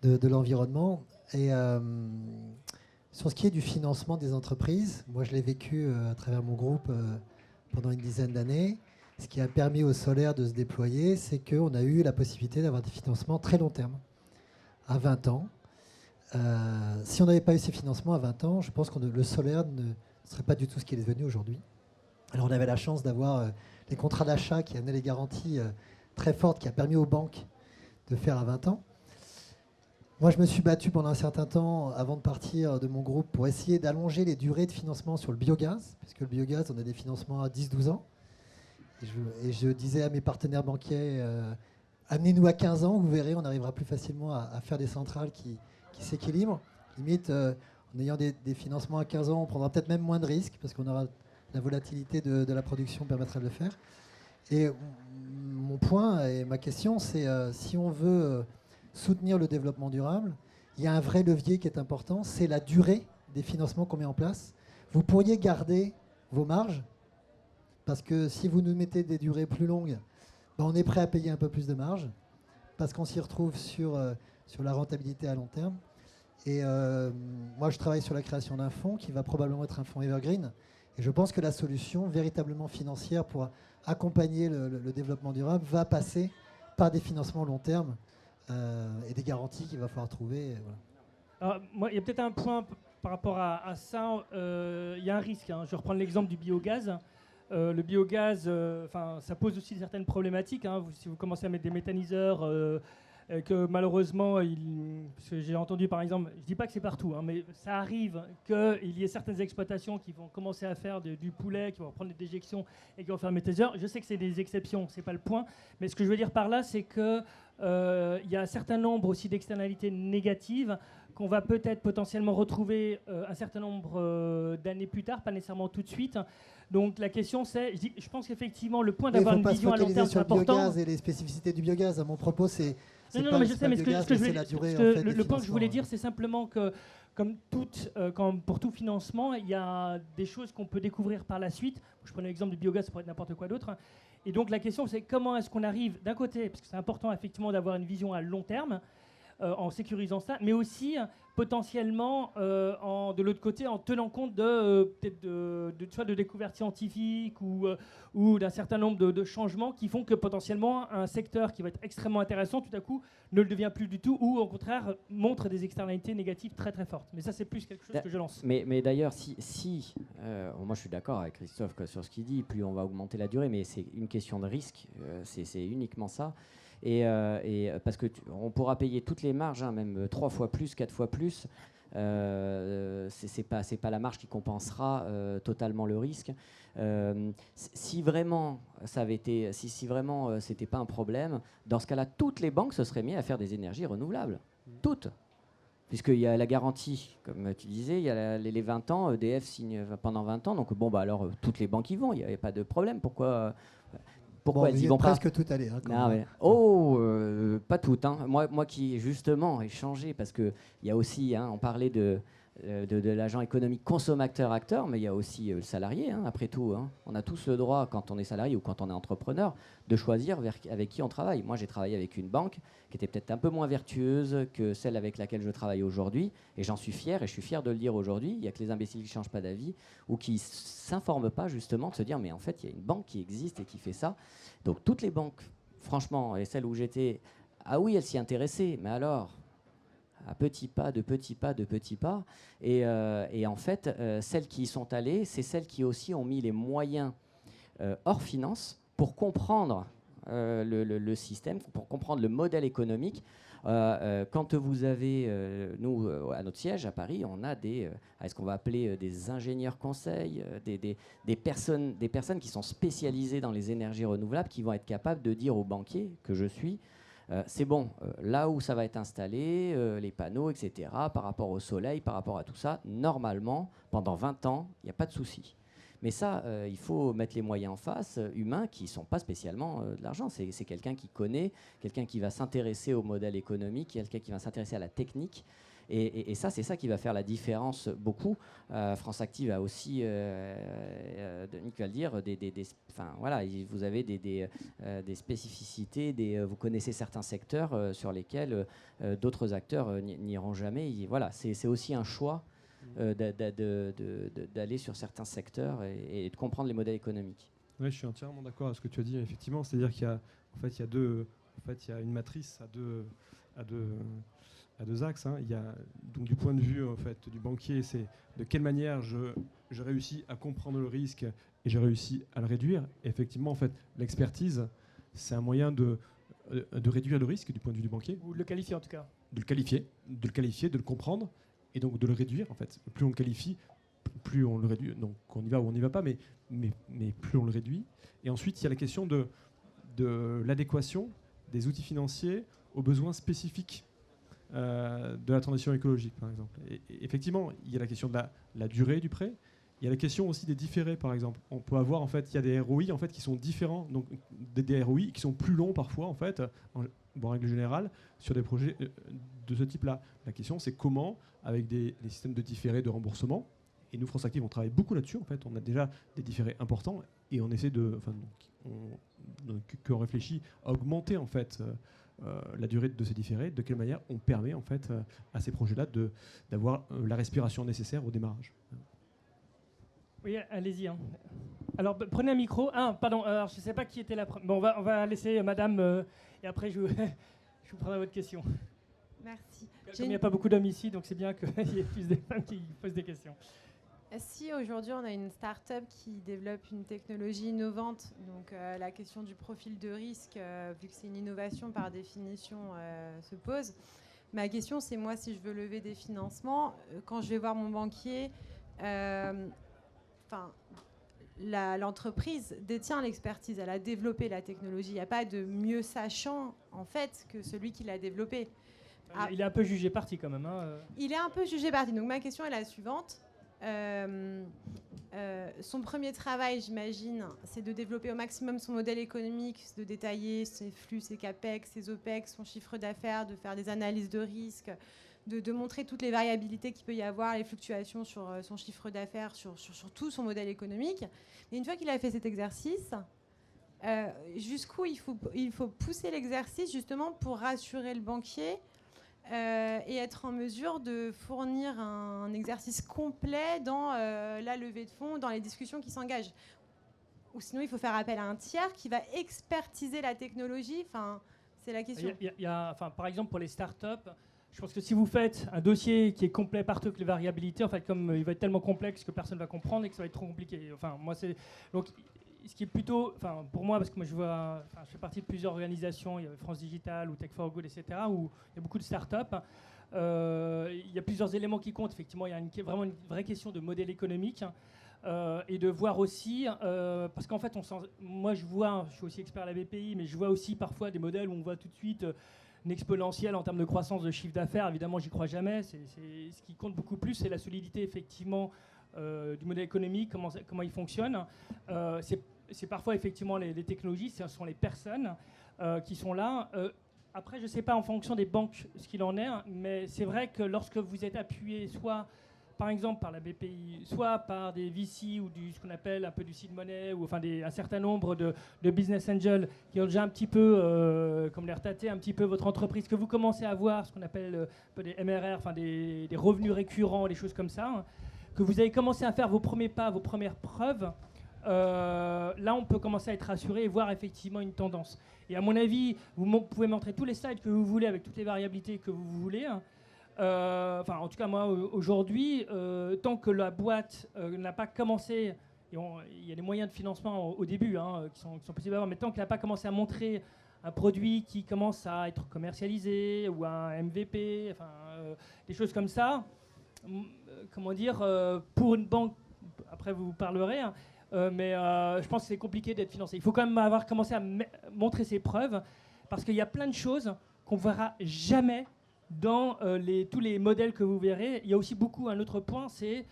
de l'environnement. Et sur ce qui est du financement des entreprises, moi je l'ai vécu à travers mon groupe pendant une dizaine d'années. Ce qui a permis au solaire de se déployer, c'est qu'on a eu la possibilité d'avoir des financements très long terme, à 20 ans. Si on n'avait pas eu ces financements à 20 ans, je pense que le solaire ne serait pas du tout ce qu'il est devenu aujourd'hui. Alors on avait la chance d'avoir les contrats d'achat qui amenaient les garanties très fortes, qui a permis aux banques de faire à 20 ans. Moi, je me suis battu pendant un certain temps, avant de partir de mon groupe, pour essayer d'allonger les durées de financement sur le biogaz, puisque le biogaz, on a des financements à 10-12 ans. Et je disais à mes partenaires banquiers, amenez-nous à 15 ans, vous verrez, on arrivera plus facilement à faire des centrales qui s'équilibrent. Limite, en ayant des financements à 15 ans, on prendra peut-être même moins de risques, parce qu'on aura la volatilité de la production permettra de le faire. Et mon point et ma question, c'est si on veut soutenir le développement durable, il y a un vrai levier qui est important, c'est la durée des financements qu'on met en place. Vous pourriez garder vos marges, parce que si vous nous mettez des durées plus longues, ben on est prêt à payer un peu plus de marge, parce qu'on s'y retrouve sur la rentabilité à long terme. Et moi, je travaille sur la création d'un fonds qui va probablement être un fonds evergreen. Et je pense que la solution véritablement financière pour accompagner le développement durable va passer par des financements long terme et des garanties qu'il va falloir trouver. Voilà. Alors, moi, il y a peut-être un point par rapport à ça. Il y a un risque. Hein. Je vais reprendre l'exemple du biogaz. Le biogaz, ça pose aussi certaines problématiques. Hein. Si vous commencez à mettre des méthaniseurs, que malheureusement, parce que j'ai entendu par exemple, je ne dis pas que c'est partout, hein, mais ça arrive qu'il y ait certaines exploitations qui vont commencer à faire du poulet, qui vont prendre des déjections et qui vont faire méthaniseurs. Je sais que c'est des exceptions, ce n'est pas le point. Mais ce que je veux dire par là, c'est qu'il y a un certain nombre aussi d'externalités négatives qu'on va peut-être potentiellement retrouver un certain nombre d'années plus tard, pas nécessairement tout de suite. Donc la question c'est, je pense qu'effectivement le point d'avoir une vision à long terme c'est important. Le biogaz et les spécificités du biogaz, à mon propos c'est... Non, mais je sais, mais le point que je voulais dire c'est simplement que comme pour tout financement, il y a des choses qu'on peut découvrir par la suite. Je prenais l'exemple du biogaz, ça pourrait être n'importe quoi d'autre. Et donc la question c'est comment est-ce qu'on arrive d'un côté, parce que c'est important effectivement d'avoir une vision à long terme, en sécurisant ça, mais aussi potentiellement de l'autre côté en tenant compte peut-être de découvertes scientifiques ou d'un certain nombre de changements qui font que potentiellement un secteur qui va être extrêmement intéressant tout à coup ne le devient plus du tout ou au contraire montre des externalités négatives très très fortes. Mais ça c'est plus quelque chose que je lance. Mais d'ailleurs, moi je suis d'accord avec Christophe sur ce qu'il dit, plus on va augmenter la durée, mais c'est une question de risque, c'est uniquement ça. Et parce qu'on pourra payer toutes les marges, hein, même 3 fois plus, 4 fois plus, c'est pas la marge qui compensera totalement le risque. Si vraiment ça avait été, si vraiment c'était pas un problème, dans ce cas-là, toutes les banques se seraient mises à faire des énergies renouvelables, toutes. Puisqu'il y a la garantie, comme tu disais, il y a les 20 ans, EDF signe pendant 20 ans, donc bon, alors toutes les banques y vont, il n'y avait pas de problème. Pourquoi elles y vont pas? Presque toutes allées. Pas toutes. Hein. Moi qui, justement, ai changé, parce qu'il y a aussi, on parlait de l'agent économique consommateur-acteur, mais il y a aussi le salarié, après tout. On a tous le droit, quand on est salarié ou quand on est entrepreneur, de choisir avec qui on travaille. Moi, j'ai travaillé avec une banque qui était peut-être un peu moins vertueuse que celle avec laquelle je travaille aujourd'hui, et j'en suis fier, et je suis fier de le dire aujourd'hui. Il n'y a que les imbéciles qui ne changent pas d'avis ou qui ne s'informent pas, justement, de se dire, mais en fait, il y a une banque qui existe et qui fait ça. Donc, toutes les banques, franchement, et celles où j'étais, ah oui, elles s'y intéressaient, mais alors... à petits pas, de petits pas, de petits pas. Et en fait, celles qui y sont allées, c'est celles qui aussi ont mis les moyens hors finance pour comprendre le système, pour comprendre le modèle économique. Quand vous avez, nous, à notre siège à Paris, on a ce qu'on va appeler des ingénieurs conseils, des personnes qui sont spécialisées dans les énergies renouvelables, qui vont être capables de dire aux banquiers que je suis, c'est bon, là où ça va être installé, les panneaux, etc., par rapport au soleil, par rapport à tout ça, normalement, pendant 20 ans, il n'y a pas de souci. Mais ça, il faut mettre les moyens en face, humains, qui ne sont pas spécialement de l'argent. C'est quelqu'un qui connaît, quelqu'un qui va s'intéresser au modèle économique, quelqu'un qui va s'intéresser à la technique. Et ça, c'est ça qui va faire la différence beaucoup. France Active a aussi, Denis va le dire, voilà, vous avez des spécificités, vous connaissez certains secteurs sur lesquels d'autres acteurs n'iront jamais. Voilà, c'est aussi un choix d'aller sur certains secteurs et de comprendre les modèles économiques. Oui, je suis entièrement d'accord avec ce que tu as dit, effectivement. C'est-à-dire qu'il y a, il y a une matrice à deux axes. Il y a, donc, du point de vue du banquier, c'est de quelle manière je réussis à comprendre le risque et je réussis à le réduire. Et effectivement, l'expertise, c'est un moyen de réduire le risque du point de vue du banquier. Ou de le qualifier en tout cas. De le qualifier, de le comprendre et donc de le réduire. Plus on le qualifie, plus on le réduit. Donc on y va ou on n'y va pas, mais plus on le réduit. Et ensuite, il y a la question de l'adéquation des outils financiers aux besoins spécifiques de la transition écologique, par exemple. Et effectivement, il y a la question de la durée du prêt. Il y a la question aussi des différés, par exemple. On peut avoir, il y a des ROI qui sont différents, donc des ROI qui sont plus longs parfois, en règle générale, sur des projets de ce type-là. La question, c'est comment, avec des systèmes de différés de remboursement, et nous, France Active, on travaille beaucoup là-dessus, on a déjà des différés importants, et on essaie qu'on réfléchit à augmenter, la durée de ces différés, de quelle manière on permet à ces projets-là d'avoir la respiration nécessaire au démarrage. Oui, allez-y. Alors, prenez un micro. Pardon, alors, je ne sais pas qui était la première. Bon, on va laisser madame, et après je vous prendrai votre question. Merci. Comme il n'y a pas beaucoup d'hommes ici, donc c'est bien qu'il y ait plus de femmes qui posent des questions. Si aujourd'hui on a une start-up qui développe une technologie innovante, donc la question du profil de risque, vu que c'est une innovation par définition, se pose. Ma question, c'est moi, si je veux lever des financements, quand je vais voir mon banquier, l'entreprise détient l'expertise, elle a développé la technologie. Il n'y a pas de mieux sachant en fait que celui qui l'a développé. Il est un peu jugé parti quand même. Il est un peu jugé parti. Donc ma question est la suivante. Son premier travail, j'imagine, c'est de développer au maximum son modèle économique, de détailler ses flux, ses capex, ses opex, son chiffre d'affaires, de faire des analyses de risque, de montrer toutes les variabilités qu'il peut y avoir, les fluctuations sur son chiffre d'affaires, sur tout son modèle économique. Et une fois qu'il a fait cet exercice, jusqu'où il faut pousser l'exercice justement pour rassurer le banquier et être en mesure de fournir un exercice complet dans la levée de fonds, dans les discussions qui s'engagent. Ou sinon, il faut faire appel à un tiers qui va expertiser la technologie. Enfin, c'est la question. Par exemple, pour les startups, je pense que si vous faites un dossier qui est complet par toutes les variabilités, en fait, comme il va être tellement complexe que personne ne va comprendre et que ça va être trop compliqué. Enfin, moi, c'est donc ce qui est plutôt, enfin, pour moi, parce que moi, je fais partie de plusieurs organisations, il y a France Digital ou Tech for Good, etc., où il y a beaucoup de startups. Il y a plusieurs éléments qui comptent. Effectivement, il y a vraiment une vraie question de modèle économique. Et de voir aussi, parce qu'en fait, moi je suis aussi expert à la BPI, mais je vois aussi parfois des modèles où on voit tout de suite une exponentielle en termes de croissance de chiffre d'affaires. Évidemment, j'y crois jamais. Ce qui compte beaucoup plus, c'est la solidité effectivement du modèle économique, comment il fonctionne. C'est parfois effectivement les technologies, ce sont les personnes qui sont là. Après, je ne sais pas en fonction des banques ce qu'il en est, hein, mais c'est vrai que lorsque vous êtes appuyé soit par exemple par la BPI, soit par des VC ou ce qu'on appelle un peu du seed money, ou enfin un certain nombre de business angels qui ont déjà un petit peu, comme l'air tâté, un petit peu votre entreprise, que vous commencez à avoir ce qu'on appelle un peu des MRR, enfin des revenus récurrents, des choses comme ça, hein, que vous avez commencé à faire vos premiers pas, vos premières preuves, là on peut commencer à être rassuré et voir effectivement une tendance. Et à mon avis, vous pouvez montrer tous les slides que vous voulez avec toutes les variabilités que vous voulez, hein. En tout cas, moi, aujourd'hui, tant que la boîte n'a pas commencé, il y a des moyens de financement au début hein, qui sont possibles à avoir, mais tant qu'elle n'a pas commencé à montrer un produit qui commence à être commercialisé ou un MVP, des choses comme ça, comment dire, pour une banque, après vous parlerez, hein, mais je pense que c'est compliqué d'être financé. Il faut quand même avoir commencé à montrer ses preuves, parce qu'il y a plein de choses qu'on ne verra jamais dans tous les modèles que vous verrez. Il y a aussi un autre point, c'est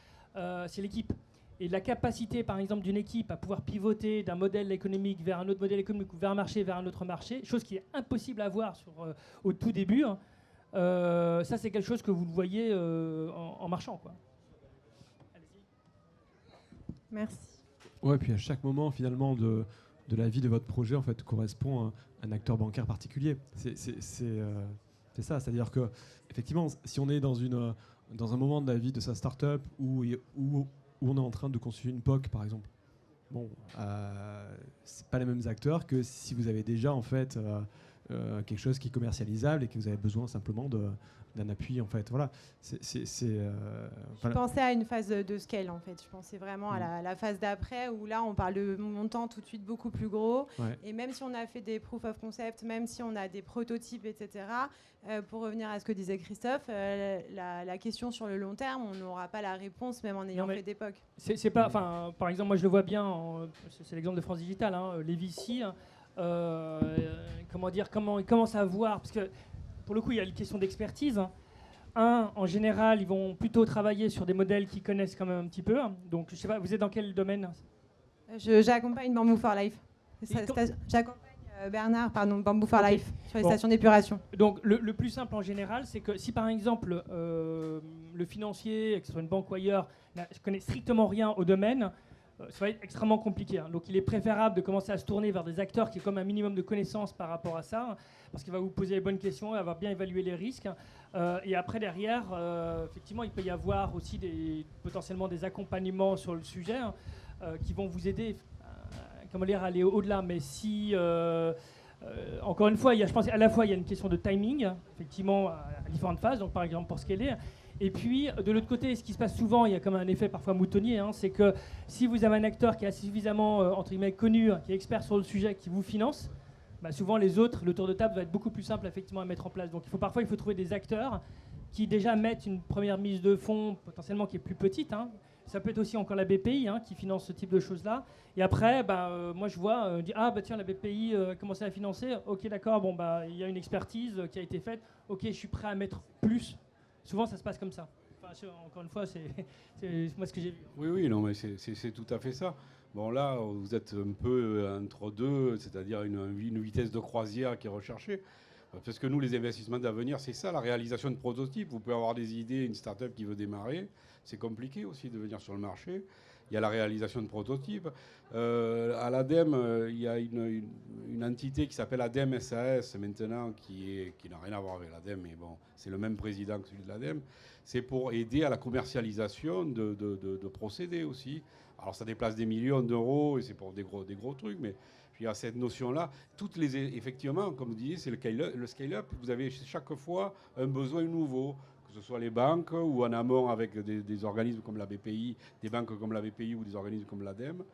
l'équipe. Et la capacité, par exemple, d'une équipe à pouvoir pivoter d'un modèle économique vers un autre modèle économique ou vers un marché, vers un autre marché, chose qui est impossible à voir au tout début. Hein. Ça, c'est quelque chose que vous voyez en marchant, quoi. Merci. Ouais, puis à chaque moment, finalement, de la vie de votre projet, en fait, correspond un acteur bancaire particulier. C'est ça, c'est-à-dire que effectivement, si on est dans un moment de la vie de sa start-up où on est en train de constituer une POC, par exemple, bon, c'est pas les mêmes acteurs que si vous avez déjà en fait quelque chose qui est commercialisable et que vous avez besoin simplement d'un appui, en fait. Voilà. Je pensais à une phase de scale, en fait. Je pensais vraiment à la phase d'après, où là, on parle de montants tout de suite beaucoup plus gros. Ouais. Et même si on a fait des proof of concept, même si on a des prototypes, etc., pour revenir à ce que disait Christophe, la question sur le long terme, on n'aura pas la réponse, même en ayant fait des POC. C'est pas, par exemple, moi, je le vois bien, c'est l'exemple de France Digital, hein, les VC, comment ils commencent à voir, parce que pour le coup, il y a une question d'expertise. En général, ils vont plutôt travailler sur des modèles qu'ils connaissent quand même un petit peu. Donc, je sais pas, vous êtes dans quel domaine? J'accompagne Bamboo for Life. J'accompagne Bamboo for Life sur les stations d'épuration. Donc, le plus simple en général, c'est que si par exemple le financier, que ce soit une banque ou ailleurs, ne connaît strictement rien au domaine, ça va être extrêmement compliqué. Hein. Donc il est préférable de commencer à se tourner vers des acteurs qui ont comme un minimum de connaissances par rapport à ça, hein, parce qu'il va vous poser les bonnes questions, il va bien évaluer les risques. Et après, derrière, effectivement, il peut y avoir aussi potentiellement des accompagnements sur le sujet hein, qui vont vous aider à aller au-delà. Mais si, encore une fois, je pense à la fois, il y a une question de timing, effectivement, à différentes phases, donc par exemple pour scaler. Et puis, de l'autre côté, ce qui se passe souvent, il y a comme un effet parfois moutonnier, hein, c'est que si vous avez un acteur qui est assez suffisamment, entre guillemets, connu, qui est expert sur le sujet, qui vous finance, bah souvent les autres, le tour de table va être beaucoup plus simple effectivement à mettre en place. Donc parfois, il faut trouver des acteurs qui déjà mettent une première mise de fonds potentiellement qui est plus petite. Hein. Ça peut être aussi encore la BPI hein, qui finance ce type de choses-là. Et après, moi je vois, tiens, la BPI a commencé à financer. Ok, d'accord, il y a une expertise qui a été faite. Ok, je suis prêt à mettre plus. Souvent, ça se passe comme ça. Encore une fois, c'est moi ce que j'ai vu. Oui, non, mais c'est tout à fait ça. Bon, là, vous êtes un peu entre deux, c'est-à-dire une vitesse de croisière qui est recherchée. Parce que nous, les investissements d'avenir, c'est ça, la réalisation de prototypes. Vous pouvez avoir des idées, une start-up qui veut démarrer. C'est compliqué aussi de venir sur le marché. il y a la réalisation de prototypes. À l'ADEME, il y a une entité qui s'appelle ADEME SAS maintenant, qui n'a rien à voir avec l'ADEME, mais bon, c'est le même président que celui de l'ADEME. C'est pour aider à la commercialisation de procédés aussi. Alors ça déplace des millions d'euros et c'est pour des gros trucs, mais il y a cette notion-là. Effectivement, comme vous disiez, c'est le scale-up. Vous avez chaque fois un besoin nouveau, que ce soit les banques ou en amont avec des organismes comme la BPI, des banques comme la BPI ou des organismes comme l'ADEME.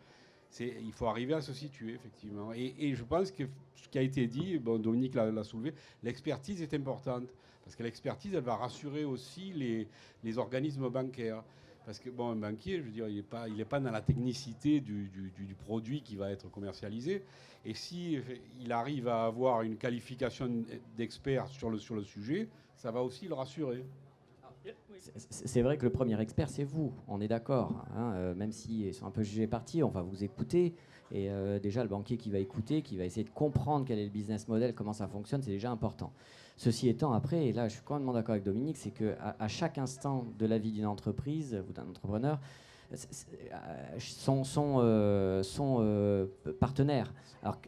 Il faut arriver à se situer, effectivement. Et je pense que ce qui a été dit, bon, Dominique l'a soulevé, l'expertise est importante. Parce que l'expertise, elle va rassurer aussi les organismes bancaires. Parce que, bon, un banquier, je veux dire, il n'est pas dans la technicité du produit qui va être commercialisé. Et si il arrive à avoir une qualification d'expert sur le sujet, ça va aussi le rassurer. C'est vrai que le premier expert, c'est vous, on est d'accord. Hein, même s'ils sont un peu jugés partis, on va vous écouter. Et déjà, le banquier qui va écouter, qui va essayer de comprendre quel est le business model, comment ça fonctionne, c'est déjà important. Ceci étant, après, et là je suis complètement d'accord avec Dominique, c'est qu'à chaque instant de la vie d'une entreprise ou d'un entrepreneur, son partenaire. Alors,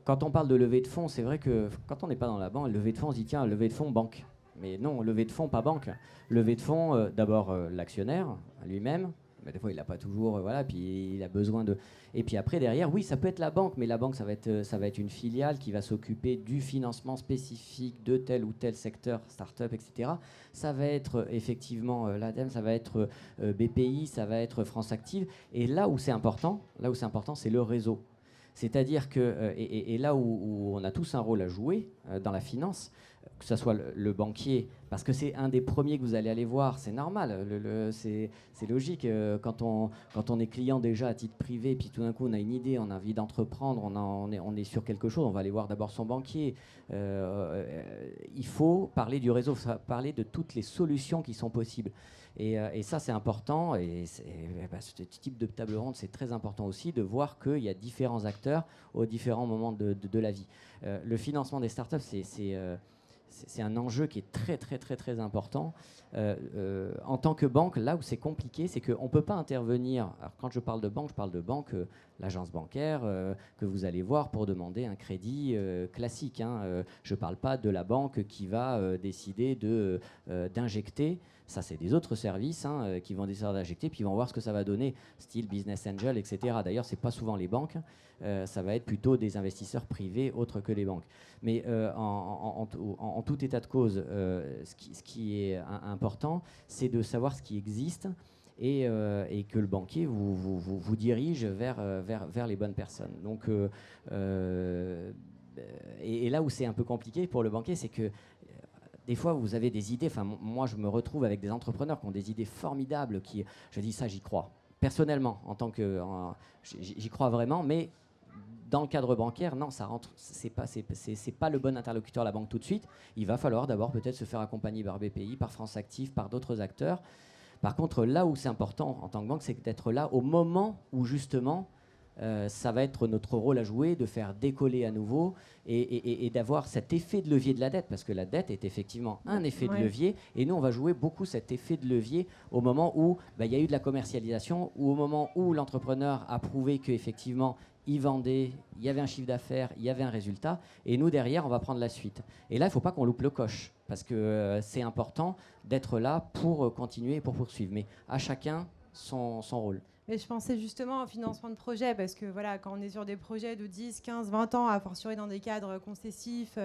quand on parle de levée de fonds, c'est vrai que quand on n'est pas dans la banque, levée de fonds, on se dit tiens, levée de fonds, banque. Mais non, levée de fonds, pas banque. Levée de fonds, d'abord l'actionnaire lui-même. Mais des fois, il n'a pas toujours, voilà, puis il a besoin de... Et puis après, derrière, oui, ça peut être la banque, mais la banque, ça va être une filiale qui va s'occuper du financement spécifique de tel ou tel secteur, start-up, etc. Ça va être effectivement l'ADEME, ça va être BPI, ça va être France Active. Et là où c'est important, c'est le réseau. C'est-à-dire que, et là où on a tous un rôle à jouer dans la finance, que ce soit le banquier, parce que c'est un des premiers que vous allez aller voir, c'est normal, c'est logique. Quand on est client déjà à titre privé, puis tout d'un coup on a une idée, on a envie d'entreprendre, on est sur quelque chose, on va aller voir d'abord son banquier. Il faut parler du réseau, parler de toutes les solutions qui sont possibles. Et ça, c'est important. Et ce type de table ronde, c'est très important aussi de voir qu'il y a différents acteurs aux différents moments de la vie. Le financement des startups, c'est un enjeu qui est très, très, très, très important. En tant que banque, là où c'est compliqué, c'est qu'on ne peut pas intervenir. Alors, quand je parle de banque, l'agence bancaire que vous allez voir pour demander un crédit classique. Je ne parle pas de la banque qui va décider d'injecter. Ça, c'est des autres services qui vont décider d'injecter, puis ils vont voir ce que ça va donner, style business angel, etc. D'ailleurs, ce n'est pas souvent les banques. Ça va être plutôt des investisseurs privés autres que les banques. Mais en tout état de cause, ce qui est important, c'est de savoir ce qui existe et que le banquier vous dirige vers les bonnes personnes. Donc, et là où c'est un peu compliqué pour le banquier, c'est que des fois, vous avez des idées. Enfin, moi, je me retrouve avec des entrepreneurs qui ont des idées formidables. Je dis ça, j'y crois. Personnellement, j'y crois vraiment. Mais dans le cadre bancaire, non, ça rentre. C'est pas le bon interlocuteur la banque tout de suite. Il va falloir d'abord peut-être se faire accompagner par BPI, par France Active, par d'autres acteurs. Par contre, là où c'est important en tant que banque, c'est d'être là au moment où justement. Ça va être notre rôle à jouer, de faire décoller à nouveau et d'avoir cet effet de levier de la dette, parce que la dette est effectivement un effet de levier, et nous on va jouer beaucoup cet effet de levier au moment où il y a eu de la commercialisation, ou au moment où l'entrepreneur a prouvé qu'effectivement il vendait, il y avait un chiffre d'affaires, il y avait un résultat, et nous derrière on va prendre la suite. Et là il ne faut pas qu'on loupe le coche, parce que c'est important d'être là pour continuer et pour poursuivre, mais à chacun son rôle. Mais je pensais justement au financement de projets, parce que voilà, quand on est sur des projets de 10, 15, 20 ans, a fortiori dans des cadres concessifs,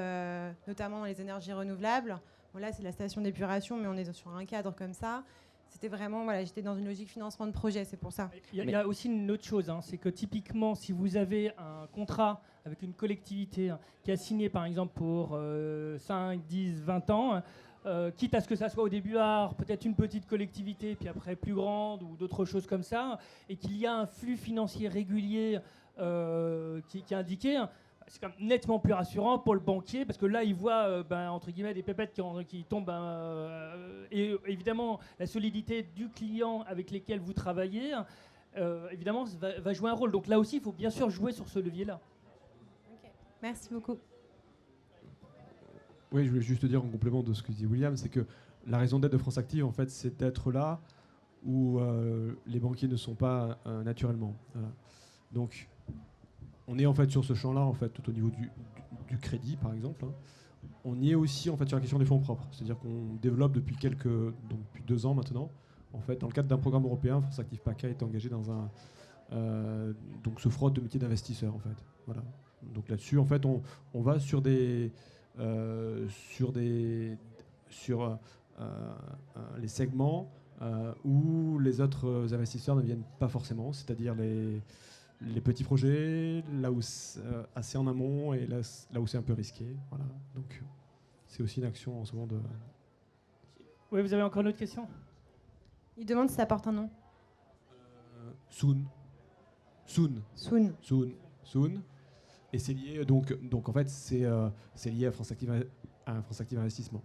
notamment dans les énergies renouvelables, bon, là c'est la station d'épuration, mais on est sur un cadre comme ça. C'était vraiment, voilà, j'étais dans une logique financement de projet, c'est pour ça. Il y a aussi une autre chose, c'est que typiquement, si vous avez un contrat avec une collectivité qui a signé par exemple pour 5, 10, 20 ans, quitte à ce que ça soit au début peut-être une petite collectivité, puis après plus grande ou d'autres choses comme ça, et qu'il y a un flux financier régulier qui est indiqué, c'est quand même nettement plus rassurant pour le banquier, parce que là, il voit, entre guillemets, des pépettes qui tombent. Et évidemment, la solidité du client avec lequel vous travaillez, évidemment, va jouer un rôle. Donc là aussi, il faut bien sûr jouer sur ce levier-là. Okay. Merci beaucoup. Oui, je voulais juste dire en complément de ce que dit William, c'est que la raison d'être de France Active, en fait, c'est d'être là où les banquiers ne sont pas naturellement. Voilà. Donc, on est en fait sur ce champ-là, en fait, tout au niveau du crédit, par exemple. Hein. On y est aussi en fait sur la question des fonds propres, c'est-à-dire qu'on développe depuis depuis 2 ans maintenant. En fait, dans le cadre d'un programme européen, France Active PACA est engagé dans donc se frotte de métier d'investisseur, en fait. Voilà. Donc là-dessus, en fait, on va sur les segments où les autres investisseurs ne viennent pas forcément, c'est-à-dire les petits projets, là où assez en amont et là où c'est un peu risqué. Voilà. Donc c'est aussi une action en ce moment de... Oui, vous avez encore une autre question? Il demande si ça porte un nom. Soon. Et c'est lié, donc en fait, c'est lié à France Active Investissement.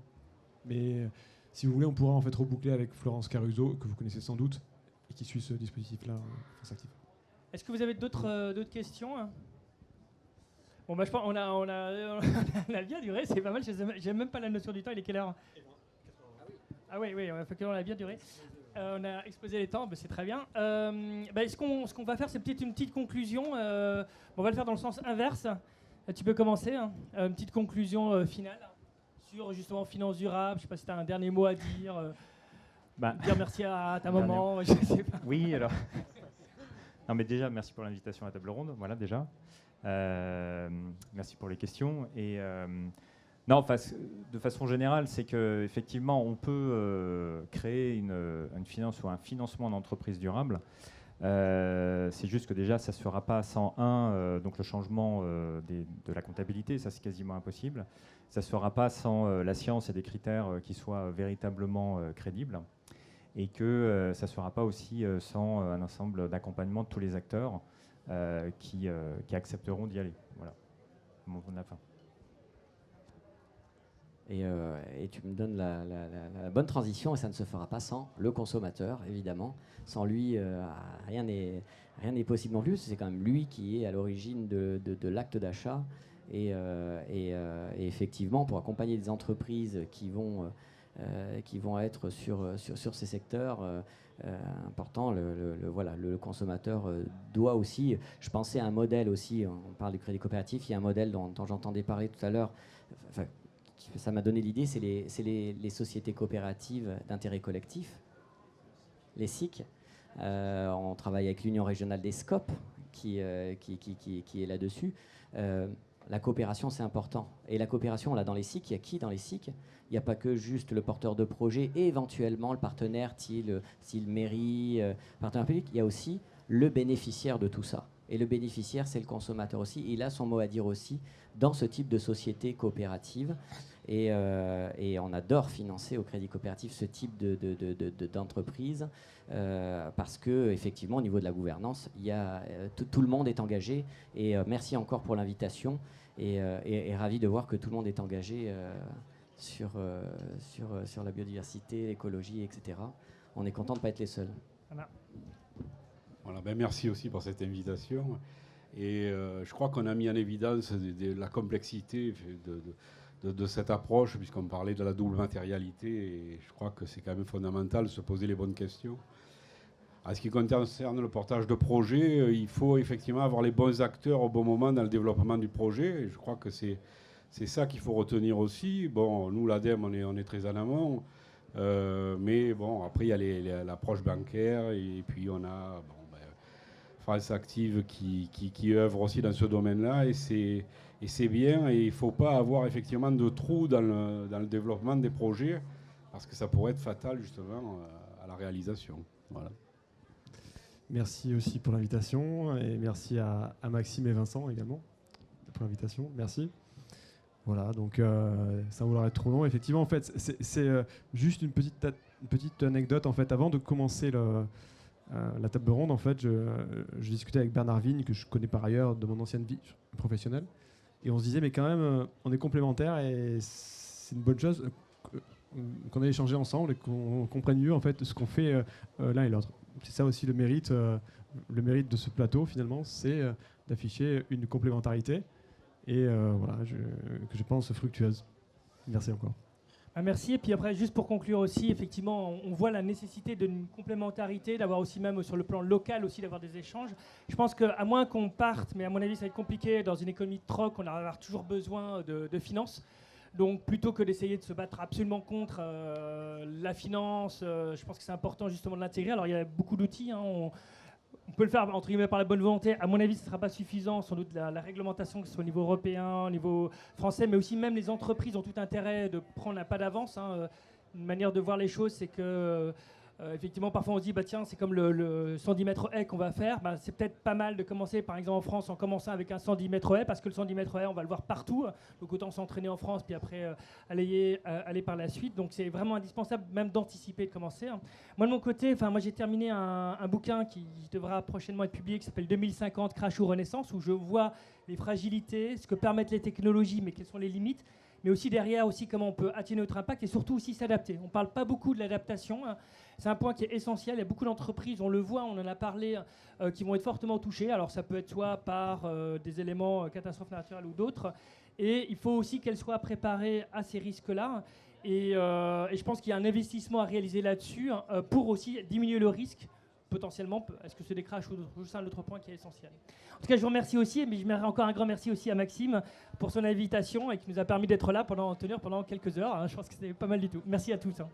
Mais si vous voulez, on pourra en fait reboucler avec Florence Caruso, que vous connaissez sans doute, et qui suit ce dispositif-là, France Active. Est-ce que vous avez d'autres questions? Bon, bah, je pense on a bien duré, c'est pas mal. J'ai même pas la notion du temps. Il est quelle heure? Ah oui, effectivement, on a bien duré. On a exposé les temps, c'est très bien. Ce qu'on va faire, c'est peut-être une petite conclusion. On va le faire dans le sens inverse. Tu peux commencer. Une petite conclusion finale sur justement finances durables. Je ne sais pas si tu as un dernier mot à dire. Dire merci à ta maman. Je sais pas. Oui, alors. Non, mais déjà, merci pour l'invitation à la table ronde. Voilà, déjà. Merci pour les questions. Et non, de façon générale, c'est qu'effectivement, on peut créer une finance ou un financement d'entreprise durable. C'est juste que déjà, ça ne se fera pas sans donc le changement de la comptabilité, ça c'est quasiment impossible. Ça ne se fera pas sans la science et des critères qui soient véritablement crédibles. Et que ça ne se fera pas aussi sans un ensemble d'accompagnement de tous les acteurs qui accepteront d'y aller. Voilà, mon mot de la fin. Et tu me donnes la bonne transition, et ça ne se fera pas sans le consommateur, évidemment. Sans lui, rien n'est possible non plus. C'est quand même lui qui est à l'origine de l'acte d'achat. Et effectivement, pour accompagner des entreprises qui vont être sur ces secteurs importants, le consommateur doit aussi... Je pensais à un modèle aussi, on parle du crédit coopératif, il y a un modèle dont j'entendais parler tout à l'heure, ça m'a donné l'idée, c'est les sociétés coopératives d'intérêt collectif, les SIC. On travaille avec l'Union régionale des SCOP qui est là-dessus. La coopération, c'est important. Et la coopération, là, dans les SIC, il y a qui dans les SIC? Il n'y a pas que juste le porteur de projet et éventuellement le partenaire, style mairie, partenaire public. Il y a aussi le bénéficiaire de tout ça. Et le bénéficiaire, c'est le consommateur aussi. Il a son mot à dire aussi dans ce type de société coopérative. Et on adore financer au crédit coopératif ce type d'entreprise parce qu'effectivement, au niveau de la gouvernance, tout le monde est engagé. Et merci encore pour l'invitation. Et ravi de voir que tout le monde est engagé sur la biodiversité, l'écologie, etc. On est content de ne pas être les seuls. Voilà, merci aussi pour cette invitation. Et je crois qu'on a mis en évidence la complexité de cette approche, puisqu'on parlait de la double matérialité, et je crois que c'est quand même fondamental de se poser les bonnes questions. En ce qui concerne le portage de projet, il faut effectivement avoir les bons acteurs au bon moment dans le développement du projet, et je crois que c'est ça qu'il faut retenir aussi. Bon, nous, l'ADEME, on est très en amont, mais bon, après, il y a l'approche bancaire, et puis on a France Active qui œuvre aussi dans ce domaine-là, et c'est bien, et il ne faut pas avoir effectivement de trous dans le développement des projets, parce que ça pourrait être fatal justement à la réalisation. Voilà. Merci aussi pour l'invitation, et merci à Maxime et Vincent également pour l'invitation. Merci. Voilà, donc ça vouloir être trop long. Effectivement, en fait, c'est juste une petite anecdote. En fait, avant de commencer la table ronde, en fait, je discutais avec Bernard Vigne, que je connais par ailleurs de mon ancienne vie professionnelle. Et on se disait, mais quand même, on est complémentaires et c'est une bonne chose qu'on ait échangé ensemble et qu'on comprenne mieux en fait ce qu'on fait l'un et l'autre. C'est ça aussi le mérite de ce plateau finalement, c'est d'afficher une complémentarité et voilà, que je pense fructueuse. Merci encore. Merci. Et puis après, juste pour conclure aussi, effectivement, on voit la nécessité d'une complémentarité, d'avoir aussi même sur le plan local aussi d'avoir des échanges. Je pense qu'à moins qu'on parte, mais à mon avis ça va être compliqué, dans une économie de troc, on va avoir toujours besoin de finances. Donc plutôt que d'essayer de se battre absolument contre la finance, je pense que c'est important justement de l'intégrer. Alors il y a beaucoup d'outils, hein, on peut le faire entre guillemets par la bonne volonté. À mon avis, ce ne sera pas suffisant. Sans doute la réglementation, que ce soit au niveau européen, au niveau français, mais aussi même les entreprises ont tout intérêt de prendre un pas d'avance. Hein. Une manière de voir les choses, c'est que effectivement, parfois on se dit, bah, tiens, c'est comme le 110 mètres haies qu'on va faire. Bah, c'est peut-être pas mal de commencer, par exemple en France, en commençant avec un 110 mètres haies, parce que le 110 mètres haies, on va le voir partout. Donc autant s'entraîner en France, puis après aller par la suite. Donc c'est vraiment indispensable même d'anticiper, de commencer. Hein. Moi de mon côté, moi j'ai terminé un bouquin qui devra prochainement être publié, qui s'appelle 2050 Crash ou Renaissance, où je vois les fragilités, ce que permettent les technologies, mais quelles sont les limites. Mais aussi derrière aussi comment on peut atténuer notre impact et surtout aussi s'adapter. On ne parle pas beaucoup de l'adaptation. Hein. C'est un point qui est essentiel. Il y a beaucoup d'entreprises, on le voit, on en a parlé, qui vont être fortement touchées. Alors ça peut être soit par des éléments catastrophes naturelles ou d'autres. Et il faut aussi qu'elles soient préparées à ces risques-là. Et je pense qu'il y a un investissement à réaliser là-dessus pour aussi diminuer le risque potentiellement. Est-ce que c'est des crashs ou c'est un autre point qui est essentiel. En tout cas, je vous remercie aussi, mais je mets encore un grand merci aussi à Maxime pour son invitation et qui nous a permis d'être là pendant quelques heures. Hein. Je pense que c'était pas mal du tout. Merci à tous. Hein.